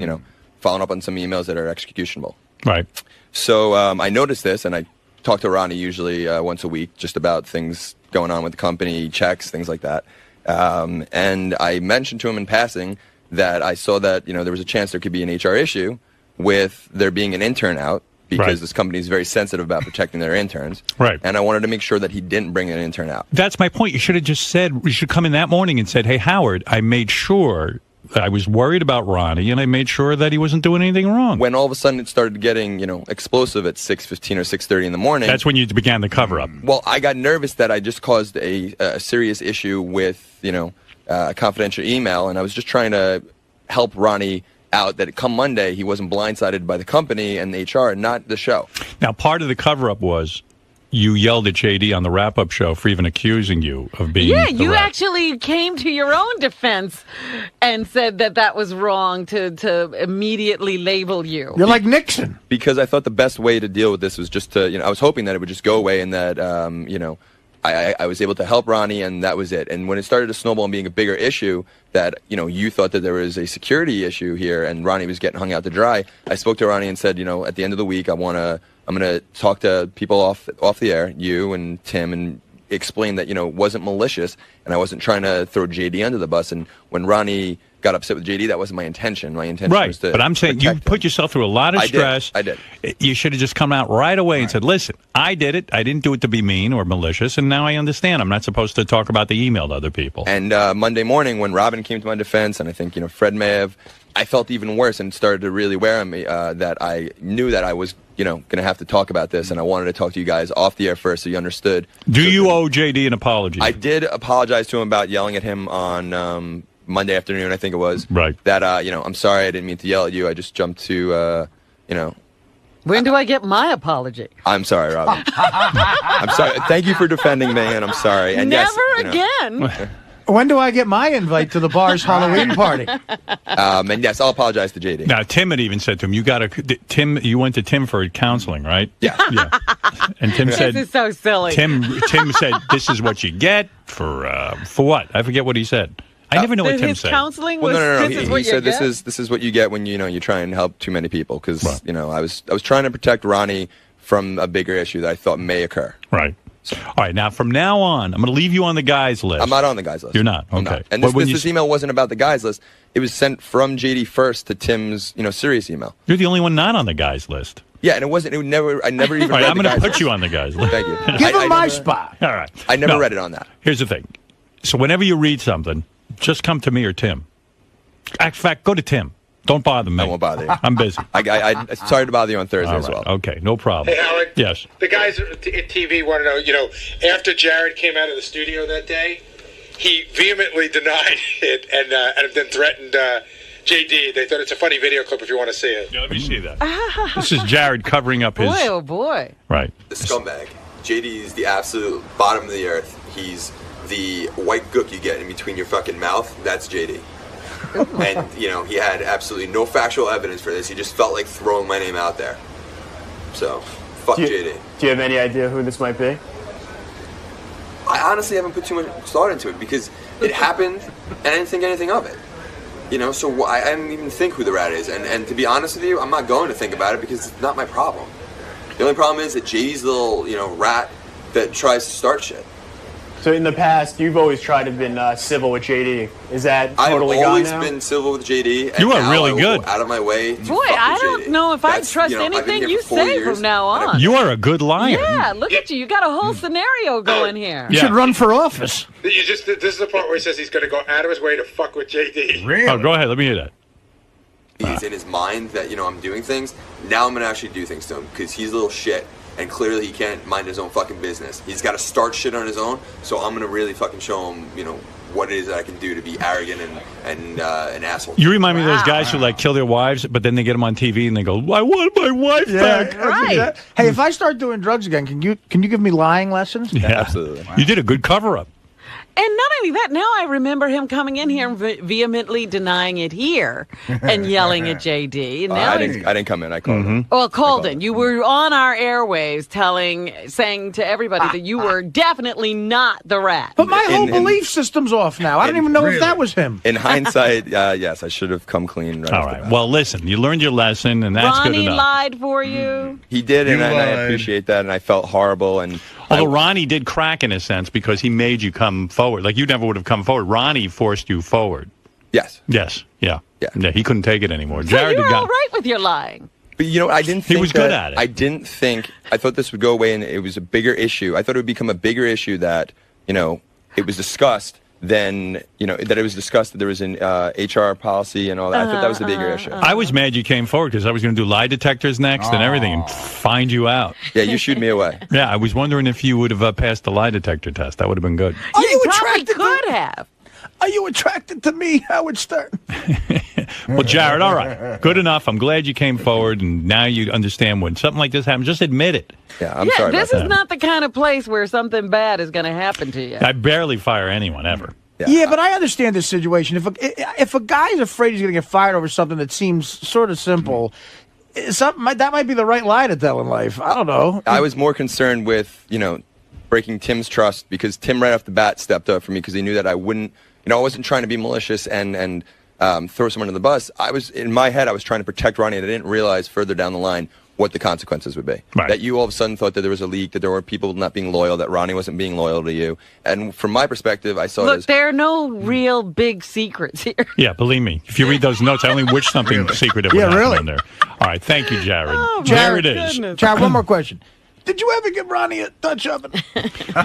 following up on some emails that are executionable. Right. So I noticed this, and I talk to Ronnie usually once a week just about things going on with the company, checks, things like that. And I mentioned to him in passing that I saw that there was a chance there could be an HR issue with there being an intern out because this company is very sensitive about protecting their interns. Right. And I wanted to make sure that he didn't bring an intern out. That's my point. You should have just said, you should come in that morning and said, hey, Howard, I made sure I was worried about Ronnie, and I made sure that he wasn't doing anything wrong. When all of a sudden it started getting, explosive at 6:15 or 6:30 in the morning. That's when you began the cover-up. Well, I got nervous that I just caused a serious issue with, a confidential email, and I was just trying to help Ronnie out that come Monday he wasn't blindsided by the company and the HR, not the show. Now, part of the cover-up was you yelled at JD on the wrap-up show for even accusing you of being you actually came to your own defense and said that was wrong to immediately label you. You're like Nixon. Because I thought the best way to deal with this was just to, I was hoping that it would just go away and that, I was able to help Ronnie, and that was it. And when it started to snowball and being a bigger issue, that you thought that there was a security issue here, and Ronnie was getting hung out to dry, I spoke to Ronnie and said, at the end of the week, I'm going to talk to people off the air, you and Tim, and explain that it wasn't malicious, and I wasn't trying to throw JD under the bus. And when Ronnie got upset with JD, that wasn't my intention. My intention was to but I'm saying you put yourself through a lot of stress. I did. You should have just come out right away and said, listen, I did it. I didn't do it to be mean or malicious, and now I understand. I'm not supposed to talk about the email to other people. And Monday morning, when Robin came to my defense, and I think Fred may have, I felt even worse and started to really wear on me that I knew that I was going to have to talk about this, and I wanted to talk to you guys off the air first so you understood. Do you owe JD an apology? I did apologize to him about yelling at him on Monday afternoon, I think it was. Right. That, I'm sorry, I didn't mean to yell at you. I just jumped to, When do I get my apology? I'm sorry, Robin. I'm sorry. Thank you for defending me, and I'm sorry. And Never yes, again. When do I get my invite to the bar's Halloween party? And yes, I'll apologize to JD. Now, Tim had even said to him, you went to Tim for counseling, right? Yeah. And Tim said, this is so silly. Tim said, this is what you get for what? I forget what he said. I never know what Tim said. His counseling was, no. this is what He said, you get? this is what you get when you try and help too many people. Because I was trying to protect Ronnie from a bigger issue that I thought may occur. Right. All right. Now, from now on, I'm going to leave you on the guys list. I'm not on the guys list. You're not. Okay. I'm not. And this email wasn't about the guys list. It was sent from JD first to Tim's serious email. You're the only one not on the guys list. Yeah, and it wasn't. I never even. All right, read I'm going to put you on the guys list. Thank you. Give him my spot. All right. I never read it on that. Here's the thing. So whenever you read something, just come to me or Tim. In fact, go to Tim. Don't bother me. I won't bother you. I'm busy. I sorry to bother you on Thursday as well. Okay, no problem. Hey, Howard. Yes. The guys at TV want to know, after Jared came out of the studio that day, he vehemently denied it and then threatened JD. They thought it's a funny video clip if you want to see it. Yeah, let me see that. This is Jared covering up his... Boy, oh boy. Right. The scumbag. JD is the absolute bottom of the earth. He's the white gook you get in between your fucking mouth. That's JD. And, he had absolutely no factual evidence for this. He just felt like throwing my name out there. So, fuck JD. Do you have any idea who this might be? I honestly haven't put too much thought into it because it happened and I didn't think anything of it. So I didn't even think who the rat is. And to be honest with you, I'm not going to think about it because it's not my problem. The only problem is that JD's little, rat that tries to start shit. So in the past, you've always tried to have been civil with JD. Is that totally I've always gone now? been civil with JD. And you are now really I will good. Go out of my way to Boy, fuck with I don't JD. know if I trust anything you say from now on. You are a good liar. Yeah, look at you. You got a whole scenario going here. You should run for office. This is the part where he says he's going to go out of his way to fuck with JD. Really? Oh, go ahead. Let me hear that. He's in his mind that, I'm doing things. Now I'm going to actually do things to him because he's a little shit. And clearly he can't mind his own fucking business. He's got to start shit on his own. So I'm going to really fucking show him, what it is that I can do to be arrogant and an asshole. You remind me of those guys who kill their wives, but then they get them on TV and they go, I want my wife back. Right. Hey, if I start doing drugs again, can you give me lying lessons? Yeah, absolutely. You did a good cover-up. And not only that, now I remember him coming in here and vehemently denying it here and yelling at JD. And now I didn't come in. I called him. Well, called in. You were on our airwaves saying to everybody that you were definitely not the rat. But my whole belief system's off now. I don't even know if that was him. In hindsight, yes, I should have come clean. Right All right. Well, listen, you learned your lesson, and that's Ronnie good enough. lied for you. He did, and I appreciate that, and I felt horrible. And although Ronnie did crack in a sense because he made you come forward. Like you never would have come forward. Ronnie forced you forward. Yes. Yes. Yeah. He couldn't take it anymore. So Jared you're got all right with your lying. But I didn't think he was good at it. I didn't think. I thought this would go away, and it was a bigger issue. I thought it would become a bigger issue that it was discussed. Then that it was discussed that there was an HR policy and all that. I thought that was the bigger issue. I was mad you came forward because I was going to do lie detectors next and everything and find you out. Yeah, you shooed me away. Yeah, I was wondering if you would have passed the lie detector test. That would have been good. You probably could have. Are you attracted to me, Howard Stern? Well, Jared, all right. Good enough. I'm glad you came forward, and now you understand when something like this happens. Just admit it. Yeah, yeah, this is not the kind of place where something bad is going to happen to you. I barely fire anyone, ever. Yeah, but I understand this situation. If a guy's afraid he's going to get fired over something that seems sort of simple, that might be the right line to tell in life. I don't know. I was more concerned with, breaking Tim's trust, because Tim right off the bat stepped up for me because he knew that I wouldn't, I wasn't trying to be malicious and throw someone under the bus. In my head, I was trying to protect Ronnie, and I didn't realize further down the line what the consequences would be. Right. That you all of a sudden thought that there was a leak, that there were people not being loyal, that Ronnie wasn't being loyal to you. And from my perspective, I saw it Look, as... there are no real big secrets here. Yeah, believe me. If you read those notes, I only wish something secretive would happen in there. All right, thank you, Jared. There it is. Jared, one more question. Did you ever give Ronnie a Dutch oven?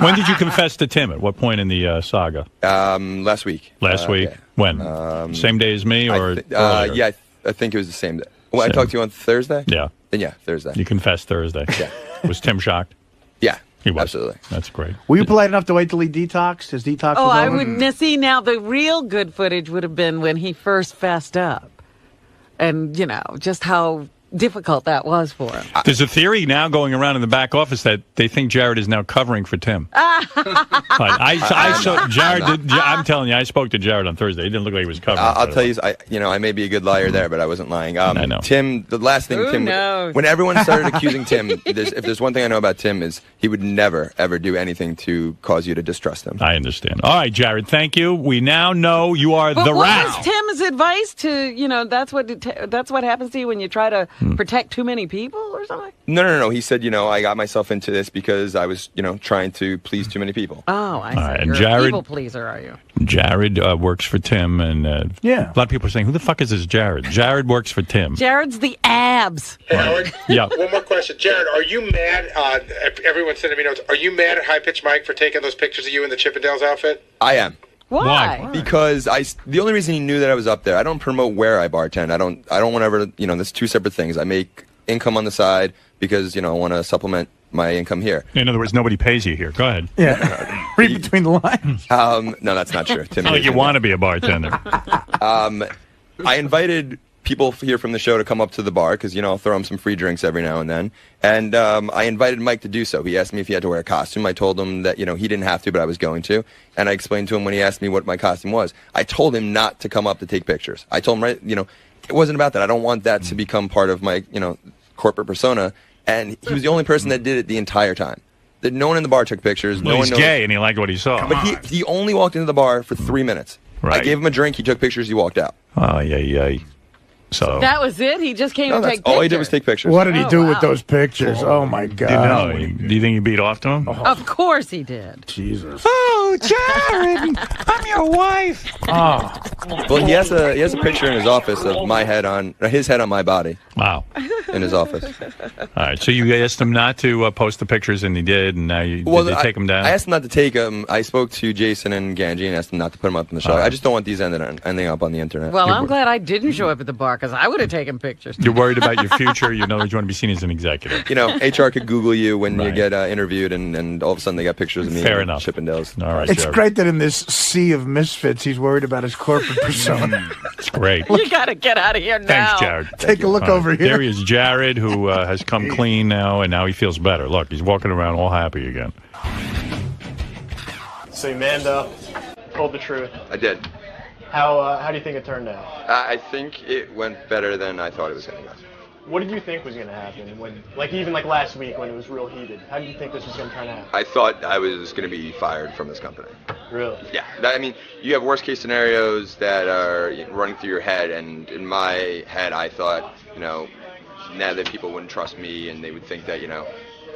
When did you confess to Tim? At what point in the saga? Last week. Last week? Yeah. When? Same day as me, or yeah, I think it was the same day. Well, I talked to you on Thursday? Yeah. Then yeah, Thursday. You confessed Thursday. Yeah. Was Tim shocked? Yeah. He was. Absolutely. That's great. Were you polite enough to wait till he detoxed? His detox Oh, was I over? would see now. The real good footage would have been when he first fessed up, and just how difficult that was for him. There's a theory now going around in the back office that they think Jared is now covering for Tim. I saw Jared. I'm telling you, I spoke to Jared on Thursday. He didn't look like he was covering. I'll tell you, I may be a good liar there, but I wasn't lying. I know. Tim, the last thing Tim, when everyone started accusing Tim, if there's one thing I know about Tim is he would never ever do anything to cause you to distrust him. I understand. All right, Jared, thank you. We now know you are the what rat. was Tim's advice to that's what happens to you when you try to protect too many people or something? No. He said, I got myself into this because I was, trying to please too many people. Oh, I see. right, and You're Jared- a people pleaser, are you? Jared works for Tim, and yeah, a lot of people are saying, "Who the fuck is this Jared?" Jared works for Tim. Jared's the abs. Hey, Howard. Yeah. One more question, Jared. Are you mad? Everyone's sending me notes. Are you mad at High Pitch Mike for taking those pictures of you in the Chippendales outfit? I am. Why? Because the only reason he knew that I was up there, I don't promote where I bartend. I don't want to ever, there's two separate things. I make income on the side because, I want to supplement my income here. In other words, nobody pays you here. Go ahead. Yeah. Read between the lines. No, that's not true. Tim, It's not like you want to be a bartender. I invited people here from the show to come up to the bar because, I'll throw them some free drinks every now and then. And I invited Mike to do so. He asked me if he had to wear a costume. I told him that, he didn't have to, but I was going to. And I explained to him when he asked me what my costume was. I told him not to come up to take pictures. I told him, it wasn't about that. I don't want that to become part of my, corporate persona. And he was the only person that did it the entire time. That no one in the bar took pictures. Well, no he's one knows. gay, and he liked what he saw. But he only walked into the bar for 3 minutes. Right. I gave him a drink. He took pictures. He walked out. Oh, yeah. So That was it? He just came to take pictures? All he did was take pictures. What did he do with wow. those pictures? Oh, my God. do you think he beat off to him? Of course he did. Jesus. Oh, Jared, I'm your wife. Oh. Well, he has a picture in his office of his head on my body. Wow. In his office. All right, so you asked him not to post the pictures, and he did, and now did they take them down? I asked him not to take them. I spoke to Jason and Ganji and asked them not to put them up in the show. All right. I just don't want these ending up on the internet. Well, I'm glad I didn't show up at the bar because I would have taken pictures. You're worried about your future. You know that you want to be seen as an executive. HR could Google you when you get interviewed, and all of a sudden they got pictures of me. Fair and enough. Chippendales. All right, It's Jared. great that in this sea of misfits, he's worried about his corporate persona. It's great. You got to get out of here now. Thanks, Jared. Take a look All right, over here. There he is, Jared, who has come clean now, and now he feels better. Look, he's walking around all happy again. So Amanda told the truth. I did. How do you think it turned out? I think it went better than I thought it was going to go. What did you think was going to happen when, even last week when it was real heated? How did you think this was going to turn out? I thought I was going to be fired from this company. Really? Yeah. You have worst case scenarios that are running through your head, and in my head, I thought, now that people wouldn't trust me and they would think that,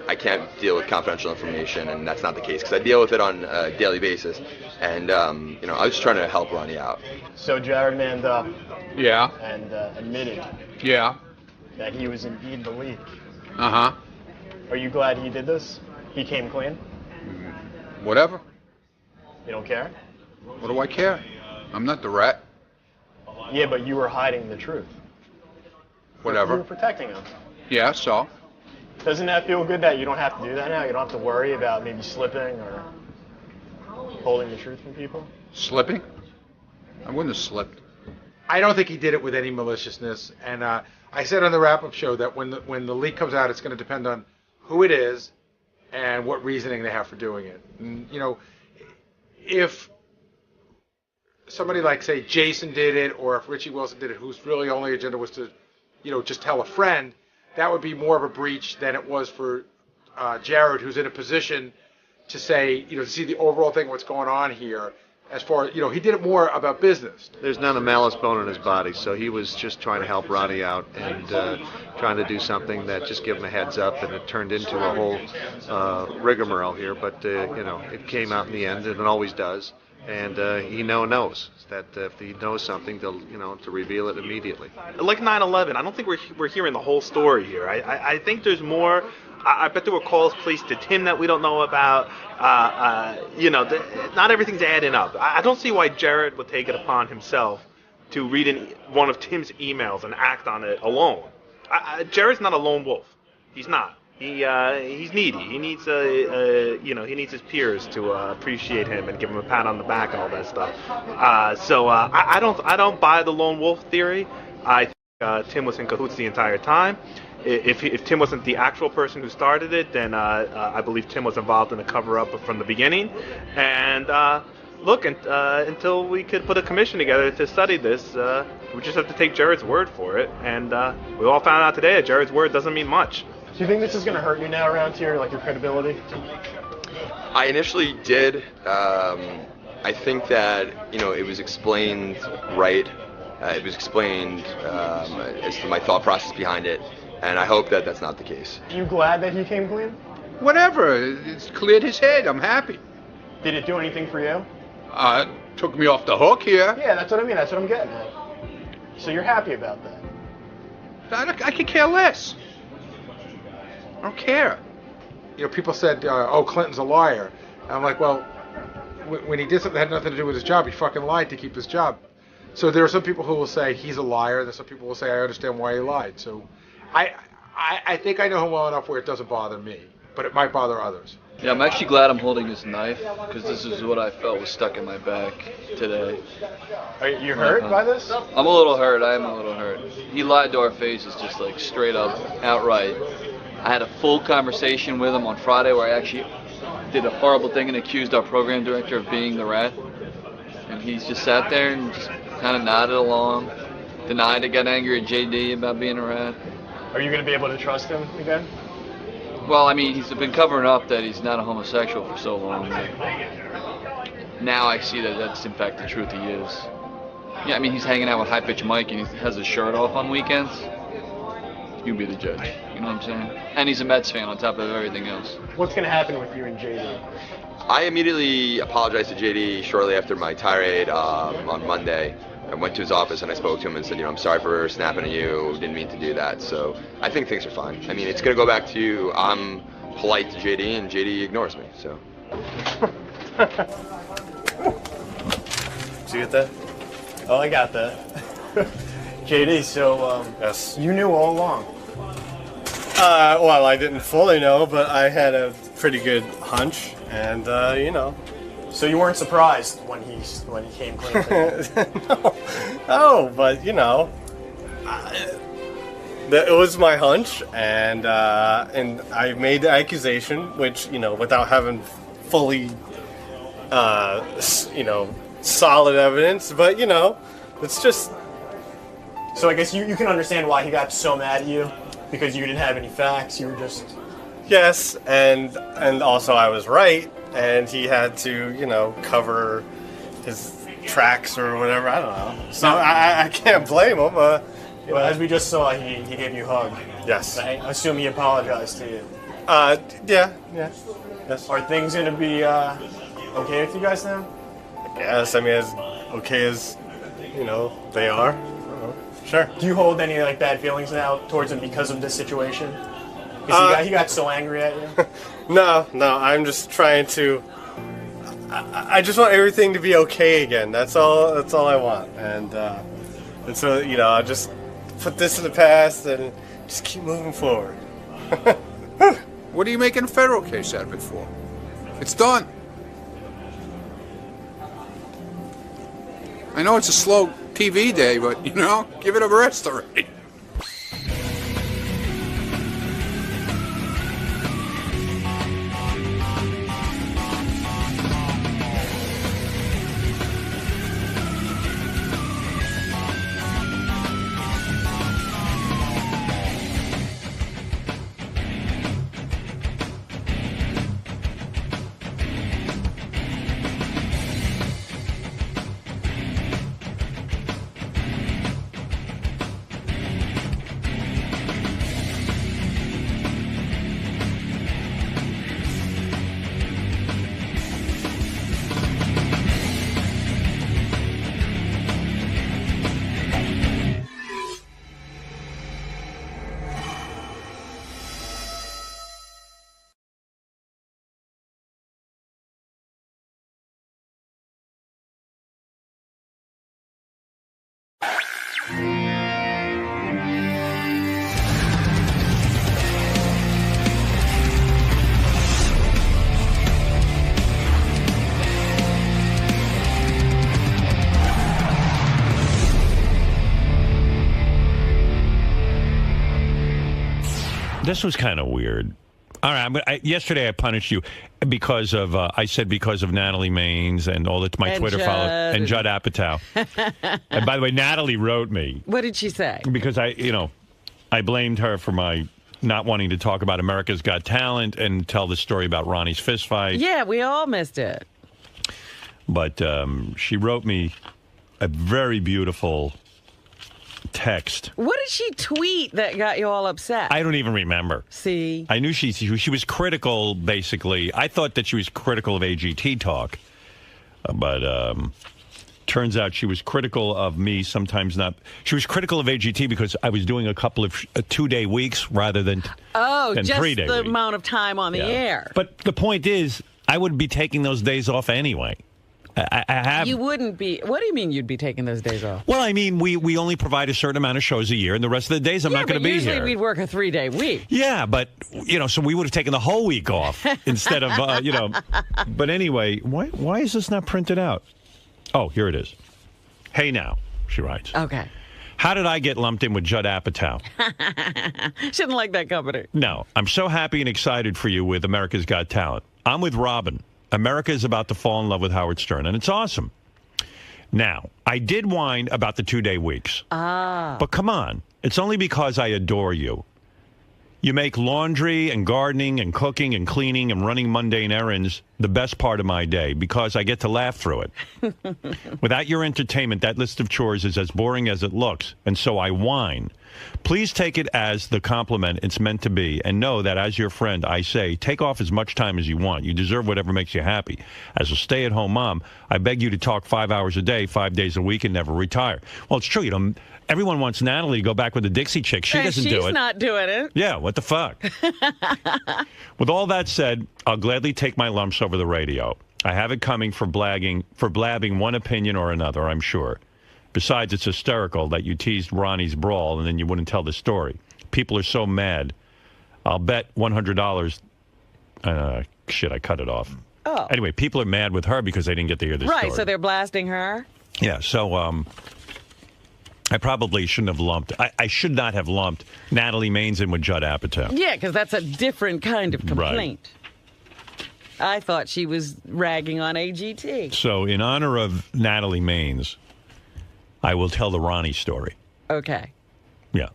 I can't deal with confidential information, and that's not the case because I deal with it on a daily basis. And, I was just trying to help Ronnie out. So Jared manned up. Yeah. And admitted. Yeah. That he was indeed the leak. Uh-huh. Are you glad he did this? He came clean? Whatever. You don't care? What do I care? I'm not the rat. Yeah, but you were hiding the truth. Whatever. You were protecting him. Yeah, so? Doesn't that feel good that you don't have to do that now? You don't have to worry about maybe slipping or holding the truth from people? Slipping? I wouldn't have slipped. I don't think he did it with any maliciousness. And I said on the wrap-up show that when the leak comes out, it's going to depend on who it is and what reasoning they have for doing it. And, you know, if somebody like, say, Jason did it, or if Richie Wilson did it, whose really only agenda was to, you know, just tell a friend, that would be more of a breach than it was for Jared, who's in a position to say, you know, to see the overall thing, what's going on here. As far as, you know, he did it more about business. There's not a malice bone in his body, so he was just trying to help Ronnie out and trying to do something that just give him a heads up, and it turned into a whole rigmarole here. But, you know, it came out in the end, and it always does. And he knows that if he knows something, to reveal it immediately. Like 9/11, I don't think we're hearing the whole story here. I think there's more. I bet there were calls placed to Tim that we don't know about. Not everything's adding up. I don't see why Jared would take it upon himself to read one of Tim's emails and act on it alone. Jared's not a lone wolf. He's not. He's needy. He needs he needs his peers to appreciate him and give him a pat on the back and all that stuff. I don't buy the lone wolf theory. I think Tim was in cahoots the entire time. If Tim wasn't the actual person who started it, then I believe Tim was involved in the cover-up from the beginning. And until we could put a commission together to study this, we just have to take Jared's word for it. And we all found out today that Jared's word doesn't mean much. Do you think this is going to hurt you now around here, like your credibility? I initially did. I think that, it was explained right. It was explained as to my thought process behind it. And I hope that that's not the case. You glad that he came clean? Whatever. It's cleared his head. I'm happy. Did it do anything for you? Took me off the hook here. Yeah, that's what I mean. That's what I'm getting at. So you're happy about that? I could care less. I don't care. You know, people said, Clinton's a liar. And I'm like, well, when he did something that had nothing to do with his job, he fucking lied to keep his job. So there are some people who will say he's a liar. There's some people who will say I understand why he lied. So I think I know him well enough where it doesn't bother me, but it might bother others. Yeah, I'm actually glad I'm holding his knife, because this is what I felt was stuck in my back today. Are you hurt by this? I'm a little hurt. I am a little hurt. He lied to our faces, just like straight up, outright. I had a full conversation with him on Friday where I actually did a horrible thing and accused our program director of being the rat. And he's just sat there and just kind of nodded along, denied it, got angry at JD about being a rat. Are you going to be able to trust him again? Well, I mean, he's been covering up that he's not a homosexual for so long. Now I see that that's in fact the truth he is. Yeah, I mean, he's hanging out with High Pitch Mike and he has his shirt off on weekends. You be the judge. You know what I'm saying? And he's a Mets fan on top of everything else. What's going to happen with you and JD? I immediately apologized to JD shortly after my tirade on Monday. I went to his office and I spoke to him and said, I'm sorry for snapping at you. Didn't mean to do that. So I think things are fine. I mean, it's going to go back to I'm polite to JD and JD ignores me. So. Did you get that? Oh, I got that. JD, so yes, you knew all along. Well, I didn't fully know, but I had a pretty good hunch, and So you weren't surprised when he came clean? No, but it was my hunch, and I made the accusation, which without having fully, solid evidence, but it's just. So I guess you can understand why he got so mad at you, because you didn't have any facts. You were just. Yes, and also I was right. And he had to, cover his tracks or whatever. I don't know. So I can't blame him. Well, as we just saw, he gave you a hug. Yes. I assume he apologized to you. Yeah. Yes. Are things going to be okay with you guys now? Yes. I mean, as okay as, they are. Sure. Do you hold any bad feelings now towards him because of this situation? Because he got so angry at you? No, I'm just trying to. I just want everything to be okay again. That's all I want, and so I'll just put this in the past and just keep moving forward. What are you making a federal case out of it for? It's done. I know it's a slow TV day, but, you know, give it a rest already. This was kind of weird. All right, yesterday I punished you because of I said because of Natalie Maines and all my And Twitter Judd. followers and Judd Apatow. And by the way, Natalie wrote me What did she say? because I blamed her for my not wanting to talk about America's Got Talent and tell the story about Ronnie's fist fight. Yeah, we all missed it. But she wrote me a very beautiful text. What did she tweet that got you all upset? I don't even remember. See? I knew she was critical, basically. I thought that she was critical of AGT talk. But turns out she was critical of me, sometimes not. She was critical of AGT because I was doing a couple of 2-day weeks rather than just 3-day the weeks. amount of time on the air. But the point is, I would be taking those days off anyway. I have. You wouldn't be. What do you mean you'd be taking those days off? Well, I mean, we only provide a certain amount of shows a year, and the rest of the days I'm not going to be usually here. we'd work a 3-day week. Yeah, but, so we would have taken the whole week off instead of, But anyway, why is this not printed out? Oh, here it is. Hey now, she writes. Okay. How did I get lumped in with Judd Apatow? Shouldn't like that company. No, I'm so happy and excited for you with America's Got Talent. I'm with Robin. America is about to fall in love with Howard Stern, and it's awesome. Now, I did whine about the 2-day weeks. But come on. It's only because I adore you. You make laundry and gardening and cooking and cleaning and running mundane errands the best part of my day because I get to laugh through it. Without your entertainment, that list of chores is as boring as it looks, and so I whine. Please take it as the compliment it's meant to be, and know that as your friend, I say, take off as much time as you want. You deserve whatever makes you happy. As a stay-at-home mom, I beg you to talk 5 hours a day, 5 days a week, and never retire. Well, it's true. Everyone wants Natalie to go back with the Dixie Chick. She doesn't do it. She's not doing it. Yeah, what the fuck? With all that said, I'll gladly take my lumps over the radio. I have it coming for blabbing one opinion or another, I'm sure. Besides, it's hysterical that you teased Ronnie's brawl and then you wouldn't tell the story. People are so mad. I'll bet $100. Shit, I cut it off. Oh. Anyway, people are mad with her because they didn't get to hear the story. Right, so they're blasting her? Yeah, so I probably shouldn't have lumped. I should not have lumped Natalie Maines in with Judd Apatow. Yeah, because that's a different kind of complaint. Right. I thought she was ragging on AGT. So in honor of Natalie Maines, I will tell the Ronnie story. Okay. Yeah.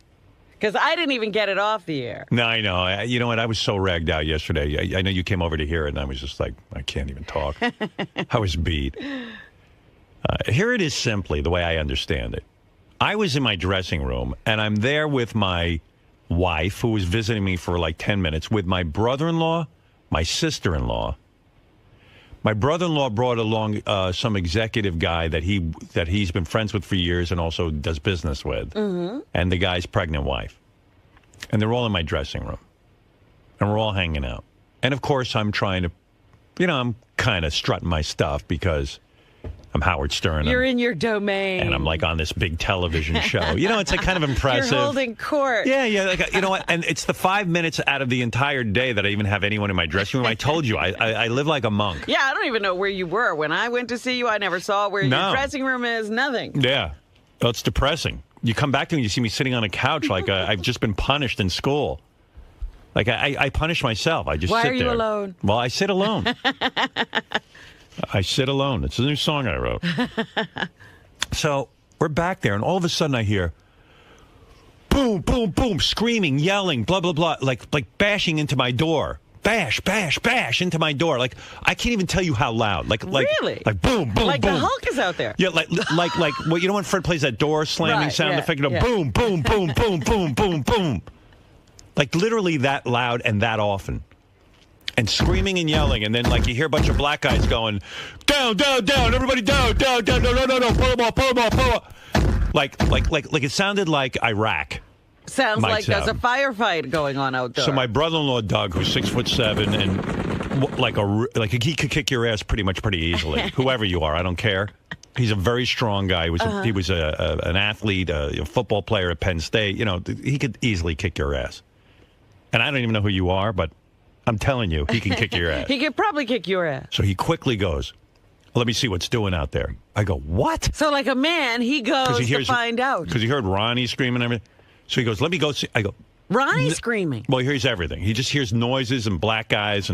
Because I didn't even get it off the air. No, I know. You know what? I was so ragged out yesterday. I know you came over to hear it, and I was just like, I can't even talk. I was beat. Here it is simply, the way I understand it. I was in my dressing room, and I'm there with my wife, who was visiting me for like 10 minutes, with my brother-in-law, my sister-in-law. My brother-in-law brought along some executive guy that he's been friends with for years and also does business with, and the guy's pregnant wife. And they're all in my dressing room, and we're all hanging out. And, of course, I'm trying to, I'm kind of strutting my stuff because I'm Howard Stern. You're in your domain. And I'm like on this big television show. You know, it's like kind of impressive. You're holding court. Yeah. Like, you know what? And it's the 5 minutes out of the entire day that I even have anyone in my dressing room. I told you, I live like a monk. Yeah, I don't even know where you were. When I went to see you, I never saw where your dressing room is. Nothing. Yeah. Well, it's depressing. You come back to me, you see me sitting on a couch like I've just been punished in school. Like I punish myself. I just sit there. Why are you alone? Well, I sit alone. I sit alone. It's a new song I wrote. So we're back there, and all of a sudden I hear boom, boom, boom, screaming, yelling, blah, blah, blah, like bashing into my door. Bash, bash, bash into my door. Like, I can't even tell you how loud. Really? Like boom, boom, like boom. the Hulk is out there. Yeah, like well, you know when Fred plays that door slamming sound effect? You know, boom, boom, boom, boom, boom, boom, boom. Like literally that loud and that often. And screaming and yelling, and then like you hear a bunch of black guys going, down, down, down, everybody down, down, down, no, pull them off, pull them off, pull them off. Like it sounded like Iraq. Sounds like there's a firefight going on out there. So my brother-in-law Doug, who's 6'7", and like he could kick your ass pretty easily. Whoever you are, I don't care. He's a very strong guy. He was an athlete, a football player at Penn State. You know, he could easily kick your ass. And I don't even know who you are, but I'm telling you, he can kick your ass. He could probably kick your ass. So he quickly goes, let me see what's doing out there. I go, what? So like a man, he goes to find out. Because he heard Ronnie screaming and everything. So he goes, let me go see. I go, Ronnie screaming? Well, he hears everything. He just hears noises and black guys.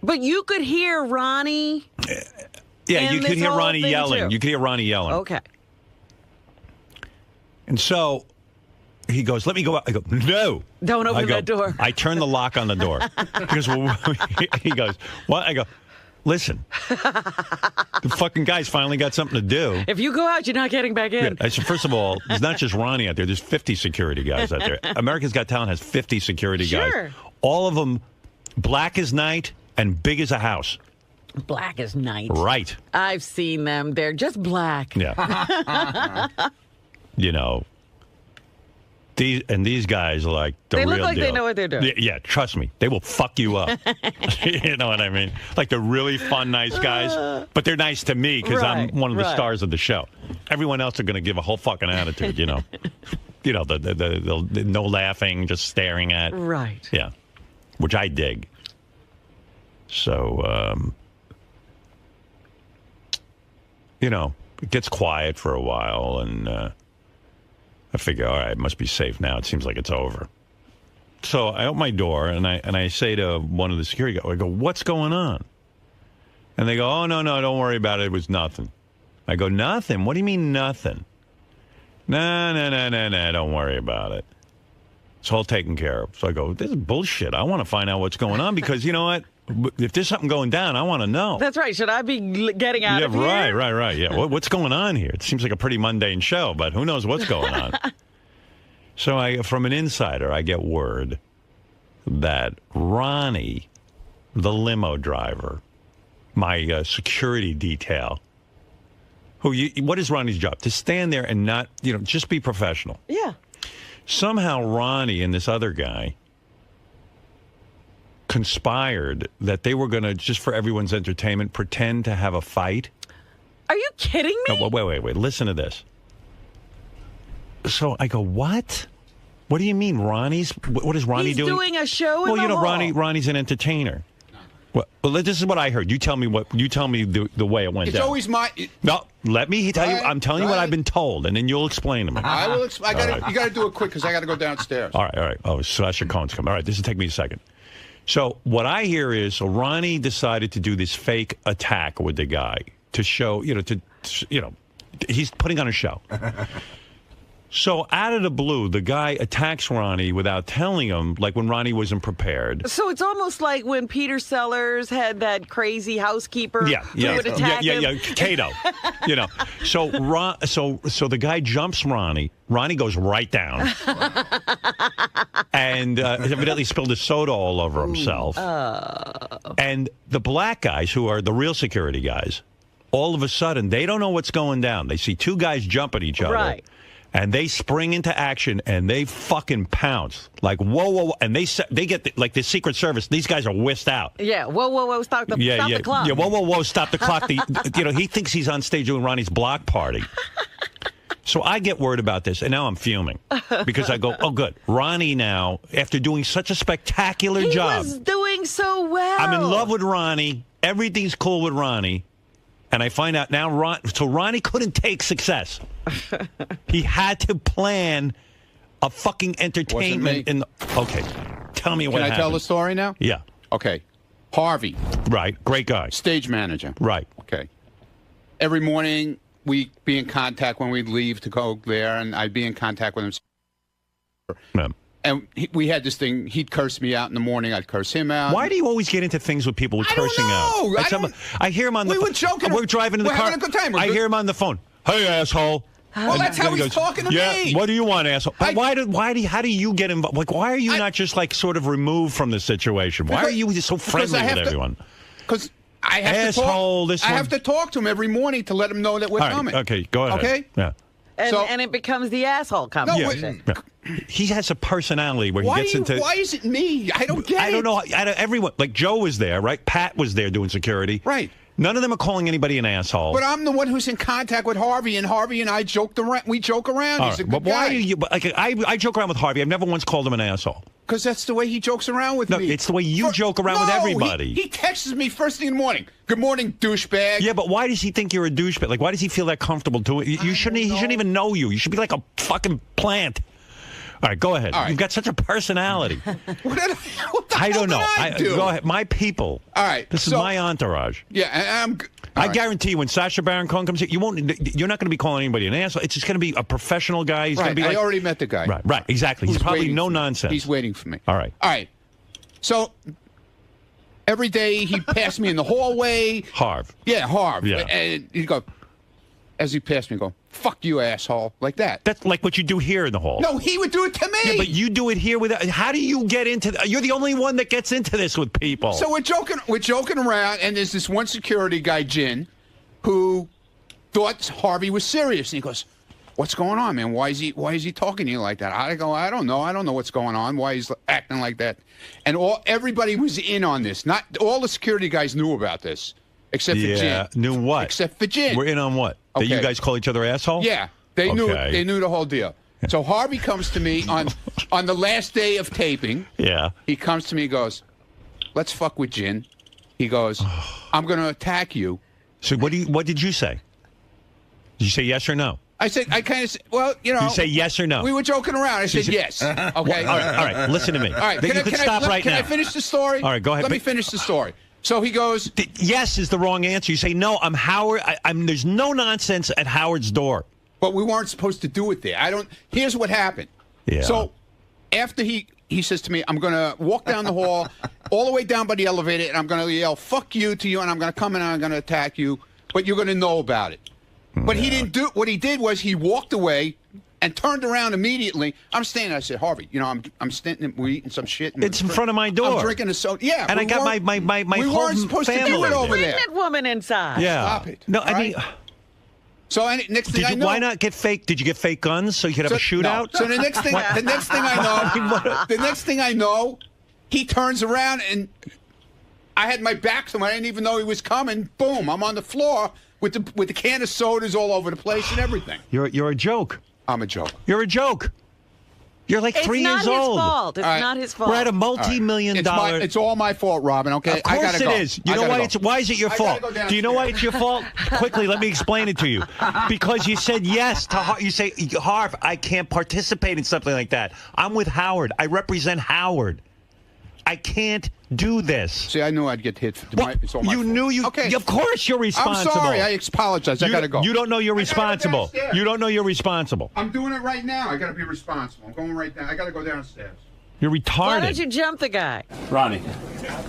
But you could hear Ronnie. Yeah, you could hear Ronnie yelling. You could hear Ronnie yelling. Okay. And so he goes, let me go out. I go, no. Don't open that door. I turn the lock on the door. He goes, what? I go, listen, the fucking guy's finally got something to do. If you go out, you're not getting back in. Yeah. I said, first of all, there's not just Ronnie out there. There's 50 security guys out there. America's Got Talent has 50 security guys. All of them black as night and big as a house. Black as night. Right. I've seen them. They're just black. Yeah. You know. These guys are like the real deal. They look like they know what they're doing. Yeah, trust me. They will fuck you up. You know what I mean? Like the really fun, nice guys. But they're nice to me because I'm one of the stars of the show. Everyone else are going to give a whole fucking attitude, you know. You know, the no laughing, just staring at. Right. Yeah. Which I dig. So, you know, it gets quiet for a while and... I figure, all right, it must be safe now. It seems like it's over. So I open my door, and I say to one of the security guys, I go, what's going on? And they go, oh, no, don't worry about it. It was nothing. I go, nothing? What do you mean nothing? No, don't worry about it. It's all taken care of. So I go, this is bullshit. I want to find out what's going on because, you know what? If there's something going down, I want to know. That's right. Should I be getting out of here? Right. Yeah. What's going on here? It seems like a pretty mundane show, but who knows what's going on? So from an insider, I get word that Ronnie, the limo driver, my security detail, what is Ronnie's job? To stand there and not, just be professional. Yeah. Somehow Ronnie and this other guy conspired that they were going to, just for everyone's entertainment, pretend to have a fight. Are you kidding me? No, wait. Listen to this. So I go, what? What do you mean, Ronnie's? What is Ronnie doing? He's doing a show in the hall. Ronnie's an entertainer. Well, this is what I heard. You tell me the way it went down. It's always my... No, let me tell you. I'm telling you what I've been told, and then you'll explain to me. I will explain. You got to do it quick because I got to go downstairs. All right. Oh, Sasha Cohen's coming. All right, this will take me a second. So what I hear is, Ronnie decided to do this fake attack with the guy to show, he's putting on a show. So out of the blue, the guy attacks Ronnie without telling him, like when Ronnie wasn't prepared. So it's almost like when Peter Sellers had that crazy housekeeper who would attack him. Yeah, Cato. So the guy jumps Ronnie. Ronnie goes right down. And evidently spilled his soda all over himself. And the black guys, who are the real security guys, all of a sudden, they don't know what's going down. They see two guys jump at each other. Right. And they spring into action, and they fucking pounce. Like, whoa, whoa, whoa. And they get, like, the Secret Service. These guys are whisked out. Yeah, whoa, whoa, whoa, stop the clock. Yeah, whoa, whoa, whoa, stop the clock. He thinks he's on stage doing Ronnie's block party. So I get word about this, and now I'm fuming. Because I go, oh, good. Ronnie now, after doing such a spectacular job. He was doing so well. I'm in love with Ronnie. Everything's cool with Ronnie. And I find out now, Ronnie couldn't take success. He had to plan a fucking entertainment. Okay, tell me what happened. Can I tell the story now? Yeah. Okay. Harvey. Right. Great guy. Stage manager. Right. Okay. Every morning we'd be in contact when we'd leave to go there, and I'd be in contact with him. Yeah. And we had this thing. He'd curse me out in the morning. I'd curse him out. Why do you always get into things with people with cursing out? I hear him on the phone. We were joking. We're driving in the car. We're having a good time. I hear him on the phone. Hey, asshole. Well, that's how he's talking to me. What do you want, asshole? But how do you get involved? Like, why are you not just like sort of removed from the situation? Why are you so friendly with everyone? Because I have I have to talk to him every morning to let him know that we're coming. Okay, go ahead. Okay. Yeah. And it becomes the asshole conversation. Yeah. He has a personality where he gets into. Why is it me? I don't get it. I don't know. Everyone, like Joe was there, right? Pat was there doing security. Right. None of them are calling anybody an asshole. But I'm the one who's in contact with Harvey, and Harvey and I joked around. We joke around. All He's a right, good but why guy. are you? Like, I joke around with Harvey. I've never once called him an asshole. Because that's the way he jokes around with me. No, it's the way you joke around with everybody. He texts me first thing in the morning. Good morning, douchebag. Yeah, but why does he think you're a douchebag? Like, why does he feel that comfortable doing it? He shouldn't even know you. You should be like a fucking plant. All right, go ahead. All right. You've got such a personality. What I don't know. do? Go ahead. My people. All right. This is my entourage. Yeah, I guarantee you, when Sacha Baron Cohen comes here, you're not going to be calling anybody an asshole. It's just going to be a professional guy. He's going to be like, I already met the guy. Right, exactly. He's probably no nonsense. He's waiting for me. All right. So every day he'd pass me in the hallway. Harv. Yeah, Harv. Yeah. And he'd go, as he passed me, go, fuck you, asshole, like that. That's like what you do here in the hall. No, he would do it to me. Yeah, but you do it here with. How do you get into? You're the only one that gets into this with people. So we're joking around, and there's this one security guy, Jin, who thought Harvey was serious, and he goes, "What's going on, man? Why is he talking to you like that?" I go, "I don't know. I don't know what's going on. Why he's acting like that?" And everybody was in on this. Not all the security guys knew about this, except for Jin. Knew what? Except for Jin. We're in on what? That you guys call each other asshole? Yeah, they knew. They knew the whole deal. So Harvey comes to me on the last day of taping. Yeah. He comes to me and goes, "Let's fuck with Jin." He goes, "I'm going to attack you." So what did you say? Did you say yes or no? I kind of said, well, you know. Did you say yes or no? We were joking around. I said yes. Okay. All right. Listen to me. All right. You can stop right now. Can I finish the story? All right, go ahead. Let me finish the story. So he goes, yes is the wrong answer. You say, no, I'm Howard. There's no nonsense at Howard's door. But we weren't supposed to do it there. Here's what happened. Yeah. So after he says to me, I'm going to walk down the hall, all the way down by the elevator, and I'm going to yell, fuck you to you, and I'm going to come in and I'm going to attack you, but you're going to know about it. But he didn't do, what he did was he walked away and turned around immediately. I'm standing there. I said, Harvey, you know, I'm standing, we're eating some shit. It's in front of my door. I'm drinking a soda. Yeah. And I got my we whole weren't supposed family to do it over there. Pregnant woman inside. Yeah. Stop it. No, I mean. So next thing I know, why not get fake? Did you get fake guns so you could have a shootout? No. So the next thing I know, he turns around and I had my back to him. I didn't even know he was coming. Boom! I'm on the floor with the can of sodas all over the place and everything. You're a joke. I'm a joke. You're a joke. You're like 3 years old. It's not his fault. It's not his fault. We're at a multi-million dollar. It's all my fault, Robin. Okay, of course it is. You know why? Why is it your fault? Do you know why it's your fault? Quickly, let me explain it to you. Because you said yes to. You say, Harv, I can't participate in something like that. I'm with Howard. I represent Howard. I can't do this. See, I knew I'd get hit. It's all my fault. Knew you. Okay. Of course you're responsible. I'm sorry. I apologize. I got to go. You don't know you're responsible. You don't know you're responsible. I'm doing it right now. I got to be responsible. I'm going right down. I got to go downstairs. You're retarded. Why don't you jump the guy? Ronnie.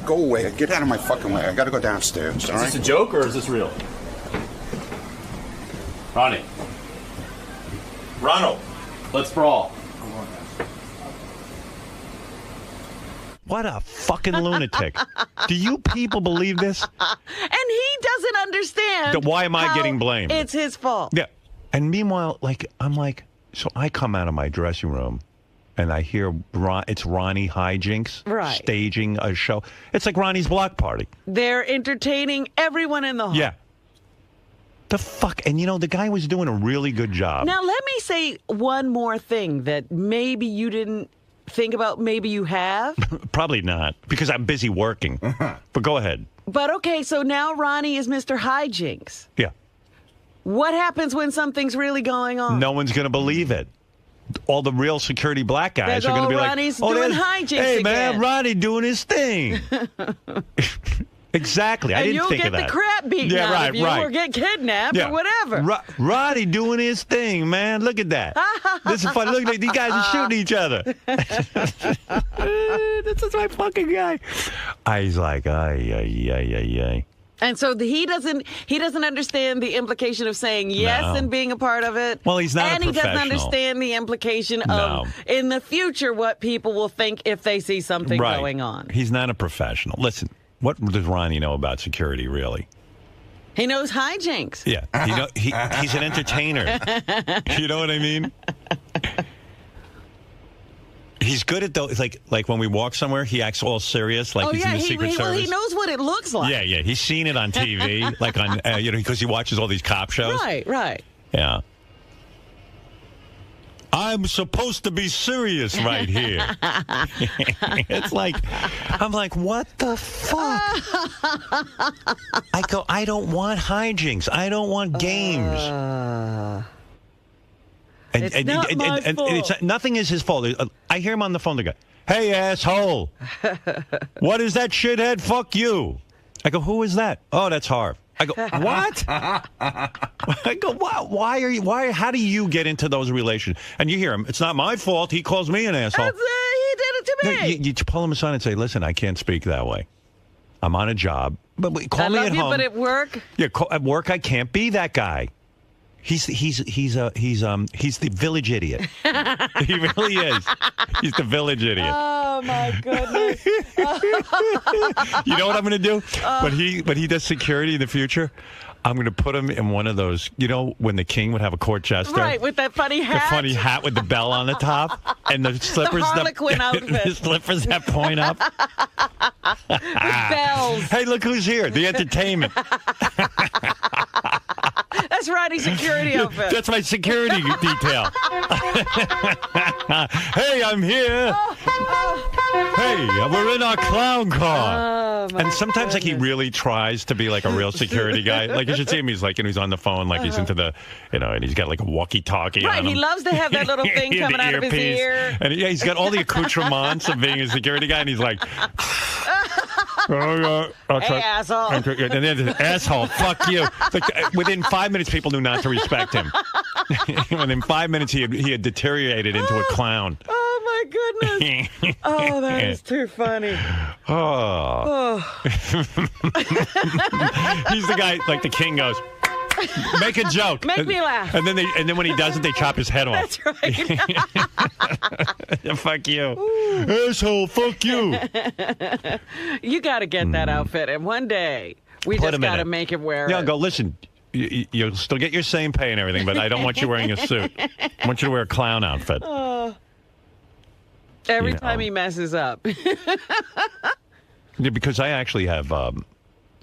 Go away. Get out of my fucking way. I got to go downstairs. All right? Is this a joke or is this real? Ronnie. Ronald. Let's brawl. What a fucking lunatic. Do you people believe this? And he doesn't understand. Why am I getting blamed? It's his fault. Yeah. And meanwhile, I'm like, So I come out of my dressing room, and I hear it's Ronnie Hijinks staging a show. It's like Ronnie's block party. They're entertaining everyone in the hall. Yeah. The fuck? And, the guy was doing a really good job. Now, let me say one more thing that maybe you didn't think about, maybe you have. Probably not, because I'm busy working. But go ahead. But, okay, so now Ronnie is Mr. Hijinks. Yeah. What happens when something's really going on? No one's going to believe it. All the real security black guys are going to be Ronnie's like, doing hijinks hey, again. man, Ronnie doing his thing. Exactly. I didn't think of that. And you'll get the crap beaten out of you or get kidnapped or whatever. Ronnie doing his thing, man. Look at that. This is funny. Look at these guys are shooting each other. This is my fucking guy. He's like, ay. And so he doesn't understand the implication of saying yes and being a part of it. Well, he's not and a professional. And he doesn't understand the implication of, in the future, what people will think if they see something going on. He's not a professional. Listen, what does Ronnie know about security, really? He knows hijinks. Yeah. He's an entertainer. You know what I mean? He's good at those. Like when we walk somewhere, he acts all serious, like he's in the Secret Service. Well, he knows what it looks like. Yeah. He's seen it on TV, like on because he watches all these cop shows. Right. Yeah. I'm supposed to be serious right here. It's like, I'm like, what the fuck? I go, I don't want hijinks. I don't want games. It's not my fault. Nothing is his fault. I hear him on the phone. They go, hey, asshole. What is that shithead? Fuck you. I go, who is that? Oh, that's Harv. I go, what? I go, why? How do you get into those relations? And you hear him, it's not my fault. He calls me an asshole. He did it to me. You pull him aside and say, listen, I can't speak that way. I'm on a job. But call me at home. But at work? Yeah, at work, I can't be that guy. He's the village idiot. He really is. He's the village idiot. Oh my goodness. You know what I'm going to do? When he does security in the future, I'm going to put him in one of those, when the king would have a court jester. Right, with that funny hat. The funny hat with the bell on the top. And the slippers. The Harlequin outfit. The slippers that point up. With bells. Hey, look who's here. The entertainment. That's Ronnie's security outfit. That's my security detail. Hey, I'm here. Hey, we're in our clown car. Oh, and sometimes he really tries to be like a real security guy. Like you should see him. He's like, he's on the phone, like he's into the, and he's got like a walkie-talkie. Right, on him. He loves to have that little thing coming out of his ear. And he's got all the accoutrements of being a security guy, and he's like. Hey, asshole. And then asshole, fuck you. Like, within 5 minutes, people knew not to respect him. Within 5 minutes, he had deteriorated into a clown. Oh, my goodness. Oh, that is too funny. Oh. He's the guy, like the king goes, make a joke. Make me laugh. And then when he does it, they chop his head off. That's right. Fuck you. Asshole, fuck you. You got to get that outfit. And one day, we just got to make him wear it. Yeah, go, listen, you'll still get your same pay and everything, but I don't want you wearing a suit. I want you to wear a clown outfit. Every time he messes up. Yeah, because I actually have...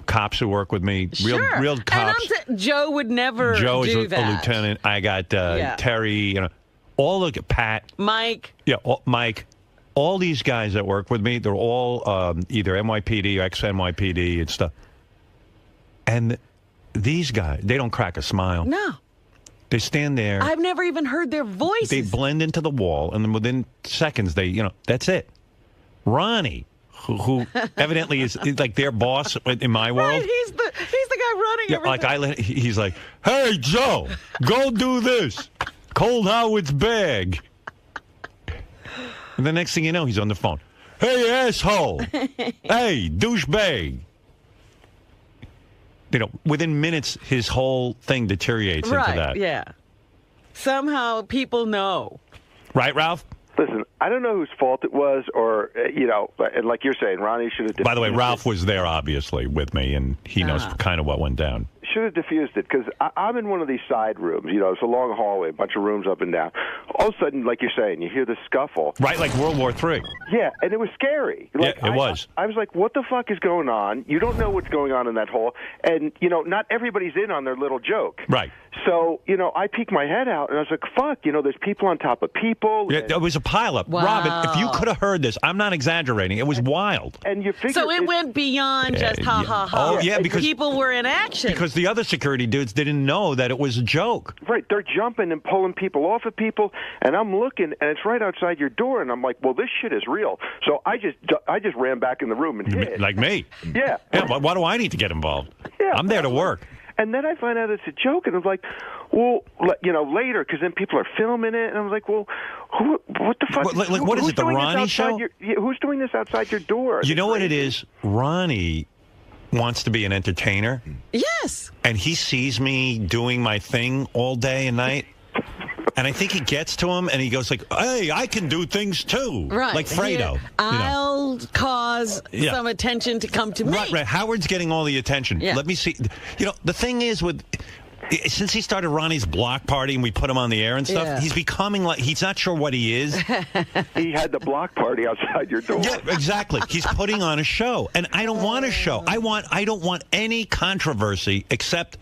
cops who work with me, real cops. And Joe would never Joe do is that. a lieutenant. I got Terry, all the Pat, Mike. Yeah, Mike. All these guys that work with me, they're all either NYPD or ex-NYPD and stuff. And these guys, they don't crack a smile. No. They stand there. I've never even heard their voices. They blend into the wall, and then within seconds, that's it. Ronnie. Who evidently is like their boss in my world. Right, he's the guy running everything. He's like, hey, Joe, go do this. Cold Howard's bag. And the next thing you know, he's on the phone. Hey, asshole. Hey, douchebag. Within minutes, his whole thing deteriorates into that. Right, yeah. Somehow people know. Right, Ralph? Listen, I don't know whose fault it was, or, like you're saying, Ronnie should have... By the way, Ralph was there, obviously, with me, and he knows kind of what went down. diffused it because I'm in one of these side rooms. You know, it's a long hallway, a bunch of rooms up and down. All of a sudden, like you're saying, you hear the scuffle. Right, like World War III. Yeah, and it was scary. Like, yeah, it was. I was like, what the fuck is going on? You don't know what's going on in that hole. And, you know, not everybody's in on their little joke. Right. So, you know, I peeked my head out, and I was like, fuck, you know, there's people on top of people. Yeah, it was a pileup. Wow. Robin, if you could have heard this, I'm not exaggerating. It was wild. And you figure So it went beyond just ha ha ha. Oh, yeah, because people were in action. Because the other security dudes didn't know that it was a joke. Right, they're jumping and pulling people off of people, and I'm looking, and it's right outside your door, and I'm like, well, this shit is real. So I just ran back in the room and hid. Like me. Yeah. Yeah, why do I need to get involved? Yeah. I'm there to work. And then I find out it's a joke, and I was like, well, you know, later, because then people are filming it, and I was like, well, what the fuck? What is it, the Ronnie show? Who's doing this outside your door? You know what it is? Ronnie wants to be an entertainer. Yes. And he sees me doing my thing all day and night. And I think it gets to him, and he goes like, hey, I can do things too. Right. Like Fredo. I'll cause some attention to come to me. Right. Howard's getting all the attention. Yeah. Let me see. You know, the thing is since he started Ronnie's block party and we put him on the air and stuff, he's becoming like, he's not sure what he is. He had the block party outside your door. Yeah, exactly. He's putting on a show, and I don't want a show. I don't want any controversy except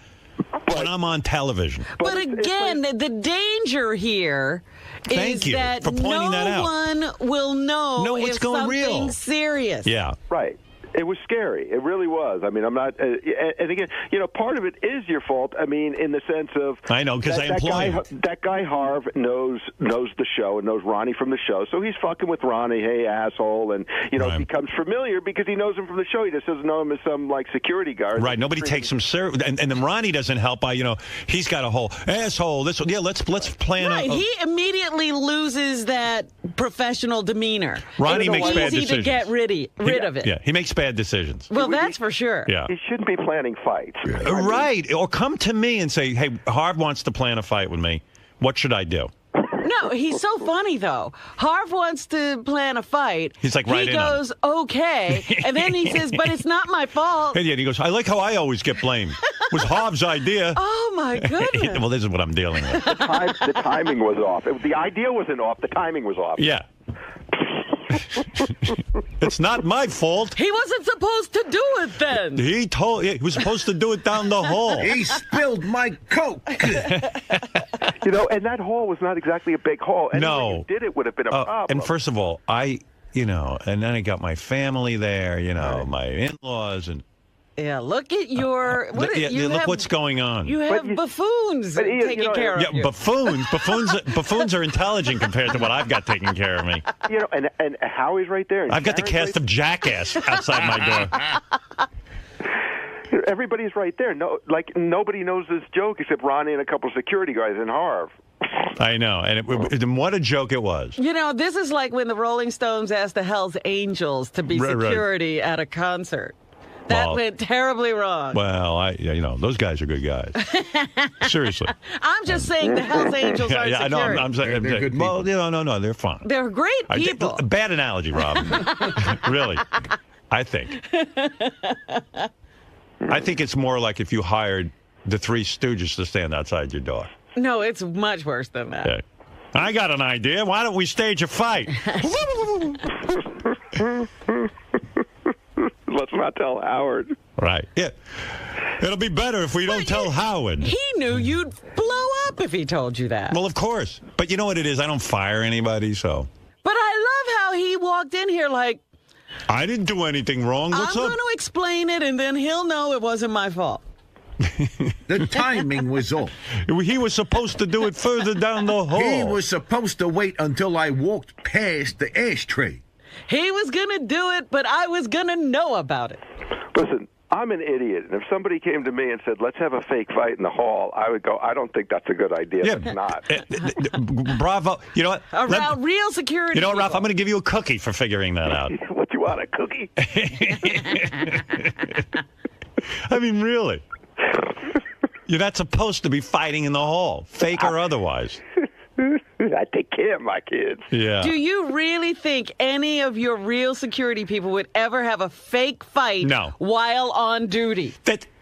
when I'm on television. But again, the danger here is Thank you that for pointing that out. no one will know what's if going something's real. serious. Yeah. Right. It was scary. It really was. I mean, I'm not. And again, you know, part of it is your fault. I mean, in the sense of I know because I employ him. That guy Harv knows the show and knows Ronnie from the show, so he's fucking with Ronnie. Hey, asshole, and you know, becomes familiar because he knows him from the show. He just doesn't know him as some like security guard. Right. Nobody takes him serious, and then Ronnie doesn't help by he's got a whole asshole. This let's plan. Right. He immediately loses that professional demeanor. Ronnie makes bad decisions. Easy to get rid of it. Yeah, he makes bad decisions. Well, that's for sure. Yeah. He shouldn't be planning fights. Right. Or come to me and say, hey, Harv wants to plan a fight with me. What should I do? No, he's so funny, though. Harv wants to plan a fight. He's like right in on it. He goes, okay. And then he says, but it's not my fault. And he goes, I like how I always get blamed. It was Harv's idea. Oh, my goodness. Well, this is what I'm dealing with. The timing was off. The idea wasn't off. The timing was off. Yeah. It's not my fault. He wasn't supposed to do it then. He was supposed to do it down the hall. He spilled my Coke. You know, and that hall was not exactly a big hall. No. Who did it would have been a problem. And first of all, and then I got my family there, my in-laws and. Yeah, look at your. Look what's going on. You have buffoons taking care of you. Yeah, buffoons are intelligent compared to what I've got taking care of me. You know, and Howie's right there. I've got the cast of Jackass outside my door. Everybody's right there. No, like nobody knows this joke except Ronnie and a couple of security guys and Harv. I know, and what a joke it was. This is like when the Rolling Stones asked the Hells Angels to be security at a concert. That went terribly wrong. Well, those guys are good guys. Seriously. I'm just saying the Hells Angels are security. I know. I'm saying they're good people. Well, no, they're fine. They're great people. Bad analogy, Robin. Really, I think. I think it's more like if you hired the Three Stooges to stand outside your door. No, it's much worse than that. Okay. I got an idea. Why don't we stage a fight? Let's not tell Howard. Right. Yeah. It'll be better if we don't tell Howard. He knew you'd blow up if he told you that. Well, of course. But you know what it is? I don't fire anybody, so. But I love how he walked in here like, I didn't do anything wrong. What's I'm up? going to explain it, and then he'll know it wasn't my fault. The timing was off. He was supposed to do it further down the hall. He was supposed to wait until I walked past the ashtray. He was going to do it, but I was going to know about it. Listen, I'm an idiot, and if somebody came to me and said, let's have a fake fight in the hall, I would go, I don't think that's a good idea. Yeah. It's not. Bravo. You know what? Around real security. You know what, Ralph? I'm going to give you a cookie for figuring that out. What, you want, a cookie? I mean, really. You're not supposed to be fighting in the hall, fake or otherwise. I take care of my kids. Yeah. Do you really think any of your real security people would ever have a fake fight while on duty?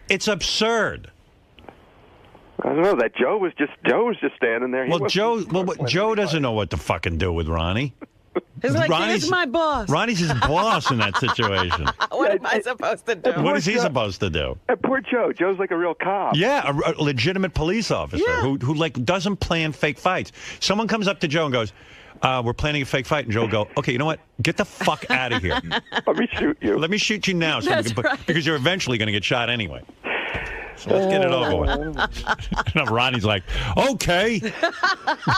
It's absurd. I don't know. That Joe was just standing there. Joe doesn't know what to fucking do with Ronnie. He's like, here's my boss. Ronnie's his boss in that situation. What am I supposed to do? What is he supposed to do? And poor Joe. Joe's like a real cop. Yeah, a legitimate police officer who like doesn't plan fake fights. Someone comes up to Joe and goes, we're planning a fake fight. And Joe will go, okay, you know what? Get the fuck out of here. Let me shoot you. Let me shoot you now because you're eventually going to get shot anyway. So let's get it over with. And Ronnie's like, okay.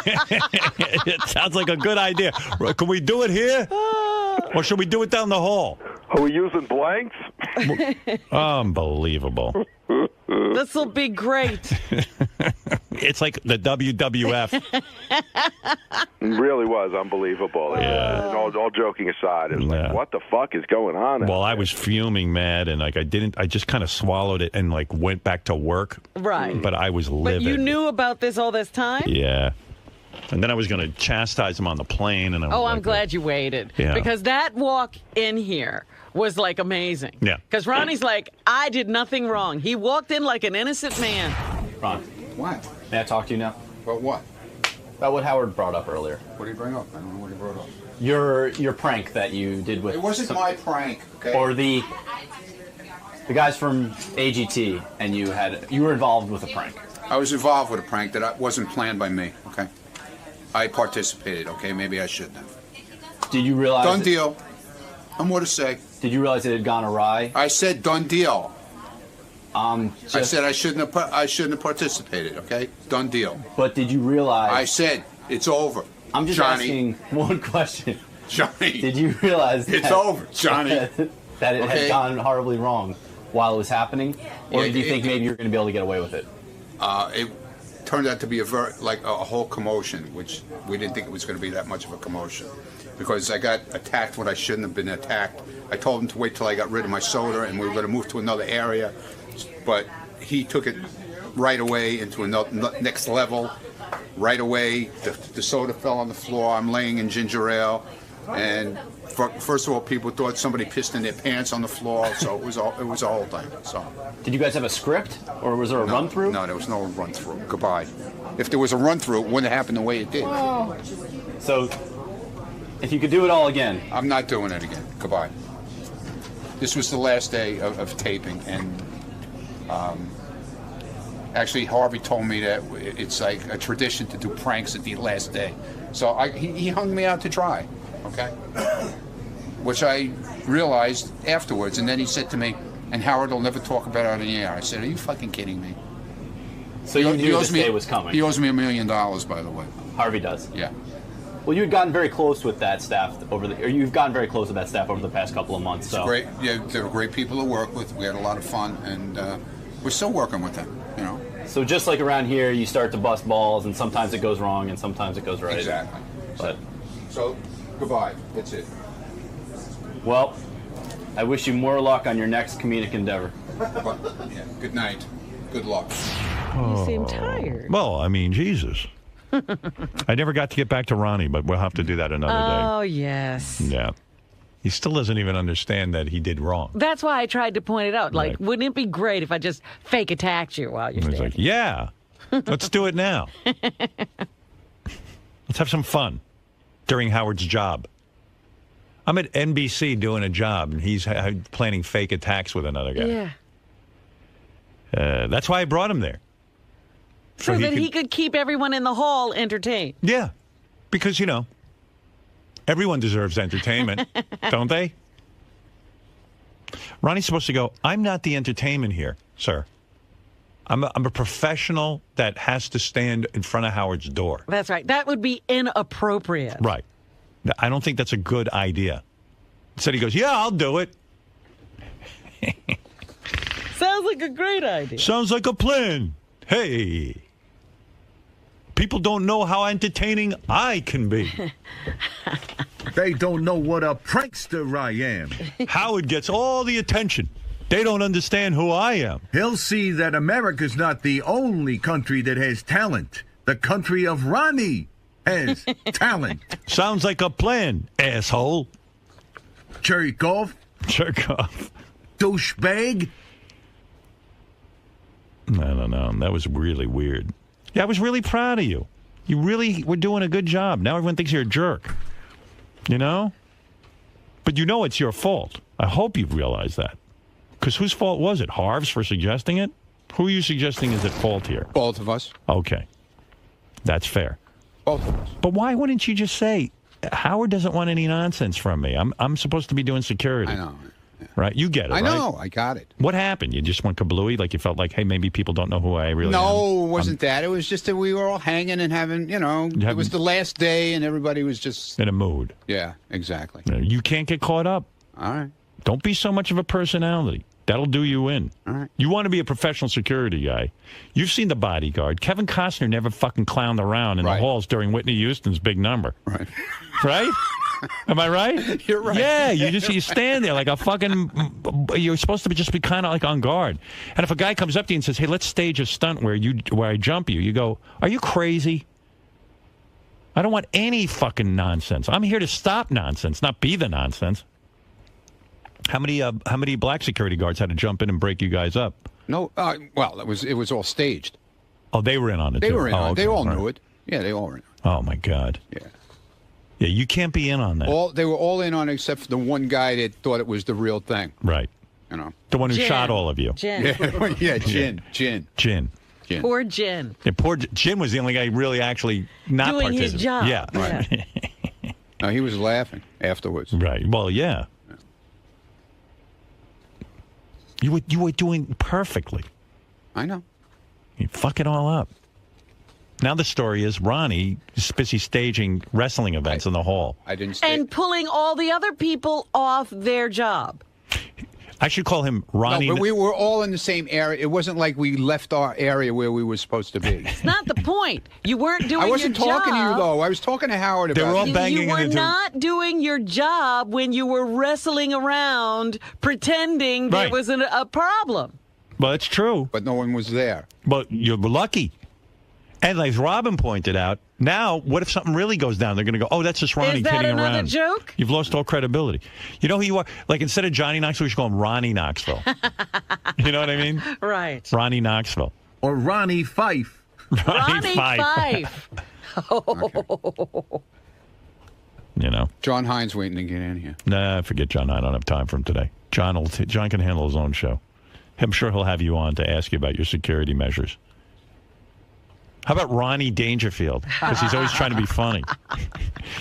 It sounds like a good idea. Can we do it here? Or should we do it down the hall? Are we using blanks? Unbelievable. This will be great. It's like the WWF. It really was unbelievable. Yeah. And all joking aside, it was like, what the fuck is going on? Well, I was fuming mad, and like I just kind of swallowed it and like went back to work. Right. But I was livid. But you knew about this all this time? Yeah. And then I was going to chastise him on the plane. And I'm glad you waited. Yeah. Because that walk in here was like amazing. Yeah. Because Ronnie's like, I did nothing wrong. He walked in like an innocent man. Ron. What? May I talk to you now? About what? About what Howard brought up earlier. What did he bring up? I don't know what he brought up. Your prank that you did with... It wasn't my prank, okay? Or the guys from AGT, and you were involved with a prank. I was involved with a prank that wasn't planned by me, okay? I participated, okay? Maybe I shouldn't have. Did you realize... Done deal. No more to say. Did you realize it had gone awry? I said done deal. I Just- said I shouldn't have participated, okay? Done deal. But did you realize... I said it's over. I'm just Johnny. asking one question. Johnny. Did you realize It's over, Johnny. that it Okay. had gone horribly wrong while it was happening? Or Yeah, did you think maybe you were going to be able to get away with it? It turned out to be a whole commotion, which we didn't think it was going to be that much of a commotion, because I got attacked when I shouldn't have been attacked. I told him to wait till I got rid of my soda, and we were going to move to another area, but he took it right away into another next level. Right away, the soda fell on the floor. I'm laying in ginger ale, and first of all, people thought somebody pissed in their pants on the floor. So it was a whole thing. So, did you guys have a script, or was there a run through? No, there was no run through. Goodbye. If there was a run through, it wouldn't have happened the way it did. So, if you could do it all again, I'm not doing it again. Goodbye. This was the last day of taping, and actually Harvey told me that it's like a tradition to do pranks at the last day. So he hung me out to dry, okay? Which I realized afterwards, and then he said to me, and Howard will never talk about it on the air. I said, are you fucking kidding me? So you knew this day was coming. He owes me $1 million, by the way. Harvey does. Yeah. Well, you had gotten very close with that staff you've gotten very close with that staff over the past couple of months. So Great. Yeah, they were great people to work with. We had a lot of fun, and we're still working with them. You know. So just like around here, you start to bust balls, and sometimes it goes wrong, and sometimes it goes right. Exactly. But so goodbye. That's it. Well, I wish you more luck on your next comedic endeavor. Yeah. Good night. Good luck. You seem tired. Well, I mean, Jesus. I never got to get back to Ronnie, but we'll have to do that another Oh, yes. day. Yeah. He still doesn't even understand that he did wrong. That's why I tried to point it out. Like, Right. wouldn't it be great if I just fake attacked you while you're And he's standing? like, yeah, let's do it now. Let's have some fun during Howard's job. I'm at NBC doing a job, and he's planning fake attacks with another guy. Yeah. That's why I brought him there. So that he could keep everyone in the hall entertained. Yeah, because, you know, everyone deserves entertainment, don't they? Ronnie's supposed to go, I'm not the entertainment here, sir. I'm a professional that has to stand in front of Howard's door. That's right. That would be inappropriate. Right. I don't think that's a good idea. Instead, he goes, yeah, I'll do it. Sounds like a great idea. Sounds like a plan. Hey. People don't know how entertaining I can be. They don't know what a prankster I am. Howard gets all the attention. They don't understand who I am. He'll see that America's not the only country that has talent. The country of Ronnie has talent. Sounds like a plan, asshole. Jerk off. Jerk off. Douchebag. I don't know. That was really weird. Yeah, I was really proud of you. You really were doing a good job. Now everyone thinks you're a jerk. You know? But you know it's your fault. I hope you realize that. Because whose fault was it? Harv's for suggesting it? Who are you suggesting is at fault here? Both of us. Okay. That's fair. Both of us. But why wouldn't you just say, Howard doesn't want any nonsense from me. I'm supposed to be doing security. I know. Right? You get it, I right? know. I got it. What happened? You just went kablooey? Like you felt like, hey, maybe people don't know who I really am? No, it wasn't that. It was just that we were all hanging and having, it was the last day and everybody was just... in a mood. Yeah, exactly. You can't get caught up. All right. Don't be so much of a personality. That'll do you in. All right. You want to be a professional security guy. You've seen The Bodyguard. Kevin Costner never fucking clowned around in the halls during Whitney Houston's big number. Right. Right? Am I right? You're right. Yeah, you stand there like a fucking... You're supposed to just be kind of like on guard. And if a guy comes up to you and says, hey, let's stage a stunt where I jump you, you go, are you crazy? I don't want any fucking nonsense. I'm here to stop nonsense, not be the nonsense. How many black security guards had to jump in and break you guys up? No, well, it was all staged. Oh, they were in on it, They too. were in on it. Okay. They all Right. knew it. Yeah, they all were in. Oh, my God. Yeah. Yeah, you can't be in on that. They were all in on it except for the one guy that thought it was the real thing. Right. The one who Jin. shot all of you. Jin. Yeah, Jin. Jin. Poor Jin. Yeah, poor Jin was the only guy really actually not Doing his participating. job. Yeah. Right. No, he was laughing afterwards. Right. Well, yeah. You were doing perfectly. I know. You fuck it all up. Now the story is Ronnie is busy staging wrestling events in the hall. I didn't And pulling all the other people off their job. I should call him Ronnie. No, but we were all in the same area. It wasn't like we left our area where we were supposed to be. It's not the point. You weren't doing I wasn't your talking to you, job. though. I was talking to Howard about They were all it. banging You were into... not doing your job when you were wrestling around pretending there Right. was a problem. Well, it's true. But no one was there. But you're lucky. And like Robin pointed out, now what if something really goes down? They're going to go, oh, that's just Ronnie Is that kidding another around. joke? You've lost all credibility. You know who you are? Like instead of Johnny Knoxville, we should call him Ronnie Knoxville. You know what I mean? Right. Ronnie Knoxville. Or Ronnie Fife. Ronnie Fife. You know. John Hines waiting to get in here. Nah, forget John. I don't have time for him today. John can handle his own show. I'm sure he'll have you on to ask you about your security measures. How about Ronnie Dangerfield? Because he's always trying to be funny.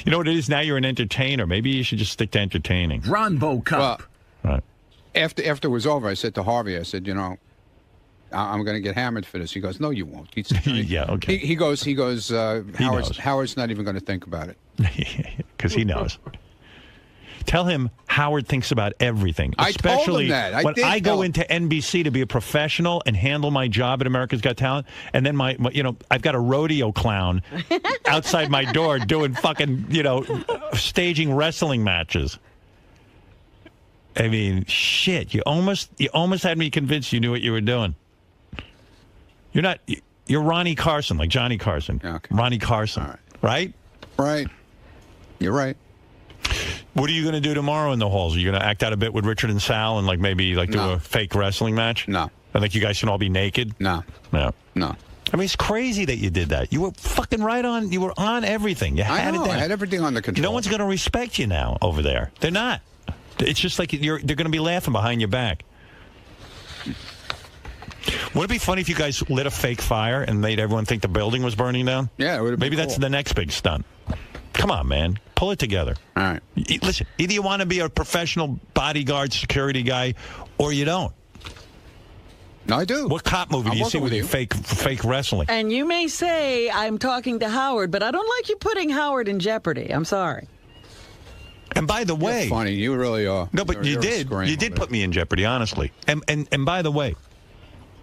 You know what it is? Now you're an entertainer. Maybe you should just stick to entertaining. Ronvo Cup. Right. After it was over, I said to Harvey, I said, I'm going to get hammered for this. He goes, no, you won't. Yeah, okay. He goes, knows. Howard's not even going to think about it. Because he knows. Tell him Howard thinks about everything. I told him Especially that. when did I go tell him. into NBC to be a professional and handle my job at America's Got Talent, and then I've got a rodeo clown outside my door doing fucking, staging wrestling matches. I mean, shit. You almost had me convinced you knew what you were doing. You're Ronnie Carson, like Johnny Carson. Okay. Ronnie Carson. Right? Right. You're right. What are you going to do tomorrow in the halls? Are you going to act out a bit with Richard and Sal and maybe do a fake wrestling match? No. And you guys can all be naked? No. No. No. I mean, it's crazy that you did that. You were fucking right on. You were on everything. You had I know. it down. I had everything under control. No one's going to respect you now over there. They're not. It's just like they're going to be laughing behind your back. Would it be funny if you guys lit a fake fire and made everyone think the building was burning down? Yeah, it would have been Maybe that's cool. the next big stunt. Come on, man. Pull it together. All right. Listen, either you want to be a professional bodyguard security guy or you don't. No, I do. What cop movie do you see with you. fake wrestling? And you may say, I'm talking to Howard, but I don't like you putting Howard in jeopardy. I'm sorry. And by the way... You're funny. You really are. No, but you did put me in jeopardy, honestly. And by the way,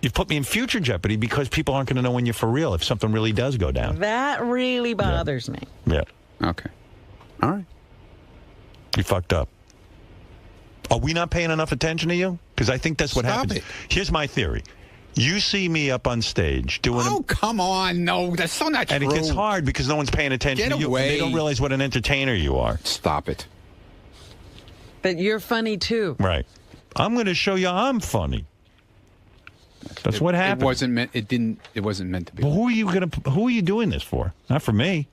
you've put me in future jeopardy because people aren't going to know when you're for real if something really does go down. That really bothers me. Yeah. Okay. All right. You fucked up. Are we not paying enough attention to you? Because I think that's what happens. It. Here's my theory. You see me up on stage doing... Oh, come on. No, that's so not and true. it gets hard because no one's paying attention Get to you. away. And they don't realize what an entertainer you are. Stop it. But you're funny, too. Right. I'm going to show you I'm funny. That's what happened. It wasn't meant. It wasn't meant to be. Well, who are you doing this for? Not for me.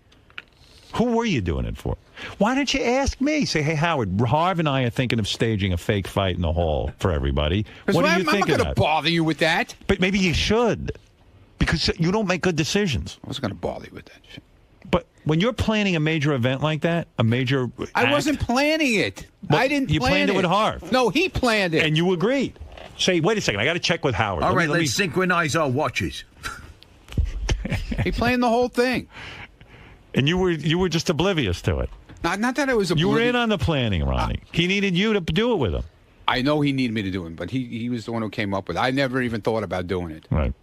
Who were you doing it for? Why don't you ask me? Say, hey, Howard, Harv and I are thinking of staging a fake fight in the hall for everybody. What do you think of that? I'm not going to bother you with that. But maybe you should, because you don't make good decisions. I wasn't going to bother you with that shit. But when you're planning a major event like that, I wasn't planning it. Well, I didn't. You planned it with Harv. No, he planned it, and you agreed. Say, wait a second, I got to check with Howard. All right, let's synchronize our watches. He planned the whole thing. And you were just oblivious to it. Not that I was oblivious. You were in on the planning, Ronnie. He needed you to do it with him. I know he needed me to do it, but he was the one who came up with it. I never even thought about doing it. Right.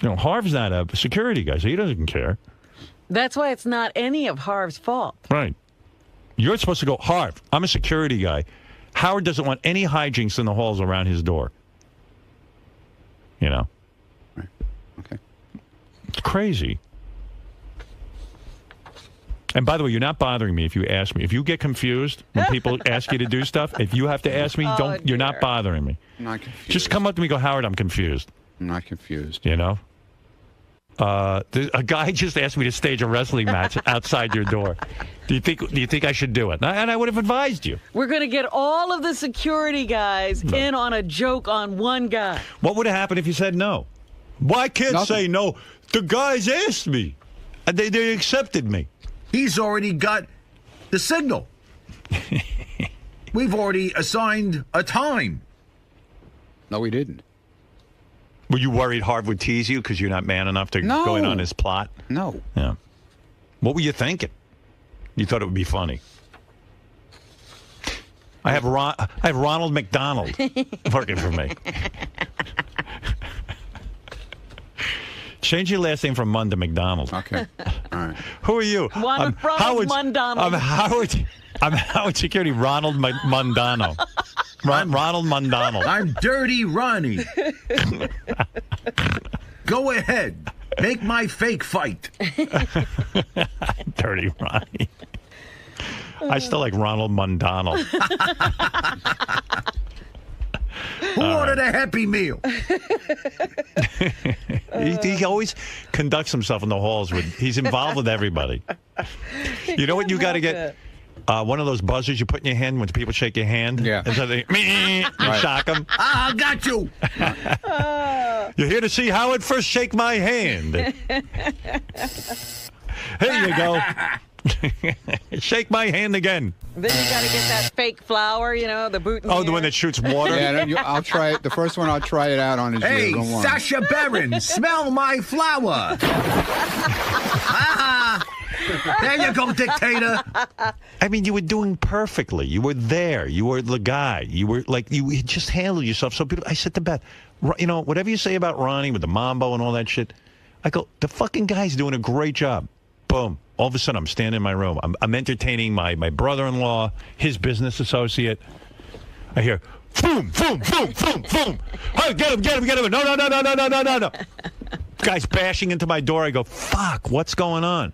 You know, Harv's not a security guy, so he doesn't care. That's why it's not any of Harv's fault. Right. You're supposed to go, Harv, I'm a security guy. Howard doesn't want any hijinks in the halls around his door. You know? Right. Okay. It's crazy. And by the way, you're not bothering me if you ask me. If you get confused when people ask you to do stuff, if you have to ask me, you're not bothering me. I'm not confused. Just come up to me and go, Howard, I'm confused. I'm not confused. You know? A guy just asked me to stage a wrestling match outside your door. Do you think I should do it? And I would have advised you. We're going to get all of the security guys in on a joke on one guy. What would have happened if you said no? Well, I can't say no. The guys asked me. And they accepted me. He's already got the signal. We've already assigned a time. No, we didn't. Were you worried Harv would tease you because you're not man enough to go in on his plot? No. Yeah. What were you thinking? You thought it would be funny. I have Ronald McDonald working for me. Change your last name from Munn to McDonald. Okay. All right. Who are you? Ronald Mundano. I'm Howard Security, Ronald Mundano. Ronald Mundano. I'm Dirty Ronnie. Go ahead. Make my fake fight. Dirty Ronnie. I still like Ronald Mundano. Who ordered a Happy Meal? He always conducts himself in the halls he's involved with everybody. You know what you got to get? One of those buzzers you put in your hand when people shake your hand. Yeah. And so they shock them. I got you. You're here to see Howard first shake my hand. Here you go. Shake my hand again. Then you got to get that fake flower, the boot in the one that shoots water? Yeah, I'll try it. The first one I'll try it out on is Hey, Sacha Baron, smell my flower. There you go, dictator. I mean, you were doing perfectly. You were there. You were the guy. You were you just handled yourself. So I said to Beth, whatever you say about Ronnie with the mambo and all that shit, I go, the fucking guy's doing a great job. Boom. All of a sudden, I'm standing in my room. I'm entertaining my brother-in-law, his business associate. I hear, boom, boom, boom, boom, boom. Oh, get him. No. Guy's bashing into my door. I go, fuck, what's going on?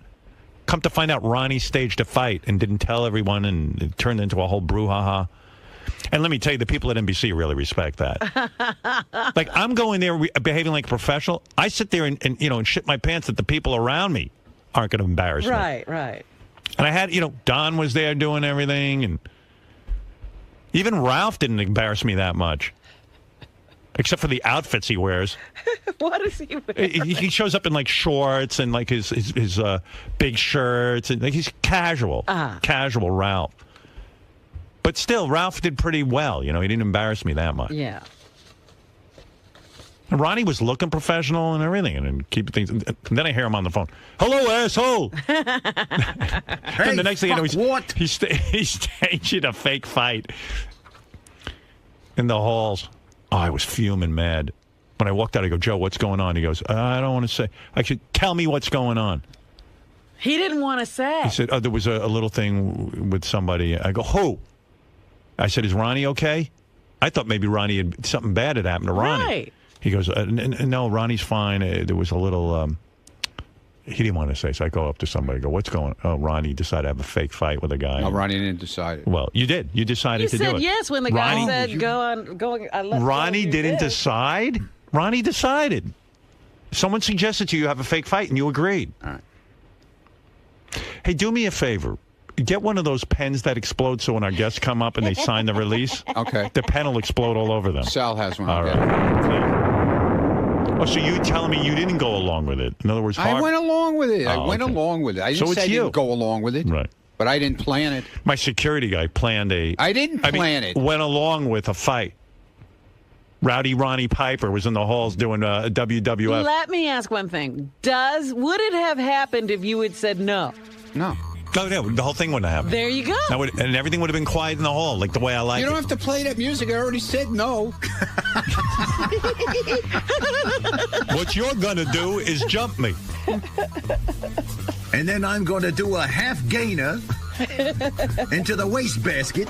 Come to find out, Ronnie staged a fight and didn't tell everyone, and it turned into a whole brouhaha. And let me tell you, the people at NBC really respect that. Like, I'm going there behaving like a professional. I sit there and shit my pants that the people around me aren't going to embarrass me. Right. And I had, Don was there doing everything, and even Ralph didn't embarrass me that much. Except for the outfits he wears. What does he wear? He shows up in like shorts and like his big shirts, and like he's casual. Casual Ralph. But still, Ralph did pretty well. He didn't embarrass me that much. Yeah. And Ronnie was looking professional and everything, and keep things. And then I hear him on the phone. Hello, asshole. Hey, and the next thing you know, he's staging a fake fight in the halls. Oh, I was fuming mad. When I walked out, I go, Joe, what's going on? He goes, I don't want to say. I said, tell me what's going on. He didn't want to say. He said, there was a little thing with somebody. I go, who? I said, is Ronnie okay? I thought maybe something bad had happened to Ronnie. Right. He goes, no, Ronnie's fine. There was a little He didn't want to say, so I go up to somebody and go, what's going on? Oh, Ronnie decided to have a fake fight with a guy. No, Ronnie didn't decide it. Well, you did. You decided to do it. You said yes when the guy said, go on. Ronnie didn't decide? Ronnie decided. Someone suggested to you have a fake fight, and you agreed. All right. Hey, do me a favor. Get one of those pens that explode so when our guests come up and they sign the release, okay, the pen will explode all over them. Sal has one. All right. Oh, so you telling me you didn't go along with it? In other words, I went along with it. I Oh, went okay. along with it. I didn't So say it's I you. didn't go along with it. Right. But I didn't plan it. My security guy planned I didn't plan it. Went along with a fight. Rowdy Ronnie Piper was in the halls doing a WWF. Let me ask one thing. Would it have happened if you had said no? No. No, the whole thing wouldn't have happened. There you go. And everything would have been quiet in the hall, like the way I like You it. don't have to play that music. I already said no. What you're going to do is jump me. And then I'm going to do a half gainer into the wastebasket.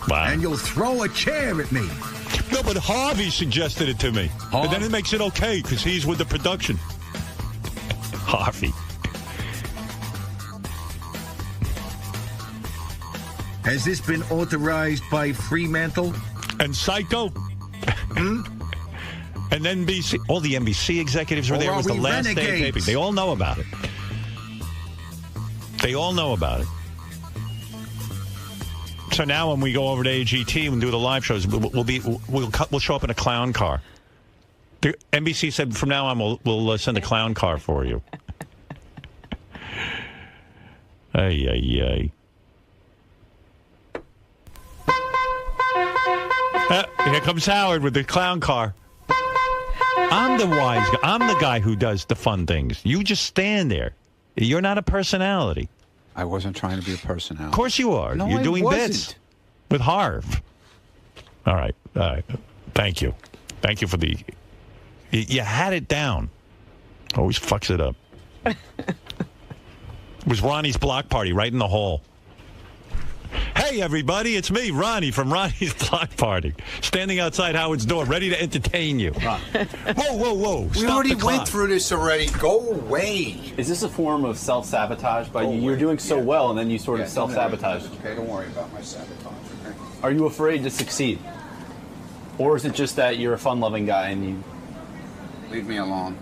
Wow. And you'll throw a chair at me. No, but Harvey suggested it to me. And then it makes it okay because he's with the production. Harvey. Has this been authorized by Fremantle? And Psycho? And NBC. All the NBC executives were Or there. It are was the we last day of renegades? taping. They all know about it. They all know about it. So now when we go over to AGT and do the live shows, we'll show up in a clown car. The NBC said from now on we'll send a clown car for you. Ay, ay, ay. Here comes Howard with the clown car. I'm the wise guy. I'm the guy who does the fun things. You just stand there. You're not a personality. I wasn't trying to be a personality. Of course you are. No, You're I doing wasn't. bits with Harv. All right. Thank you. Thank you for the... You had it down. Always fucks it up. It was Ronnie's block party right in the hall. Hey, everybody, it's me, Ronnie, from Ronnie's Block Party. Standing outside Howard's door, ready to entertain you. Whoa. We Stop already the clock. went through this already. Go away. Is this a form of self-sabotage? By you're doing so well, and then you sort of self-sabotage. Okay, don't worry about my sabotage. Okay? Are you afraid to succeed? Or is it just that you're a fun-loving guy and you... Leave me alone.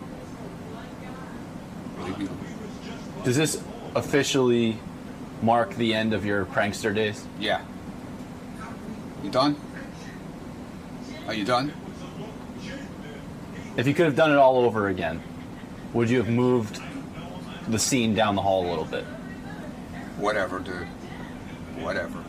Leave me alone. Does this officially mark the end of your prankster days? Yeah. You done? Are you done? If you could have done it all over again, would you have moved the scene down the hall a little bit? Whatever, dude. Whatever.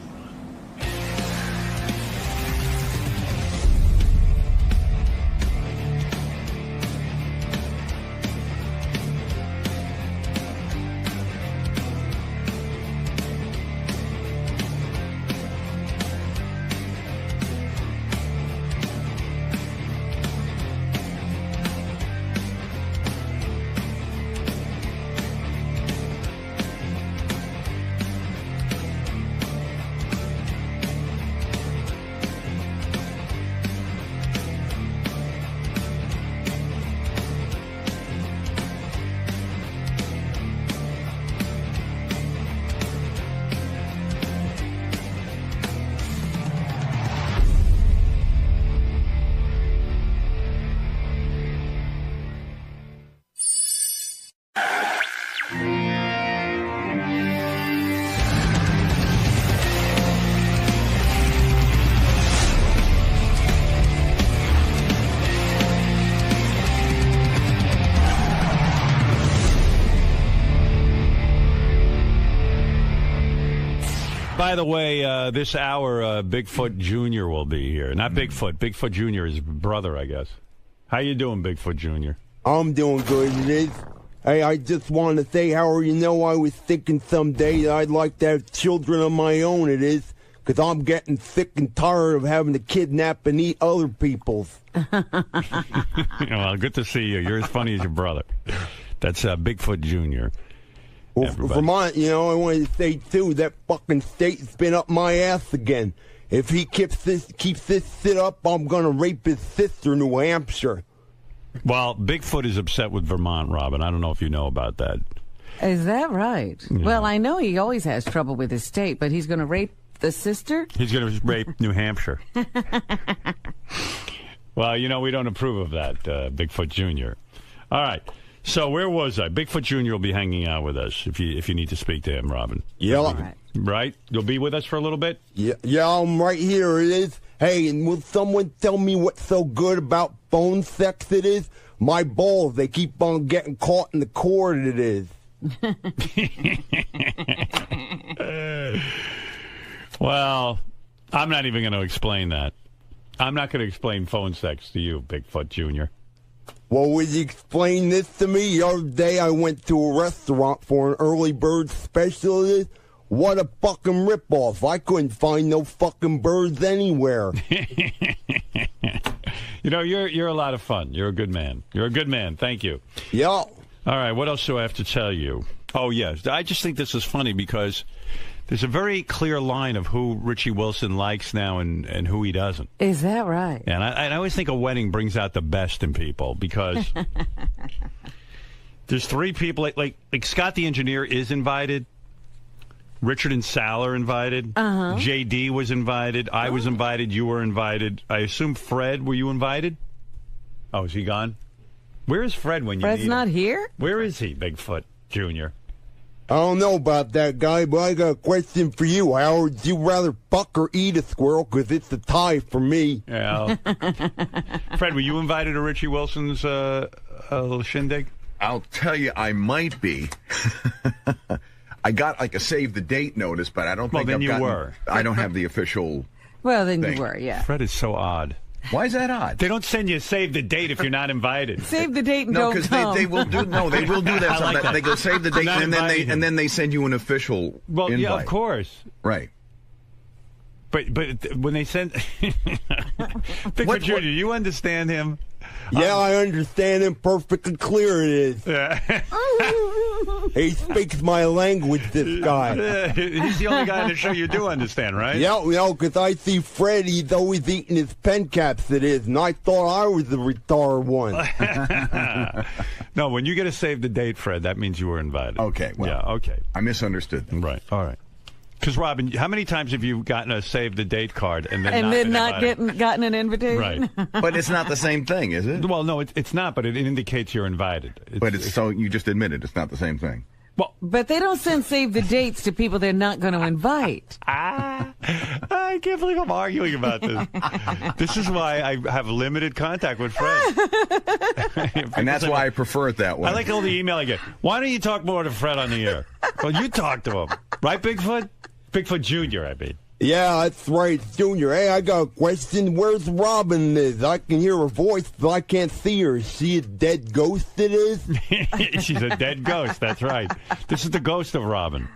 By the way, this hour, Bigfoot Jr. will be here. Not Bigfoot. Bigfoot Jr. is brother, I guess. How you doing, Bigfoot Jr.? I'm doing good, it is. Hey, I just want to say, Howard, I was thinking someday that I'd like to have children of my own, it is. Because I'm getting sick and tired of having to kidnap and eat other people's. Well, good to see you. You're as funny as your brother. That's Bigfoot Jr. Well, Vermont, I wanted to say, too, that fucking state's been up my ass again. If he keeps this shit up, I'm going to rape his sister, New Hampshire. Well, Bigfoot is upset with Vermont, Robin. I don't know if you know about that. Is that right? Yeah. Well, I know he always has trouble with his state, but he's going to rape the sister? He's going to rape New Hampshire. Well, we don't approve of that, Bigfoot Jr. All right. So where was I? Bigfoot Jr. will be hanging out with us if you need to speak to him, Robin. Yeah. Right? You'll be with us for a little bit? Yeah, I'm right here. It is. Hey, and will someone tell me what's so good about phone sex it is? My balls, they keep on getting caught in the cord it is. Well, I'm not even going to explain that. I'm not going to explain phone sex to you, Bigfoot Jr. Well, would you explain this to me? The other day I went to a restaurant for an early bird special. What a fucking ripoff. I couldn't find no fucking birds anywhere. You're a lot of fun. You're a good man. You're a good man. Thank you. Yeah. All right, what else do I have to tell you? Oh, yes. I just think this is funny because there's a very clear line of who Richie Wilson likes now and who he doesn't. Is that right? And I always think a wedding brings out the best in people because there's three people, like Scott the engineer is invited. Richard and Sal are invited. JD was invited. I was invited. You were invited. I assume Fred, were you invited? Oh, is he gone? Where is Fred when you Fred's need him? not here? Where is he, Bigfoot Jr.? I don't know about that guy, but I got a question for you, Howard. Would you rather fuck or eat a squirrel? Because it's a tie for me. Yeah. Fred, were you invited to Richie Wilson's little shindig? I'll tell you, I might be. I got like a save the date notice, but I don't think then I've you gotten, were. I don't have the official. Well, then thing. you were, yeah. Fred is so odd. Why is that odd? They don't send you a save the date if you're not invited. Save the date and No, don't because come. they will do. No, they will do that. I like that. They go save the date, Not and then they send you an official. Well, invite. yeah, of course. Right. But when they send Bigfoot Jr., do you understand him? Yeah, I understand him perfectly clear it is. Yeah. He speaks my language, this guy. He's the only guy on the show you do understand, right? Yeah, because I see Fred, he's always eating his pen caps, it is, and I thought I was the retarded one. No, when you get a save the date, Fred, that means you were invited. Okay. Well, yeah, okay. I misunderstood. Right, all right. Because, Robin, how many times have you gotten a save the date card and then not gotten an invitation? Right. But it's not the same thing, is it? Well, no, it's not, but it indicates you're invited. So you just admitted it's not the same thing. Well, but they don't send save the dates to people they're not going to invite. I can't believe I'm arguing about this. This is why I have limited contact with Fred. And that's why I prefer it that way. I like all the email I get. Why don't you talk more to Fred on the air? Well, you talk to him. Right, Bigfoot? Bigfoot Jr., I mean. Yeah, that's right, Junior. Hey, I got a question. Where's Robin is? I can hear her voice, but I can't see her. Is she a dead ghost it is? She's a dead ghost, that's right. This is the ghost of Robin.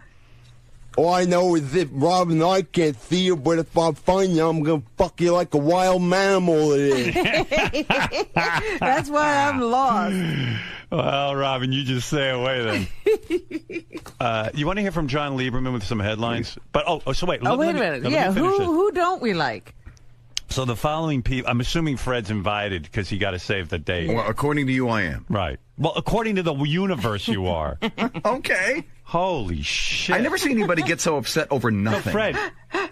All I know is that Robin, I can't see you, but if I find you, I'm going to fuck you like a wild mammal it is. That's why I'm lost. Well, Robin, you just stay away then. You want to hear from John Lieberman with some headlines? But so wait. Wait a minute. Yeah, who don't we like? So the following people, I'm assuming Fred's invited because he got to save the date. Well, according to you, I am. Right. Well, according to the universe, you are. Okay. Holy shit. I never see anybody get so upset over nothing. No, Fred,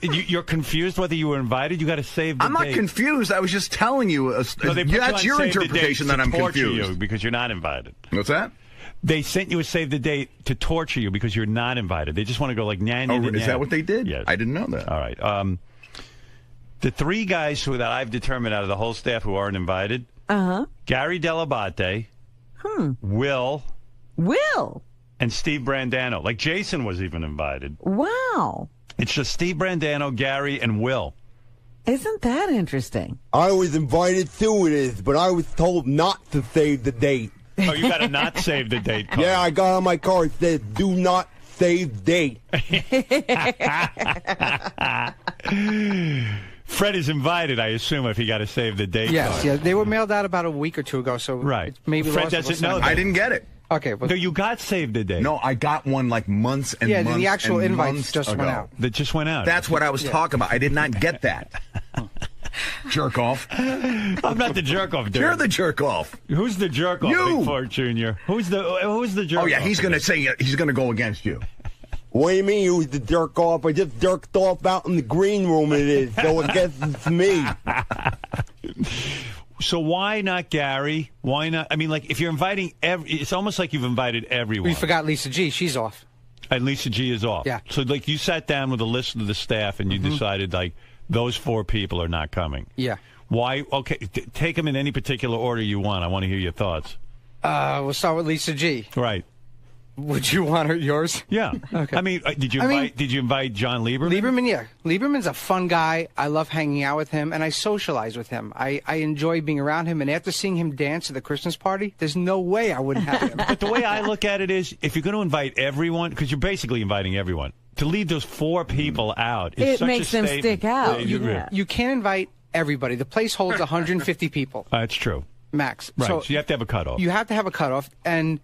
you're confused whether you were invited? You got to save the date. I'm not confused. I was just telling you. That's your interpretation that I'm confused. You because you're not invited. What's that? They sent you a save the date to torture you because you're not invited. They just want to go like, nah. Is that what they did? Yes. I didn't know that. All right. The three guys that I've determined out of the whole staff who aren't invited, Gary Delabate, Will, and Steve Brandano. Like Jason was even invited. Wow. It's just Steve Brandano, Gary, and Will. Isn't that interesting? I was invited too, it is, but I was told not to save the date. Oh, you got to not save the date card. Yeah, I got on my card, it says, do not save date. Fred is invited, I assume, if he got to save the date. Yes, yeah, they were mailed out about a week or two ago, so right. Maybe Fred doesn't know that. I didn't get it. Okay, no, you got saved the date. No, I got one like months and months. Yeah, the actual invites just ago. went out. That just went out. That's what I was talking about. I did not get that. jerk off. I'm not the jerk off, dude. You're the jerk off. Who's the jerk off? You. Big Fart Jr. Who's the jerk off? Oh yeah, he's going to say he's going to go against you. What do you mean you was the jerk off? I just jerked off out in the green room it is, so I guess it's me. So why not Gary? Why not? I mean, like, if you're inviting it's almost like you've invited everyone. We forgot Lisa G. She's off. And Lisa G is off. Yeah. So, like, you sat down with a list of the staff and you decided, like, those 4 people are not coming. Yeah. Why? Okay, take them in any particular order you want. I want to hear your thoughts. We'll start with Lisa G. Right. Would you want her yours? Yeah. Okay. I mean, did you invite John Lieberman? Lieberman, yeah. Lieberman's a fun guy. I love hanging out with him, and I socialize with him. I enjoy being around him, and after seeing him dance at the Christmas party, there's no way I wouldn't have him. But the way I look at it is, if you're going to invite everyone, because you're basically inviting everyone, to leave those 4 people out is It such makes a them statement. stick out. You can't invite everybody. The place holds 150 people. That's true. Max. Right, So so you have to have a cutoff. you have to have a cutoff, and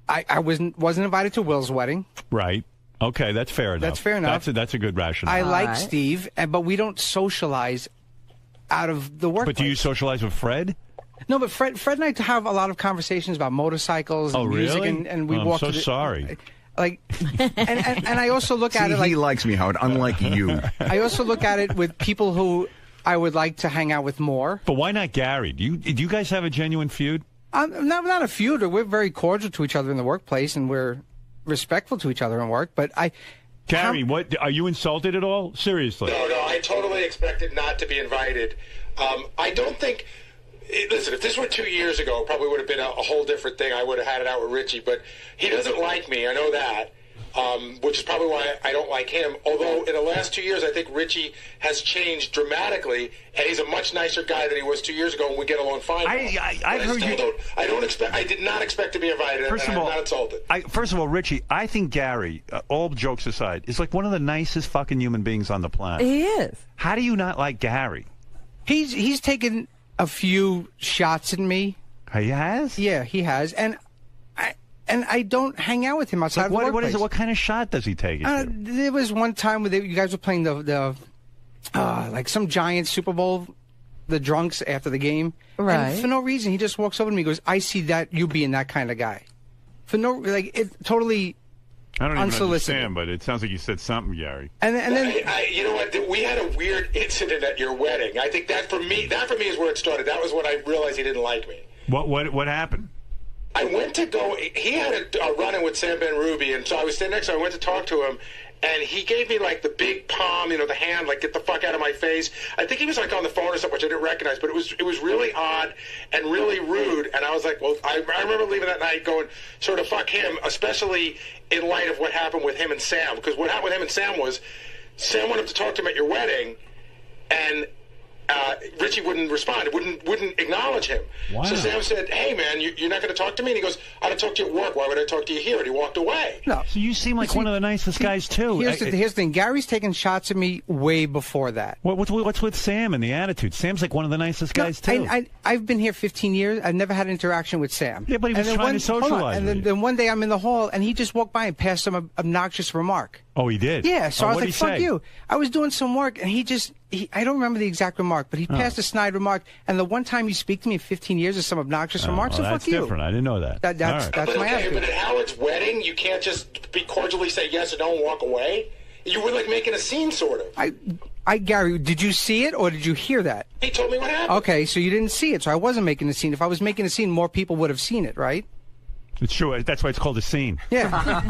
I wasn't invited to Will's wedding. Right. Okay, that's fair enough. That's fair enough. That's a good rationale. I like Steve, but we don't socialize out of the workplace. But do you socialize with Fred? No, but Fred and I have a lot of conversations about motorcycles and music, really? and we I'm walk. so sorry. Like, and I also look at it like he likes me, Howard, unlike you. I also look at it with people who I would like to hang out with more. But why not Gary? Do you guys have a genuine feud? Not a feud. We're very cordial to each other in the workplace, and we're respectful to each other in work. But Gary, what are you insulted at all? Seriously? No, I totally expected not to be invited. I don't think. Listen, if this were 2 years ago, it probably would have been a whole different thing. I would have had it out with Richie, but he doesn't like me. I know that. Which is probably why I don't like him. Although in the last 2 years, I think Richie has changed dramatically, and he's a much nicer guy than he was 2 years ago, and we get along fine. I did not expect to be invited. First of all, I'm not insulted. First of all, Richie, I think Gary, all jokes aside, is like one of the nicest fucking human beings on the planet. He is. How do you not like Gary? He's taken a few shots at me. He has? Yeah, he has, and I don't hang out with him outside of the workplace. What is it? What kind of shot does he take? There was one time where you guys were playing the like some giant Super Bowl, the drunks after the game. Right. And for no reason, he just walks over to me and goes, "I see that you being that kind of guy." For no, like, it totally I don't even unsolicited. understand, but it sounds like you said something, Gary. And then you know what? We had a weird incident at your wedding. I think that for me is where it started. That was when I realized he didn't like me. What happened? I went to go. He had a run-in with Sam Ben Ruby, and so I was standing next to him. I went to talk to him, and he gave me like the big palm, the hand, like get the fuck out of my face. I think he was like on the phone or something, which I didn't recognize, but it was really odd and really rude. And I was like, well, I remember leaving that night going, sort of fuck him, especially in light of what happened with him and Sam, because what happened with him and Sam was Sam went up to talk to him at your wedding, and Richie wouldn't respond, wouldn't acknowledge him. Wow. So Sam said, "Hey man, you're not going to talk to me?" And he goes, "I don't talk to you at work. Why would I talk to you here?" And he walked away. No. So you seem like one of the nicest guys too. Here's the thing: Gary's taken shots at me way before that. What's with Sam and the attitude? Sam's like one of the nicest guys too. I've been here 15 years. I've never had an interaction with Sam. Yeah, but he was trying to socialize. And then one day I'm in the hall, and he just walked by and passed some obnoxious remark. Oh, he did? Yeah, so I was like, fuck say? you. I was doing some work, and I don't remember the exact remark, but he passed a snide remark, and the one time you speak to me in 15 years is some obnoxious remark, so that's fuck you. different. I didn't know that. That's my attitude. But at Howard's wedding, you can't just be cordially say yes or no and walk away? You were like making a scene, sort of. Gary, did you see it, or did you hear that? He told me what happened. Okay, so you didn't see it, so I wasn't making a scene. If I was making a scene, more people would have seen it, right? It's true. That's why it's called a scene. Yeah. But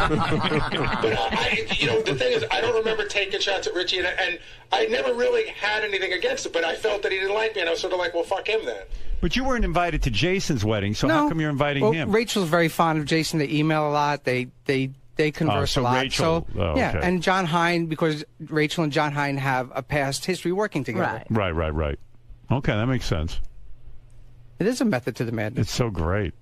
the thing is, I don't remember taking shots at Richie, and I never really had anything against it, but I felt that he didn't like me, and I was sort of like, well, fuck him then. But you weren't invited to Jason's wedding, so how come you're inviting him? Rachel's very fond of Jason. They email a lot. They converse a lot. Rachel, yeah, okay. and John Hine, because Rachel and John Hine have a past history working together. Right. Okay, that makes sense. It is a method to the madness. It's so great.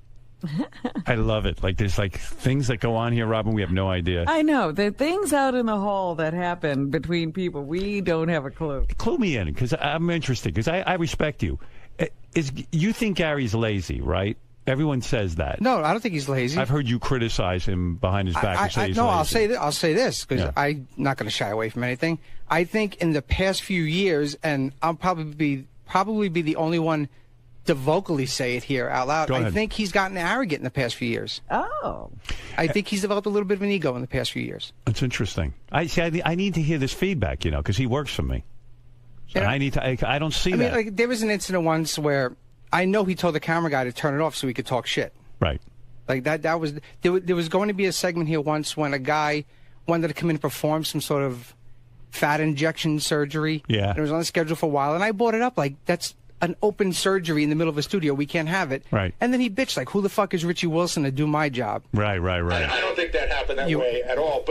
I love it. Like, there's like things that go on here, Robin, we have no idea. I know. The things out in the hall that happen between people, we don't have a clue. Clue me in, because I'm interested, because I respect you. You think Gary's lazy, right? Everyone says that. No, I don't think he's lazy. I've heard you criticize him behind his back. He's lazy. I'll say this, because I'm not going to shy away from anything. I think in the past few years, and I'll probably be probably be the only one to vocally say it here out loud. Go I ahead. think he's gotten arrogant in the past few years. Oh. I think he's developed a little bit of an ego in the past few years. That's interesting. I need to hear this feedback, because he works for me. So Yeah. I don't see I mean, that. like, there was an incident once where I know he told the camera guy to turn it off so he could talk shit. Right. Like that was there was going to be a segment here once when a guy wanted to come in and perform some sort of fat injection surgery. Yeah. And it was on the schedule for a while, and I brought it up like that's an open surgery in the middle of a studio. We can't have it. Right. And then he bitched like, who the fuck is Richie Wilson to do my job? Right. I don't think that happened that way at all.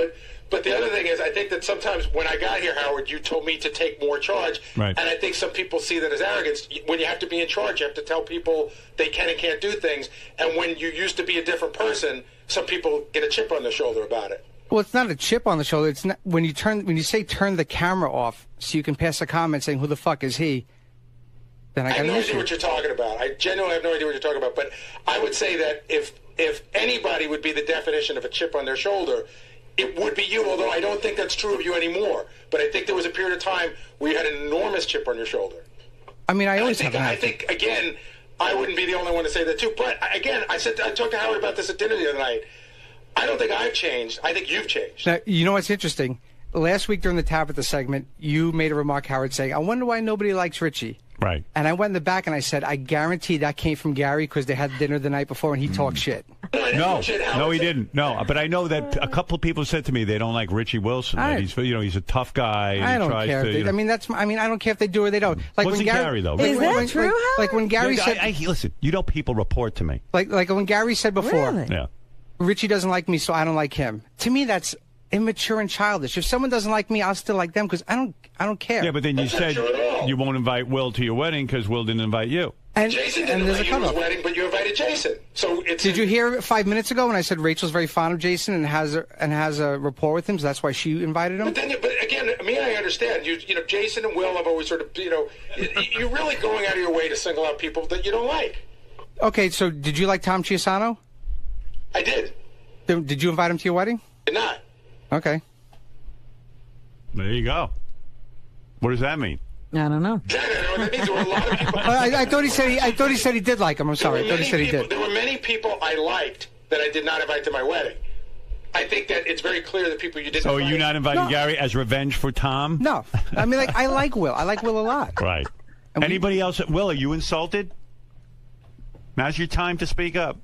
But the other thing is, I think that sometimes when I got here, Howard, you told me to take more charge. Right. And I think some people see that as arrogance. When you have to be in charge, you have to tell people they can and can't do things. And when you used to be a different person, some people get a chip on their shoulder about it. Well, it's not a chip on the shoulder. It's not when you say turn the camera off so you can pass a comment saying who the fuck is he. Then I have got no an idea issue. what you're talking about. I genuinely have no idea what you're talking about. But I would say that if anybody would be the definition of a chip on their shoulder, it would be you, although I don't think that's true of you anymore. But I think there was a period of time where you had an enormous chip on your shoulder. I mean, I always I think, again, I wouldn't be the only one to say that, too. But, again, I talked to Howard about this at dinner the other night. I don't think I've changed. I think you've changed. Now, you know what's interesting? Last week during the Tabitha segment, you made a remark, Howard, saying, I wonder why nobody likes Richie. Right. And I went in the back and I said, I guarantee that came from Gary because they had dinner the night before and he talked shit. No, he didn't. No, but I know that a couple of people said to me they don't like Richie Wilson. That he's a tough guy. And I he don't tries care. to, If they, I don't care if they do or they don't. Like Wasn't when Gary, though. Is that true, Howard? Like when Gary said, listen, people report to me. Like when Gary said before, Really? Yeah. Richie doesn't like me, so I don't like him. To me, that's immature and childish. If someone doesn't like me, I'll still like them because I don't care. Yeah, but then you said you won't invite Will to your wedding because Will didn't invite you. And, Jason didn't there's a invite you to his cutoff. wedding, but you invited Jason. So Did you hear 5 minutes ago when I said Rachel's very fond of Jason and has a rapport with him, so that's why she invited him? But again, I understand. You know, Jason and Will have always sort of, you're really going out of your way to single out people that you don't like. Okay, so did you like Tom Chiasano? I did. Did you invite him to your wedding? Did not. Okay. There you go. What does that mean? I don't know. That means there were a lot of people. I thought he said he did like him. I'm sorry. I thought he said he did. There were many people I liked that I did not invite to my wedding. I think that it's very clear that people you didn't. So are you not inviting Gary as revenge for Tom? No. I mean, I like Will. I like Will a lot. Right. Anybody else? Will, are you insulted? Now's your time to speak up.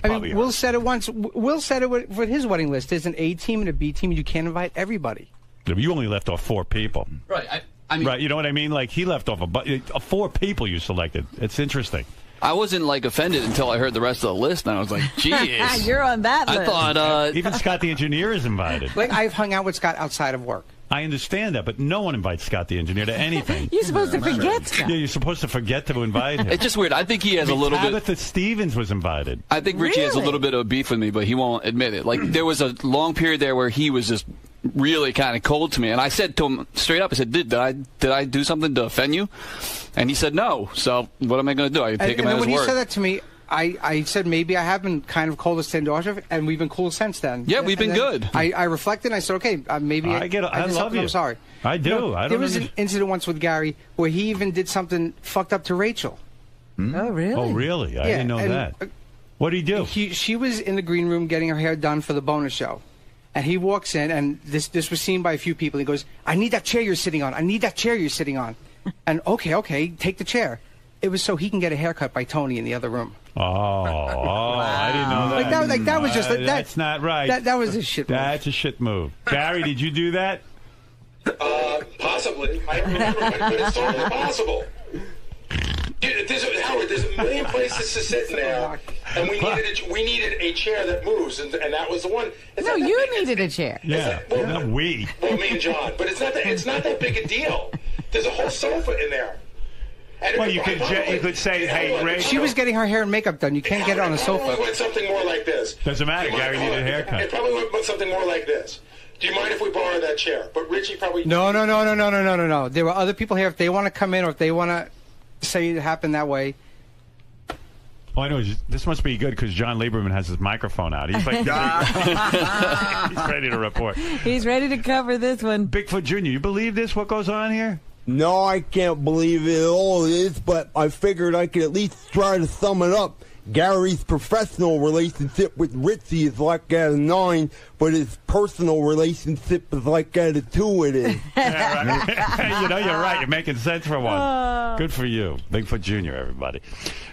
I mean, Will said it once. Will said it with his wedding list. There's an A team and a B team, and you can't invite everybody. You only left off 4 people. Right. I mean, right. You know what I mean? Like he left off 4 people you selected. It's interesting. I wasn't offended until I heard the rest of the list, and I was like, "Jeez, you're on that list." I thought even Scott the engineer is invited. Like I've hung out with Scott outside of work. I understand that, but no one invites Scott the engineer to anything. You're supposed to forget Scott. Yeah, you're supposed to forget to invite him. It's just weird. I think he has a little bit. Tabitha Stevens was invited. I think Richie has a little bit of beef with me, but he won't admit it. Like there was a long period there where he was just really kind of cold to me, and I said to him straight up, I said, "Did I do something to offend you?" And he said no. So what am I going to do? I take him at his when word. he said that to me, I said maybe I have been kind of cold as standoffish, and we've been cool since then. Yeah, we've been good. I reflected, and I said, okay, maybe I did love something. you. I'm sorry. I do. No, I don't there was an incident once with Gary where he even did something fucked up to Rachel. Oh, really? Oh, really? I didn't know that. What did he do? She was in the green room getting her hair done for the bonus show. And he walks in, and this was seen by a few people. He goes, I need that chair you're sitting on. I need that chair you're sitting on. And okay, take the chair. It was so he can get a haircut by Tony in the other room. Oh, I didn't know that. That was just that's not right. That was a shit move. That's a shit move. Gary, did you do that? Possibly. I remember, but it's totally possible. Dude, Howard, there's a million places to sit in there, and we needed a chair that moves, and that was the one. No, you needed a chair. Yeah, not we. Well, me and John, but it's not that big a deal. There's a whole sofa in there. And Well, you could say, hey, Ray. She was getting her hair and makeup done. You can't get it on the sofa. It probably went something more like this. Doesn't matter. Gary needed a haircut. It probably went something more like this. Do you mind if we borrow that chair? But Richie probably... No. There were other people here. If they want to come in or if they want to say it happened that way. Oh, I know. This must be good because John Lieberman has his microphone out. He's like, he's ready to report. He's ready to cover this one. Bigfoot Jr., you believe this, what goes on here? No, I can't believe it all is, but I figured I could at least try to sum it up. Gary's professional relationship with Richie is like at a 9, but his personal relationship is like at a 2 it is. Yeah, right. You know, you're right. You're making sense for one. Good for you. Bigfoot Jr., everybody.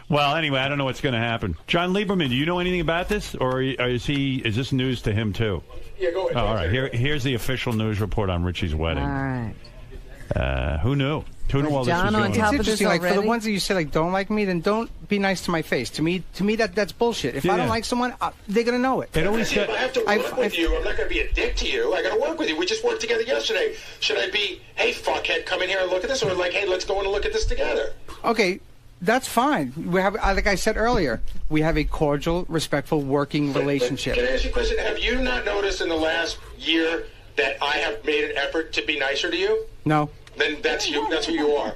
Well, anyway, I don't know what's going to happen. John Lieberman, do you know anything about this? Or is this news to him, too? Yeah, go ahead. All right, here's the official news report on Richie's wedding. All right. Who knew? Who knew all this was John going on on? top It's of this interesting. Like for the already? ones that you say like don't like me, then don't be nice to my face. To me, that's bullshit. If I don't like someone, they're gonna know it. It always If I have to work with you, I'm not going to be a dick to you. I got to work with you. We just worked together yesterday. Should I be, hey, fuckhead, come in here and look at this? Or like, hey, let's go in and look at this together? Okay, that's fine. We have, like I said earlier, we have a cordial, respectful, working relationship. Can I ask you a question? Have you not noticed in the last year that I have made an effort to be nicer to you? No. Then that's you. That's who you are.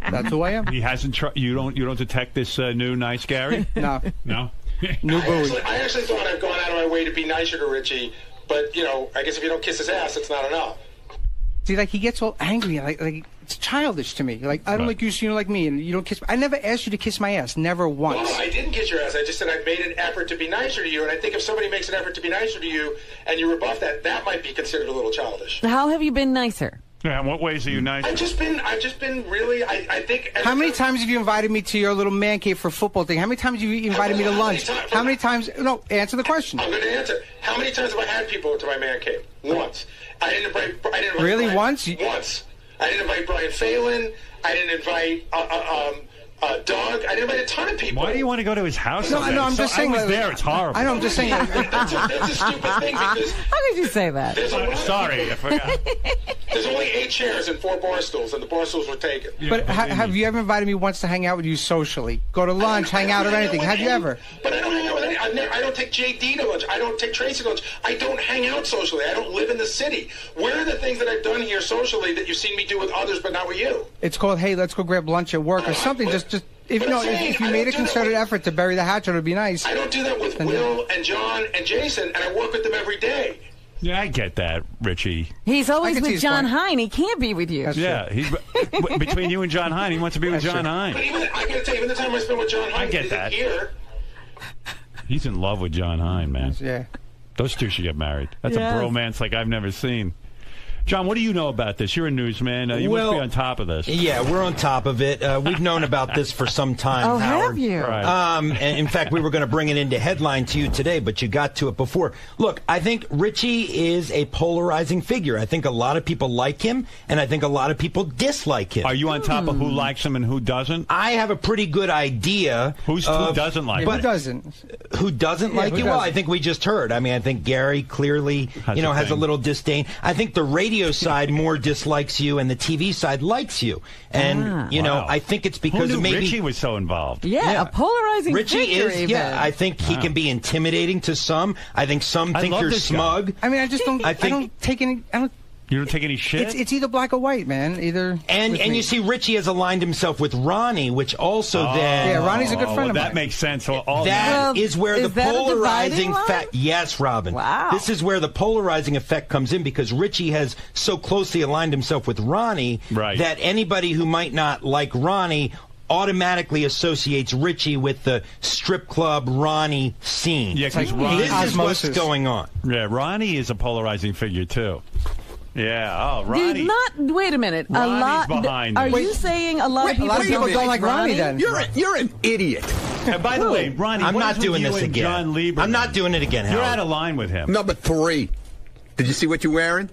That's who I am. He hasn't. You don't detect this new nice Gary? No. No. I actually thought I've gone out of my way to be nicer to Richie, but you know, I guess if you don't kiss his ass, it's not enough. See, like he gets all angry, like it's childish to me. Like I don't like you, so you don't like me, and you don't kiss. I never asked you to kiss my ass, never once. Well, I didn't kiss your ass. I just said I've made an effort to be nicer to you, and I think if somebody makes an effort to be nicer to you, and you rebuff that, that might be considered a little childish. How have you been nicer? Yeah, in what ways are you nice? I've just been really. I think. How many times have you invited me to your little man cave for a football thing? How many times have you invited me to lunch? How many times? No, answer the question. I'm going to answer. How many times have I had people into my man cave? Once. I didn't invite. Really, Brian, once? Once. I didn't invite Brian Phelan. I didn't invite Doug. I didn't invite a ton of people. Why do you want to go to his house? No, all day? I'm just saying. I was there. It's horrible. I know. I'm just saying. That's a stupid thing because. How could you say that? Sorry, I forgot. There's only 8 chairs and 4 bar stools, and the bar stools were taken. But have you ever invited me once to hang out with you socially? Go to lunch, hang out, or anything? Have you ever? But I don't hang out with any. I don't take JD to lunch. I don't take Tracy to lunch. I don't hang out socially. I don't live in the city. Where are the things that I've done here socially that you've seen me do with others, but not with you? It's called, hey, let's go grab lunch at work or something. Just if you made a concerted effort to bury the hatchet, it would be nice. I don't do that with Will and John and Jason, and I work with them every day. Yeah, I get that, Richie. He's always with John Hine. He can't be with you. Yeah, he's between you and John Hine. He wants to be with John Hine. But even I gotta tell you, even the time I spent with John Hine, I get that. Here. He's in love with John Hine, man. Yeah. Those two should get married. That's Yes. a bromance like I've never seen. John, what do you know about this? You're a newsman. You must be on top of this. Yeah, we're on top of it. We've known about this for some time, Oh, Howard. have you? Right. And in fact, we were going to bring it into headline to you today, but you got to it before. Look, I think Richie is a polarizing figure. I think a lot of people like him, and I think a lot of people dislike him. Are you on top of who likes him and who doesn't? I have a pretty good idea. Who doesn't like Who him? doesn't? Who doesn't like who you? Well, doesn't? I think we just heard. I mean, I think Gary clearly, has a thing. little disdain. I think the radio side more dislikes you, and the TV side likes you. And Wow. I think it's because Who knew maybe Richie was so involved. Yeah, a polarizing Richie figure is. even. Yeah, I think he can be intimidating to some. I think some I think love you're this guy. smug. I mean, I just don't. I don't take any. I don't. You don't take any shit? It's either black or white, man. Either. And you see, Richie has aligned himself with Ronnie, which also then. Yeah, Ronnie's a good friend of that mine. makes sense. All That is where the is that a polarizing dividing line? fact. Yes, Robin. Wow. This is where the polarizing effect comes in because Richie has so closely aligned himself with Ronnie that anybody who might not like Ronnie automatically associates Richie with the strip club Ronnie scene. Yeah, because this is what's going on. Yeah, Ronnie is a polarizing figure too. Yeah. Oh, Ronnie. Wait a minute. Ronnie's behind Are this. you saying a lot of people, don't like Ronnie? Then You're an idiot. And by the way, Ronnie, I'm what not is with doing you this and again. John Lieberman? I'm not doing it again, You're Howard. out of line with him. Number 3. Did you see what you're wearing?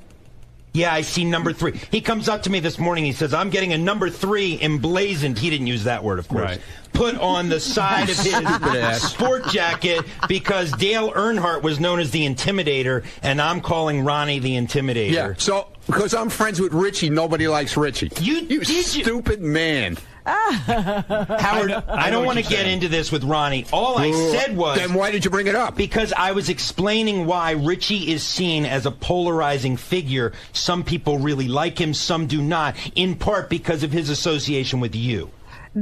Yeah, I see number 3. He comes up to me this morning. He says, I'm getting a number 3 emblazoned. He didn't use that word, of course. Right. Put on the side of his sport jacket because Dale Earnhardt was known as the Intimidator, and I'm calling Ronnie the Intimidator. Yeah, so because I'm friends with Richie, nobody likes Richie. You stupid man. Howard, I don't want to get into this with Ronnie. All I said was... Then why did you bring it up? Because I was explaining why Richie is seen as a polarizing figure. Some people really like him, some do not, in part because of his association with you.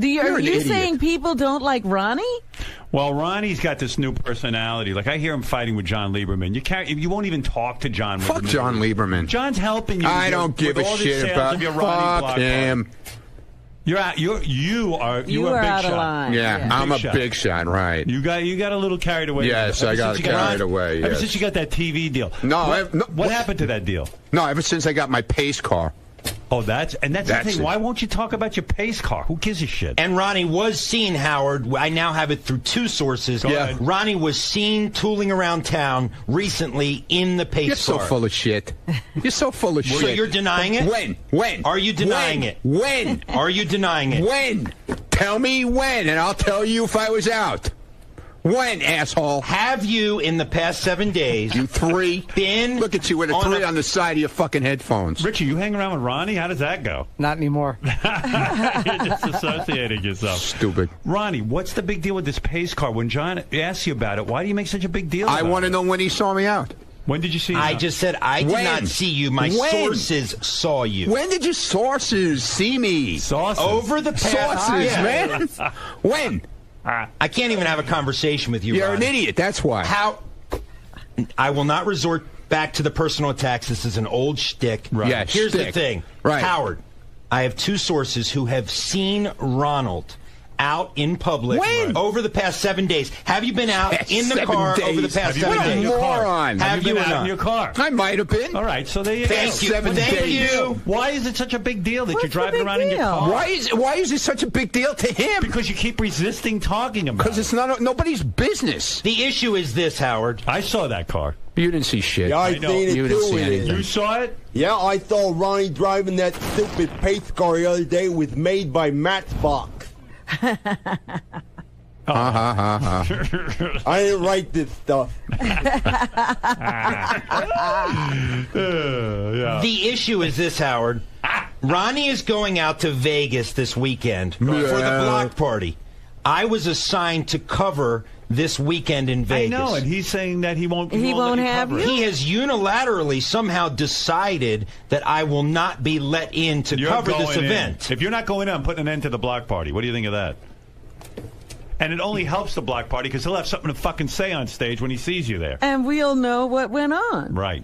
Are you saying people don't like Ronnie? Well, Ronnie's got this new personality. Like, I hear him fighting with John Lieberman. You won't even talk to John. Fuck John Lieberman. John's helping you. I don't give a shit about fuck him. You're out. You are a big out shot. of line. Yeah, I'm a big shot, right? You got a little carried away. Yes, I got carried away. Ever since you got that TV deal. What happened to that deal? No, ever since I got my pace car. Oh, that's the thing. Why won't you talk about your pace car? Who gives a shit? And Ronnie was seen, Howard. I now have it through two sources. Yeah. Ronnie was seen tooling around town recently in the pace car. You're so full of shit. You're so full of shit. So you're denying it? When? Are you denying it? When? Are you denying it? When? Tell me when, and I'll tell you if I was out. When, asshole? Have you, in the past 7 days, you three, been... Look at you with a 3 on the side of your fucking headphones. Richie, you hang around with Ronnie? How does that go? Not anymore. You're disassociating yourself. Stupid. Ronnie, what's the big deal with this pace car? When John asks you about it, why do you make such a big deal about it? I want to know when he saw me out. When did you see him I out? just said I did not see you. My sources saw you. When did your sources see me? Sources? Over the past... Sources, man. When? I can't even have a conversation with you, You're Ronnie. an idiot, that's why. How? I will not resort back to the personal attacks. This is an old shtick. Right. Yeah, Here's the shtick. thing. Right. Howard, I have two sources who have seen Ronald out in public over the past 7 days. Have you been out in the car over the past 7 days? Moron. Have you been out in your car? I might have been. All right, so there you go. Thank you. Thank you. Why is it such a big deal that you're driving around in your car? Why is it such a big deal to him? Because you keep resisting talking about it. Because it's not nobody's business. The issue is this, Howard. I saw that car. You didn't see shit. Yeah, I seen it You didn't too. see anything. You saw it? Yeah, I saw Ronnie driving that stupid pace car the other day. It was made by Matchbox. I didn't write this stuff. The issue is this, Howard. Ronnie is going out to Vegas this weekend for the block party. I was assigned to cover this weekend in Vegas. I know, and he's saying that he won't. He won't let you have cover you? it. He has unilaterally somehow decided that I will not be let in to cover this going in. event. If you're not going in, I'm putting an end to the block party. What do you think of that? And it only helps the block party because he'll have something to fucking say on stage when he sees you there. And we'll know what went on. Right.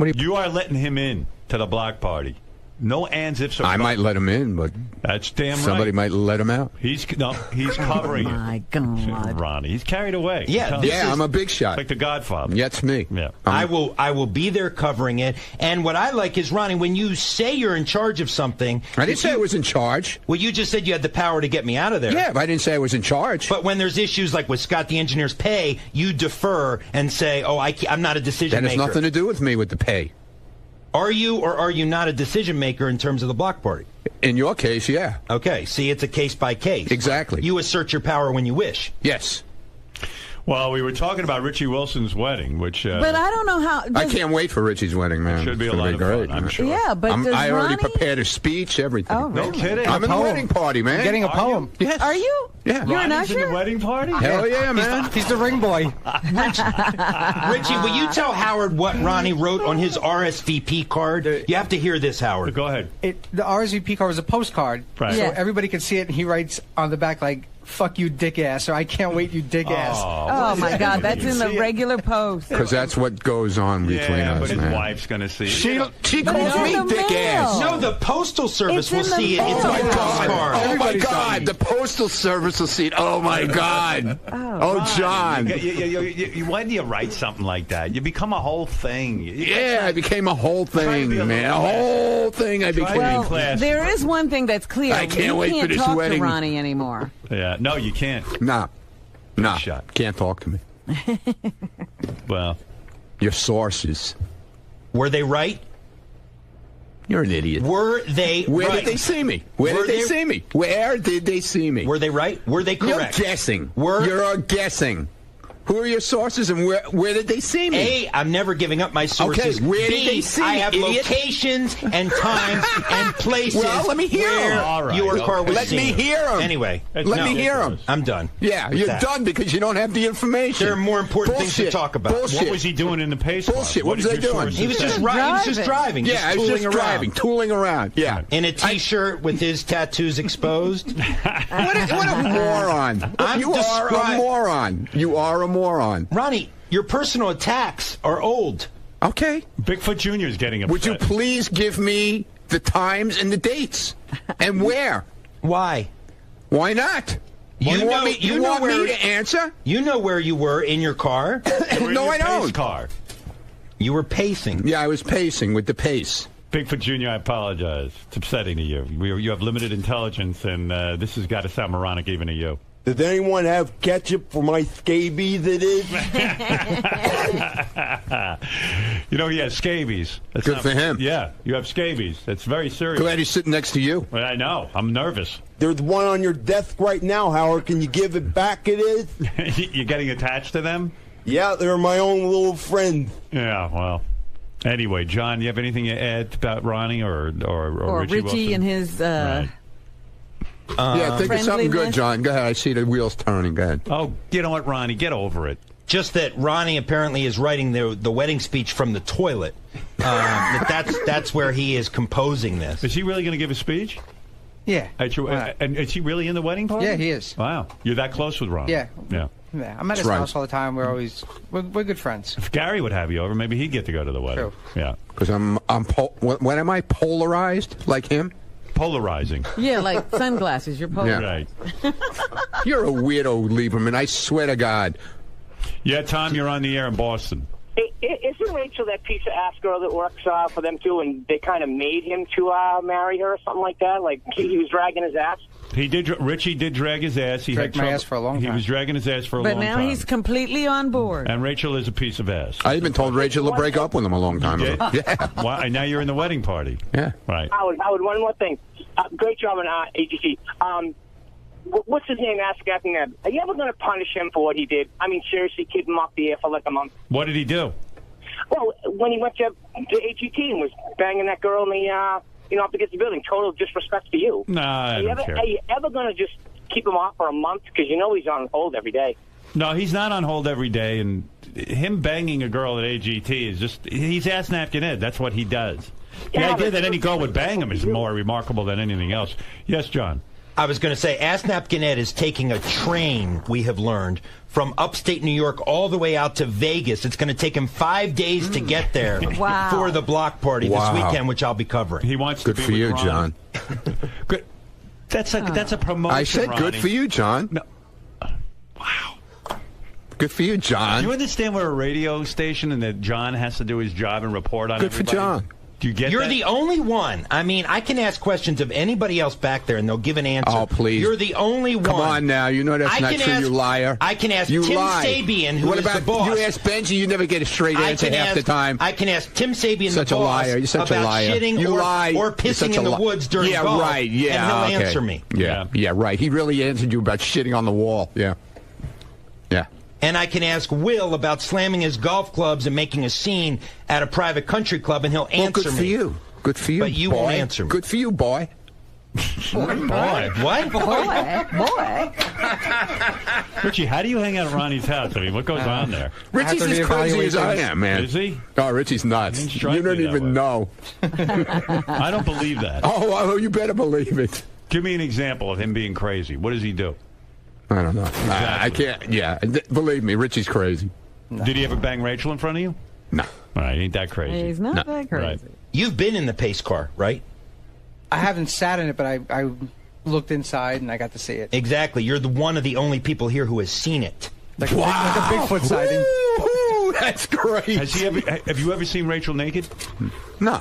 You are letting him in to the block party. No ands, ifs, or I might let him in, but that's damn right. somebody might let him out. He's covering Oh, my God. Ronnie. He's carried away. Yeah, I'm a big shot. Like the Godfather. Yeah, it's me. Yeah. I will be there covering it. And what I like is, Ronnie, when you say you're in charge of something... I didn't say I was in charge. Well, you just said you had the power to get me out of there. Yeah, but I didn't say I was in charge. But when there's issues like with Scott the Engineer's pay, you defer and say, oh, I'm not a decision That maker. has nothing to do with me with the pay. Are you or are you not a decision maker in terms of the block party? In your case, yeah. Okay, see, it's a case by case. Exactly. You assert your power when you wish. Yes. Well, we were talking about Richie Wilson's wedding, which... But I don't know how... I can't wait for Richie's wedding, man. It should be It's a gonna lot of great, fun, I'm man. sure. Yeah, but does I already Ronnie... prepared a speech, everything. Oh, No really? kidding. I'm in the wedding party, man. I'm getting a poem. Yes. Are you? Yeah. You're an Ronnie's in usher? the wedding party? Hell yeah, man. He's the ring boy. Richie, will you tell Howard what Ronnie wrote on his RSVP card? You have to hear this, Howard. Go ahead. The RSVP card was a postcard, Right. so Yeah. everybody could see it, and he writes on the back, like, fuck you, dick ass, or I can't wait, you dick ass. Oh, my God. That's in the regular post. Because that's what goes on between Yeah, us, but his man. wife's going to see it. She But calls it's in me the dick mail. ass. No, the Postal Service It's will in the see it. It's mail. on a postcard. Oh my God! The Postal Service will see it. Oh my God! Oh, John! Why do you write something like that? You become a whole thing. Yeah, I became a whole thing, be a man. A little whole thing I became. Well, class. there is one thing that's clear. I can't You wait for can't this talk wedding. to Ronnie anymore. Yeah. No, you can't. Nah, shot. can't talk to me. Well, Your sources. Were they right? You're an idiot. Were they Where right? did they see me? Where Were did they they- see me? Where did they see me? Were they right? Were they correct? You're guessing. Were You're guessing. Who are your sources, and where did they see me? A, I'm never giving up my sources. Okay, where B, did they see I me, have idiot? locations and times and places. Well, let me hear where them. All right, your car was let seen. me hear them. Anyway, let me hear them. I'm done. Yeah, with you're that. done because you don't have the information. There are more important things to talk about. Bullshit. What was he doing in the pace car? Bullshit. What was they doing? He was just driving. Yeah, he was just driving, tooling around. Yeah, in a T-shirt with his tattoos exposed. What a moron! You are a moron. You are a moron. Ronnie, your personal attacks are old. Okay. Bigfoot Jr. is getting upset. Would you please give me the times and the dates and where? Why? Why not? You want me to answer? You know where you were in your car. No, I don't. Car. You were pacing. Yeah, I was pacing with the pace. Bigfoot Jr., I apologize. It's upsetting to you. You have limited intelligence, and this has got to sound moronic even to you. Does anyone have ketchup for my scabies? It is. You know, he has scabies. That's Good for him. Yeah, you have scabies. That's very serious. Glad he's sitting next to you. Well, I know. I'm nervous. There's one on your desk right now, Howard. Can you give it back? It is. You're getting attached to them? Yeah, they're my own little friends. Yeah, well. Anyway, John, you have anything to add about Ronnie or Richie Wilson? and his... yeah, think of something good, John. Go ahead. I see the wheels turning. Go ahead. Oh, you know what, Ronnie? Get over it. Just that Ronnie apparently is writing the wedding speech from the toilet. That's where he is composing this. Is he really going to give a speech? Yeah. And is he really in the wedding party? Yeah, he is. Wow. You're that close with Ronnie? Yeah. Yeah. Yeah, I'm at his house all the time. We're good friends. If Gary would have you over, maybe he'd get to go to the wedding. True. Yeah. Because when am I polarized like him? Polarizing. Yeah, like sunglasses. You're polar. Right. You're a weirdo, Lieberman. I swear to God. Yeah, Tom, you're on the air in Boston. Isn't Rachel that piece of ass girl that works for them too, and they kind of made him to marry her or something like that? Like he was dragging his ass. Richie did drag his ass. He dragged had my ass for a long time. He was dragging his ass for a But long time. now he's completely on board. And Rachel is a piece of ass. I even told Rachel to break up with him a long time ago. Yeah. Why? Now you're in the wedding party. Yeah. Right. Howard, one more thing. Great job on AGC. What's his name? Asking that. Are you ever going to punish him for what he did? I mean, seriously, keep him off the air for like a month. What did he do? Well, when he went to AGT and was banging that girl in the, up against the building, total disrespect for you. Nah, I don't care. Are you ever going to just keep him off for a month? Because you know he's on hold every day. No, he's not on hold every day, and him banging a girl at AGT is just—he's ass napkin Ed. That's what he does. The idea that any girl would bang him is more remarkable than anything else. Yes, John. I was going to say, Ass Napkin Ed is taking a train, we have learned, from upstate New York all the way out to Vegas. It's going to take him 5 days to get there for the block party this weekend, which I'll be covering. He wants good to be for with you, Ron. John. Good. That's a promotion. I said Ronnie. good for you, John. No. Wow. Good for you, John. Do you understand we're a radio station and that John has to do his job and report on Good everybody? for John. Do you get You're that? the only one. I mean, I can ask questions of anybody else back there, and they'll give an answer. Oh, please. You're the only one. Come on now. You know that's not true, you liar. I can ask you Tim lie. Sabian, who what is about, the boss. You ask Benji, you never get a straight answer half the time. I can ask Tim Sabian, Such the a boss, liar. You're such about a liar. shitting You or, lie. or You're pissing such in a the woods during yeah, golf. right. Yeah, and he'll okay. answer me. Yeah, right. He really answered you about shitting on the wall. Yeah. Yeah. And I can ask Will about slamming his golf clubs and making a scene at a private country club, and he'll answer good me. for you. Good for you, But you boy. won't answer me. Good for you, boy. Boy. What? Boy. Richie, how do you hang out at Ronnie's house? I mean, what goes on there? Richie's as crazy as I am, man. Is he? Oh, Richie's nuts. You don't even know. I don't believe that. Oh, you better believe it. Give me an example of him being crazy. What does he do? I don't know. I can't. Yeah, believe me, Richie's crazy. Did he ever bang Rachel in front of you? No. All right, ain't that crazy. He's not that crazy. Right. You've been in the pace car, right? I haven't sat in it, but I looked inside and I got to see it. Exactly. You're one of the only people here who has seen it. Like a Bigfoot sighting. Ooh, that's great. Have you ever seen Rachel naked? No.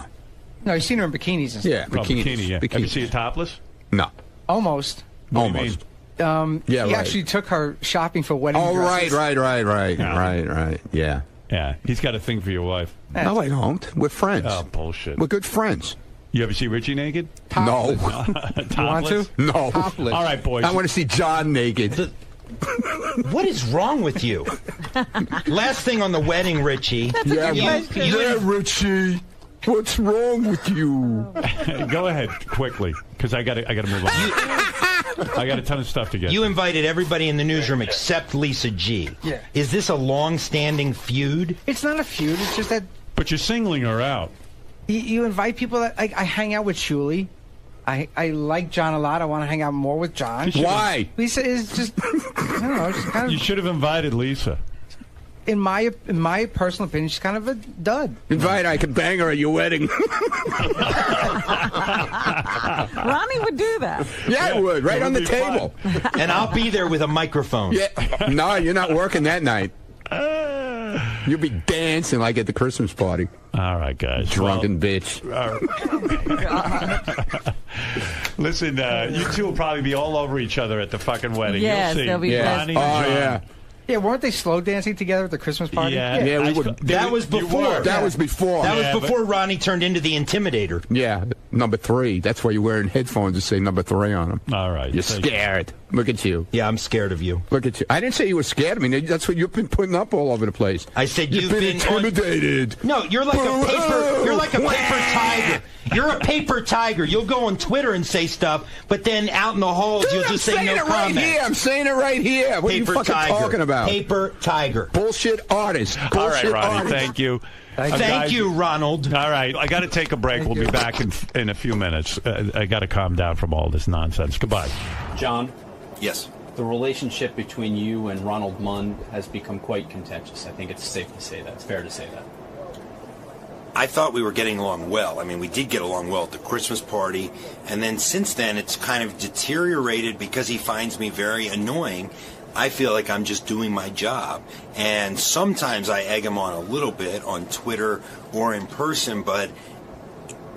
No, you've seen her in bikinis and stuff. Yeah, bikinis. Bikini, yeah. Bikinis. Have you seen her topless? No. Almost. What do you mean? Yeah, he right. actually took her shopping for wedding Oh, dresses. right. Yeah. Yeah, he's got a thing for your wife. No, I don't. We're friends. Oh, bullshit. We're good friends. You ever see Richie naked? No. Topless? You want to? No. Topless. All right, boys. I want to see John naked. What is wrong with you? Last thing on the wedding, Richie. Richie. What's wrong with you? Go ahead, quickly, because I got to move on. I got a ton of stuff to get. You invited everybody in the newsroom except Lisa G. Yeah. Is this a long-standing feud? It's not a feud. It's just that. But you're singling her out. You invite people that I hang out with Shuli. I like John a lot. I want to hang out more with John. Why? Lisa is just, I don't know, just kind of. You should have invited Lisa. In my personal opinion, she's kind of a dud. Invite, I could bang her at your wedding. Ronnie would do that. Yeah, I would. Right on the table. And I'll be there with a microphone. Yeah. No, you're not working that night. You'll be dancing like at the Christmas party. All right, guys. Drunken bitch. Listen, you two will probably be all over each other at the fucking wedding. Yes, you'll see. they'll be Ronnie and John. Yeah. Yeah, weren't they slow dancing together at the Christmas party? Yeah, we would. That was before. That was before. That was before Ronnie turned into the Intimidator. Yeah, number 3. That's why you're wearing headphones that say number 3 on them. All right. You're scared. Look at you. Yeah, I'm scared of you. Look at you. I didn't say you were scared of me. That's what you've been putting up all over the place. I said you've been intimidated. No, you're like a paper. You're like a paper tiger. You're a paper tiger. You'll go on Twitter and say stuff, but then out in the halls you'll just say no comment. I'm saying it right here. What Paper are you fucking tiger. talking about? Paper tiger. Bullshit artist. All Bullshit right, Ronnie. artist. Thank you. Thank you, Ronald. All right, I got to take a break. We'll be back in a few minutes. I got to calm down from all this nonsense. Goodbye. John? Yes. The relationship between you and Ronald Munn has become quite contentious. I think it's safe to say that. It's fair to say that. I thought we were getting along well. I mean, we did get along well at the Christmas party, and then since then it's kind of deteriorated because he finds me very annoying. I feel like I'm just doing my job, and sometimes I egg him on a little bit on Twitter or in person, but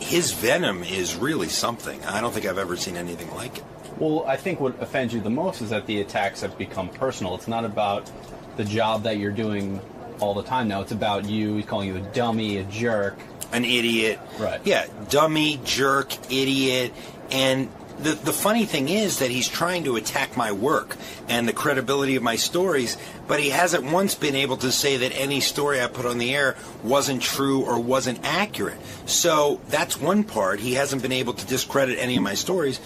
his venom is really something. I don't think I've ever seen anything like it. Well, I think what offends you the most is that the attacks have become personal. It's not about the job that you're doing all the time now. It's about you. He's calling you a dummy, a jerk. An idiot. Right. Yeah, dummy, jerk, idiot. And the funny thing is that he's trying to attack my work and the credibility of my stories, but he hasn't once been able to say that any story I put on the air wasn't true or wasn't accurate. So that's one part. He hasn't been able to discredit any of my stories.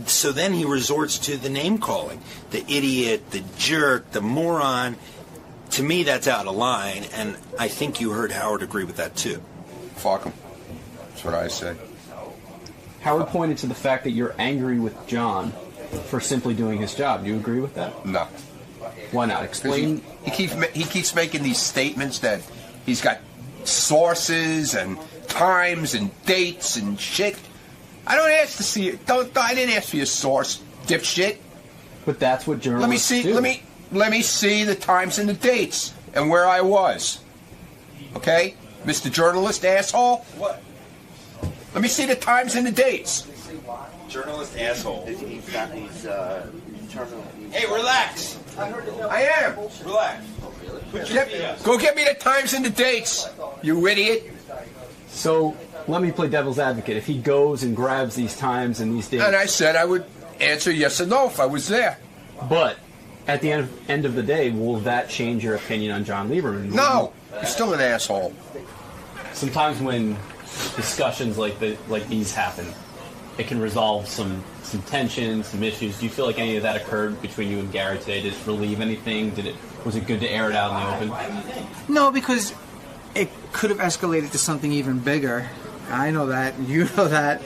So then he resorts to the name calling. The idiot, the jerk, the moron. To me, that's out of line, and I think you heard Howard agree with that, too. Fuck him. That's what I say. Howard pointed to the fact that you're angry with John for simply doing his job. Do you agree with that? No. Why not? Explain. He keeps making these statements that he's got sources and times and dates and shit. I don't ask to see it. I didn't ask for your source, dipshit. But that's what journalists do. Let me see the times and the dates and where I was. Okay, Mr. Journalist asshole. What? Let me see the times and the dates. Journalist asshole. Hey, relax. I am. Relax. Go get me the times and the dates, you idiot. So let me play devil's advocate. If he goes and grabs these times and these dates, And I said I would answer yes or no if I was there. But at the end of the day, will that change your opinion on John Lieberman? No, he's still an asshole. Sometimes when discussions like these happen, it can resolve some tension, some issues. Do you feel like any of that occurred between you and Gary today? Did it relieve anything? Was it good to air it out in the open? No, because it could have escalated to something even bigger. I know that, you know that,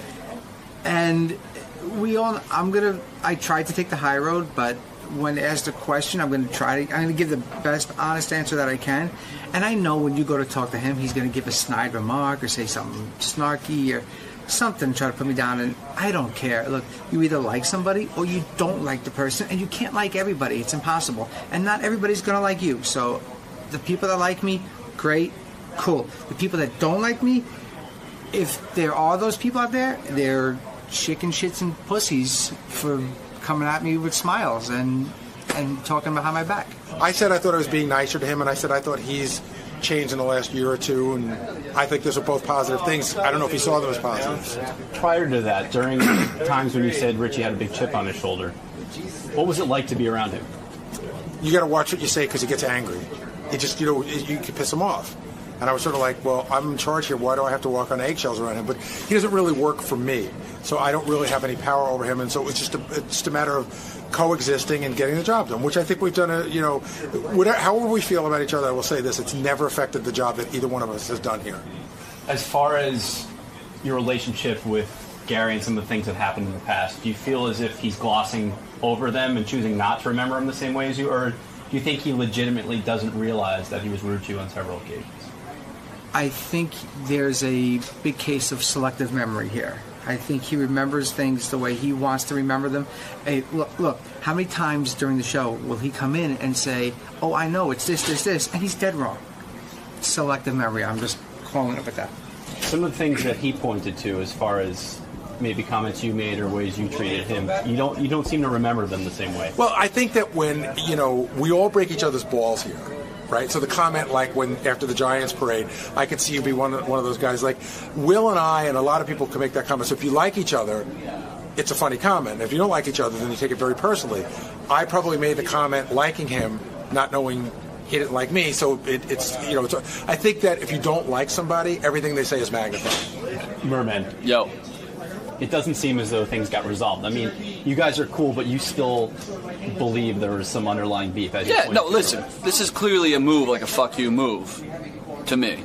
and I tried to take the high road, but when asked a question, I'm going to give the best honest answer that I can. And I know when you go to talk to him, he's going to give a snide remark or say something snarky or something, try to put me down, and I don't care. Look, you either like somebody or you don't like the person, and you can't like everybody. It's impossible. And not everybody's going to like you. So the people that like me, great, cool. The people that don't like me, if there are those people out there, they're chicken shits and pussies for coming at me with smiles and talking behind my back. I said I thought I was being nicer to him, and I said I thought he's changed in the last year or two, and I think those are both positive things. I don't know if he saw them as positives. Prior to that, during times when you said Richie had a big chip on his shoulder, what was it like to be around him? you got to watch what you say because he gets angry. He just, you know, you can piss him off. And I was sort of like, well, I'm in charge here. Why do I have to walk on eggshells around him? But he doesn't really work for me, so I don't really have any power over him. And so it's just a matter of coexisting and getting the job done, which I think we've done. However we feel about each other, I will say this: it's never affected the job that either one of us has done here. As far as your relationship with Gary and some of the things that happened in the past, do you feel as if he's glossing over them and choosing not to remember them the same way as you, or do you think he legitimately doesn't realize that he was rude to you on several occasions? I think there's a big case of selective memory here. I think he remembers things the way he wants to remember them. Hey, look, how many times during the show will he come in and say, oh, I know, it's this, and he's dead wrong. Selective memory, I'm just calling it with that. Some of the things that he pointed to as far as maybe comments you made or ways you treated him, you don't seem to remember them the same way. Well, I think that when, we all break each other's balls here. Right, so the comment, like when after the Giants parade, I could see you be one of those guys. Like Will and I, and a lot of people can make that comment. So if you like each other, it's a funny comment. If you don't like each other, then you take it very personally. I probably made the comment liking him, not knowing he didn't like me. So it's I think that if you don't like somebody, everything they say is magnified. Merman, yo. It doesn't seem as though things got resolved. I mean, you guys are cool, but you still believe there was some underlying beef. Listen, this is clearly a move, like a fuck you move, to me.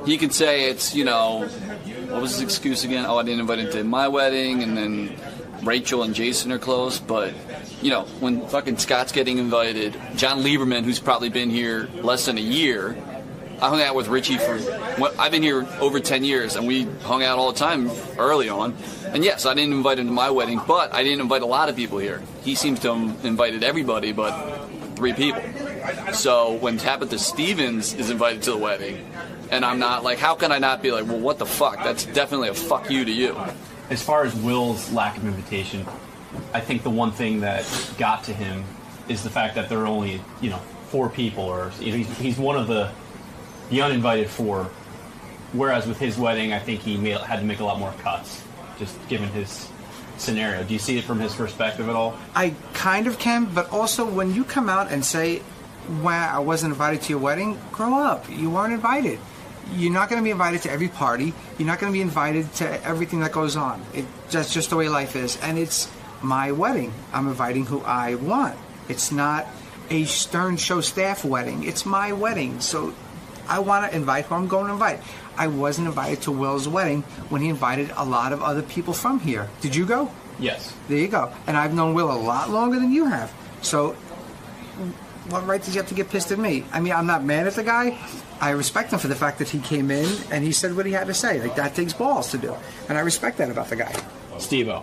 He could say it's, what was his excuse again? Oh, I didn't invite him to my wedding, and then Rachel and Jason are close, but, when fucking Scott's getting invited, John Lieberman, who's probably been here less than a year, I hung out with Richie I've been here over 10 years, and we hung out all the time early on. And yes, I didn't invite him to my wedding, but I didn't invite a lot of people here. He seems to have invited everybody but 3 people. So when Tabitha Stevens is invited to the wedding, and I'm not, like, how can I not be like, well, what the fuck? That's definitely a fuck you to you. As far as Will's lack of invitation, I think the one thing that got to him is the fact that there are only, 4 people, or he's one of the uninvited 4. Whereas with his wedding, I think he had to make a lot more cuts, just given his scenario. Do you see it from his perspective at all? I kind of can, but also when you come out and say, wow, I wasn't invited to your wedding, grow up. You weren't invited. You're not going to be invited to every party. You're not going to be invited to everything that goes on. That's just the way life is. And it's my wedding. I'm inviting who I want. It's not a Stern Show staff wedding. It's my wedding. So I want to invite who I'm going to invite. I wasn't invited to Will's wedding when he invited a lot of other people from here. Did you go? Yes. There you go. And I've known Will a lot longer than you have. So what right did you have to get pissed at me? I mean, I'm not mad at the guy. I respect him for the fact that he came in and he said what he had to say. Like, that takes balls to do. And I respect that about the guy. Steve-O,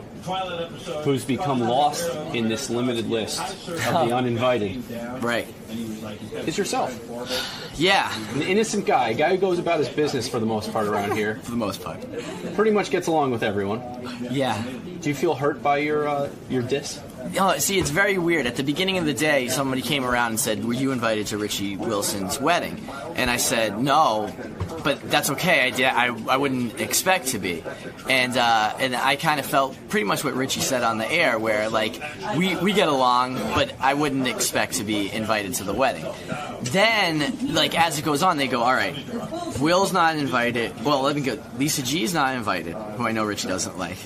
who's become lost in this limited list of the uninvited. Right. It's yourself. Yeah. An innocent guy, a guy who goes about his business for the most part around here. For the most part. Pretty much gets along with everyone. Yeah. Do you feel hurt by your diss? See, it's very weird. At the beginning of the day, somebody came around and said, were you invited to Richie Wilson's wedding? And I said, no, but that's okay. I wouldn't expect to be. And I kind of felt pretty much what Richie said on the air, where, like, we get along, but I wouldn't expect to be invited to the wedding. Then, like, as it goes on, they go, all right, Will's not invited. Well, let me go. Lisa G's not invited, who I know Richie doesn't like.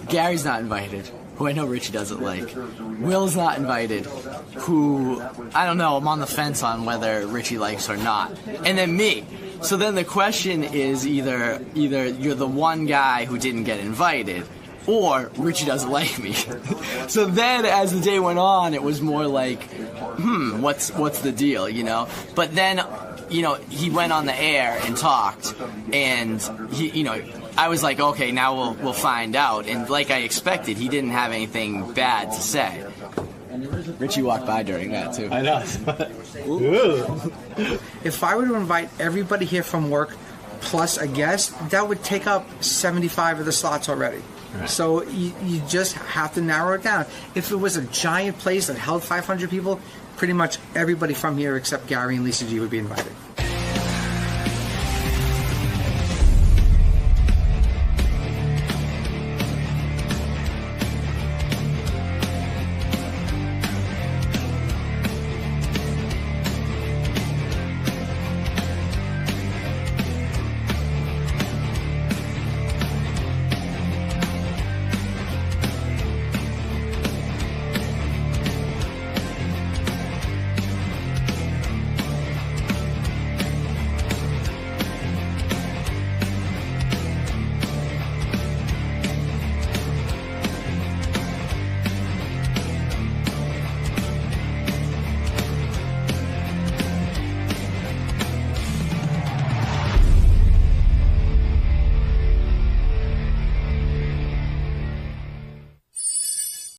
Gary's not invited, who I know Richie doesn't like. Will's not invited, who, I don't know, I'm on the fence on whether Richie likes or not. And then me. So then the question is either you're the one guy who didn't get invited, or Richie doesn't like me. So then as the day went on, it was more like, what's the deal, But then, he went on the air and talked, and he, I was like, okay, now we'll find out. And like I expected, he didn't have anything bad to say. Richie walked by during that, too. I know. If I were to invite everybody here from work plus a guest, that would take up 75 of the slots already. Right. So you just have to narrow it down. If it was a giant place that held 500 people, pretty much everybody from here except Gary and Lisa G would be invited.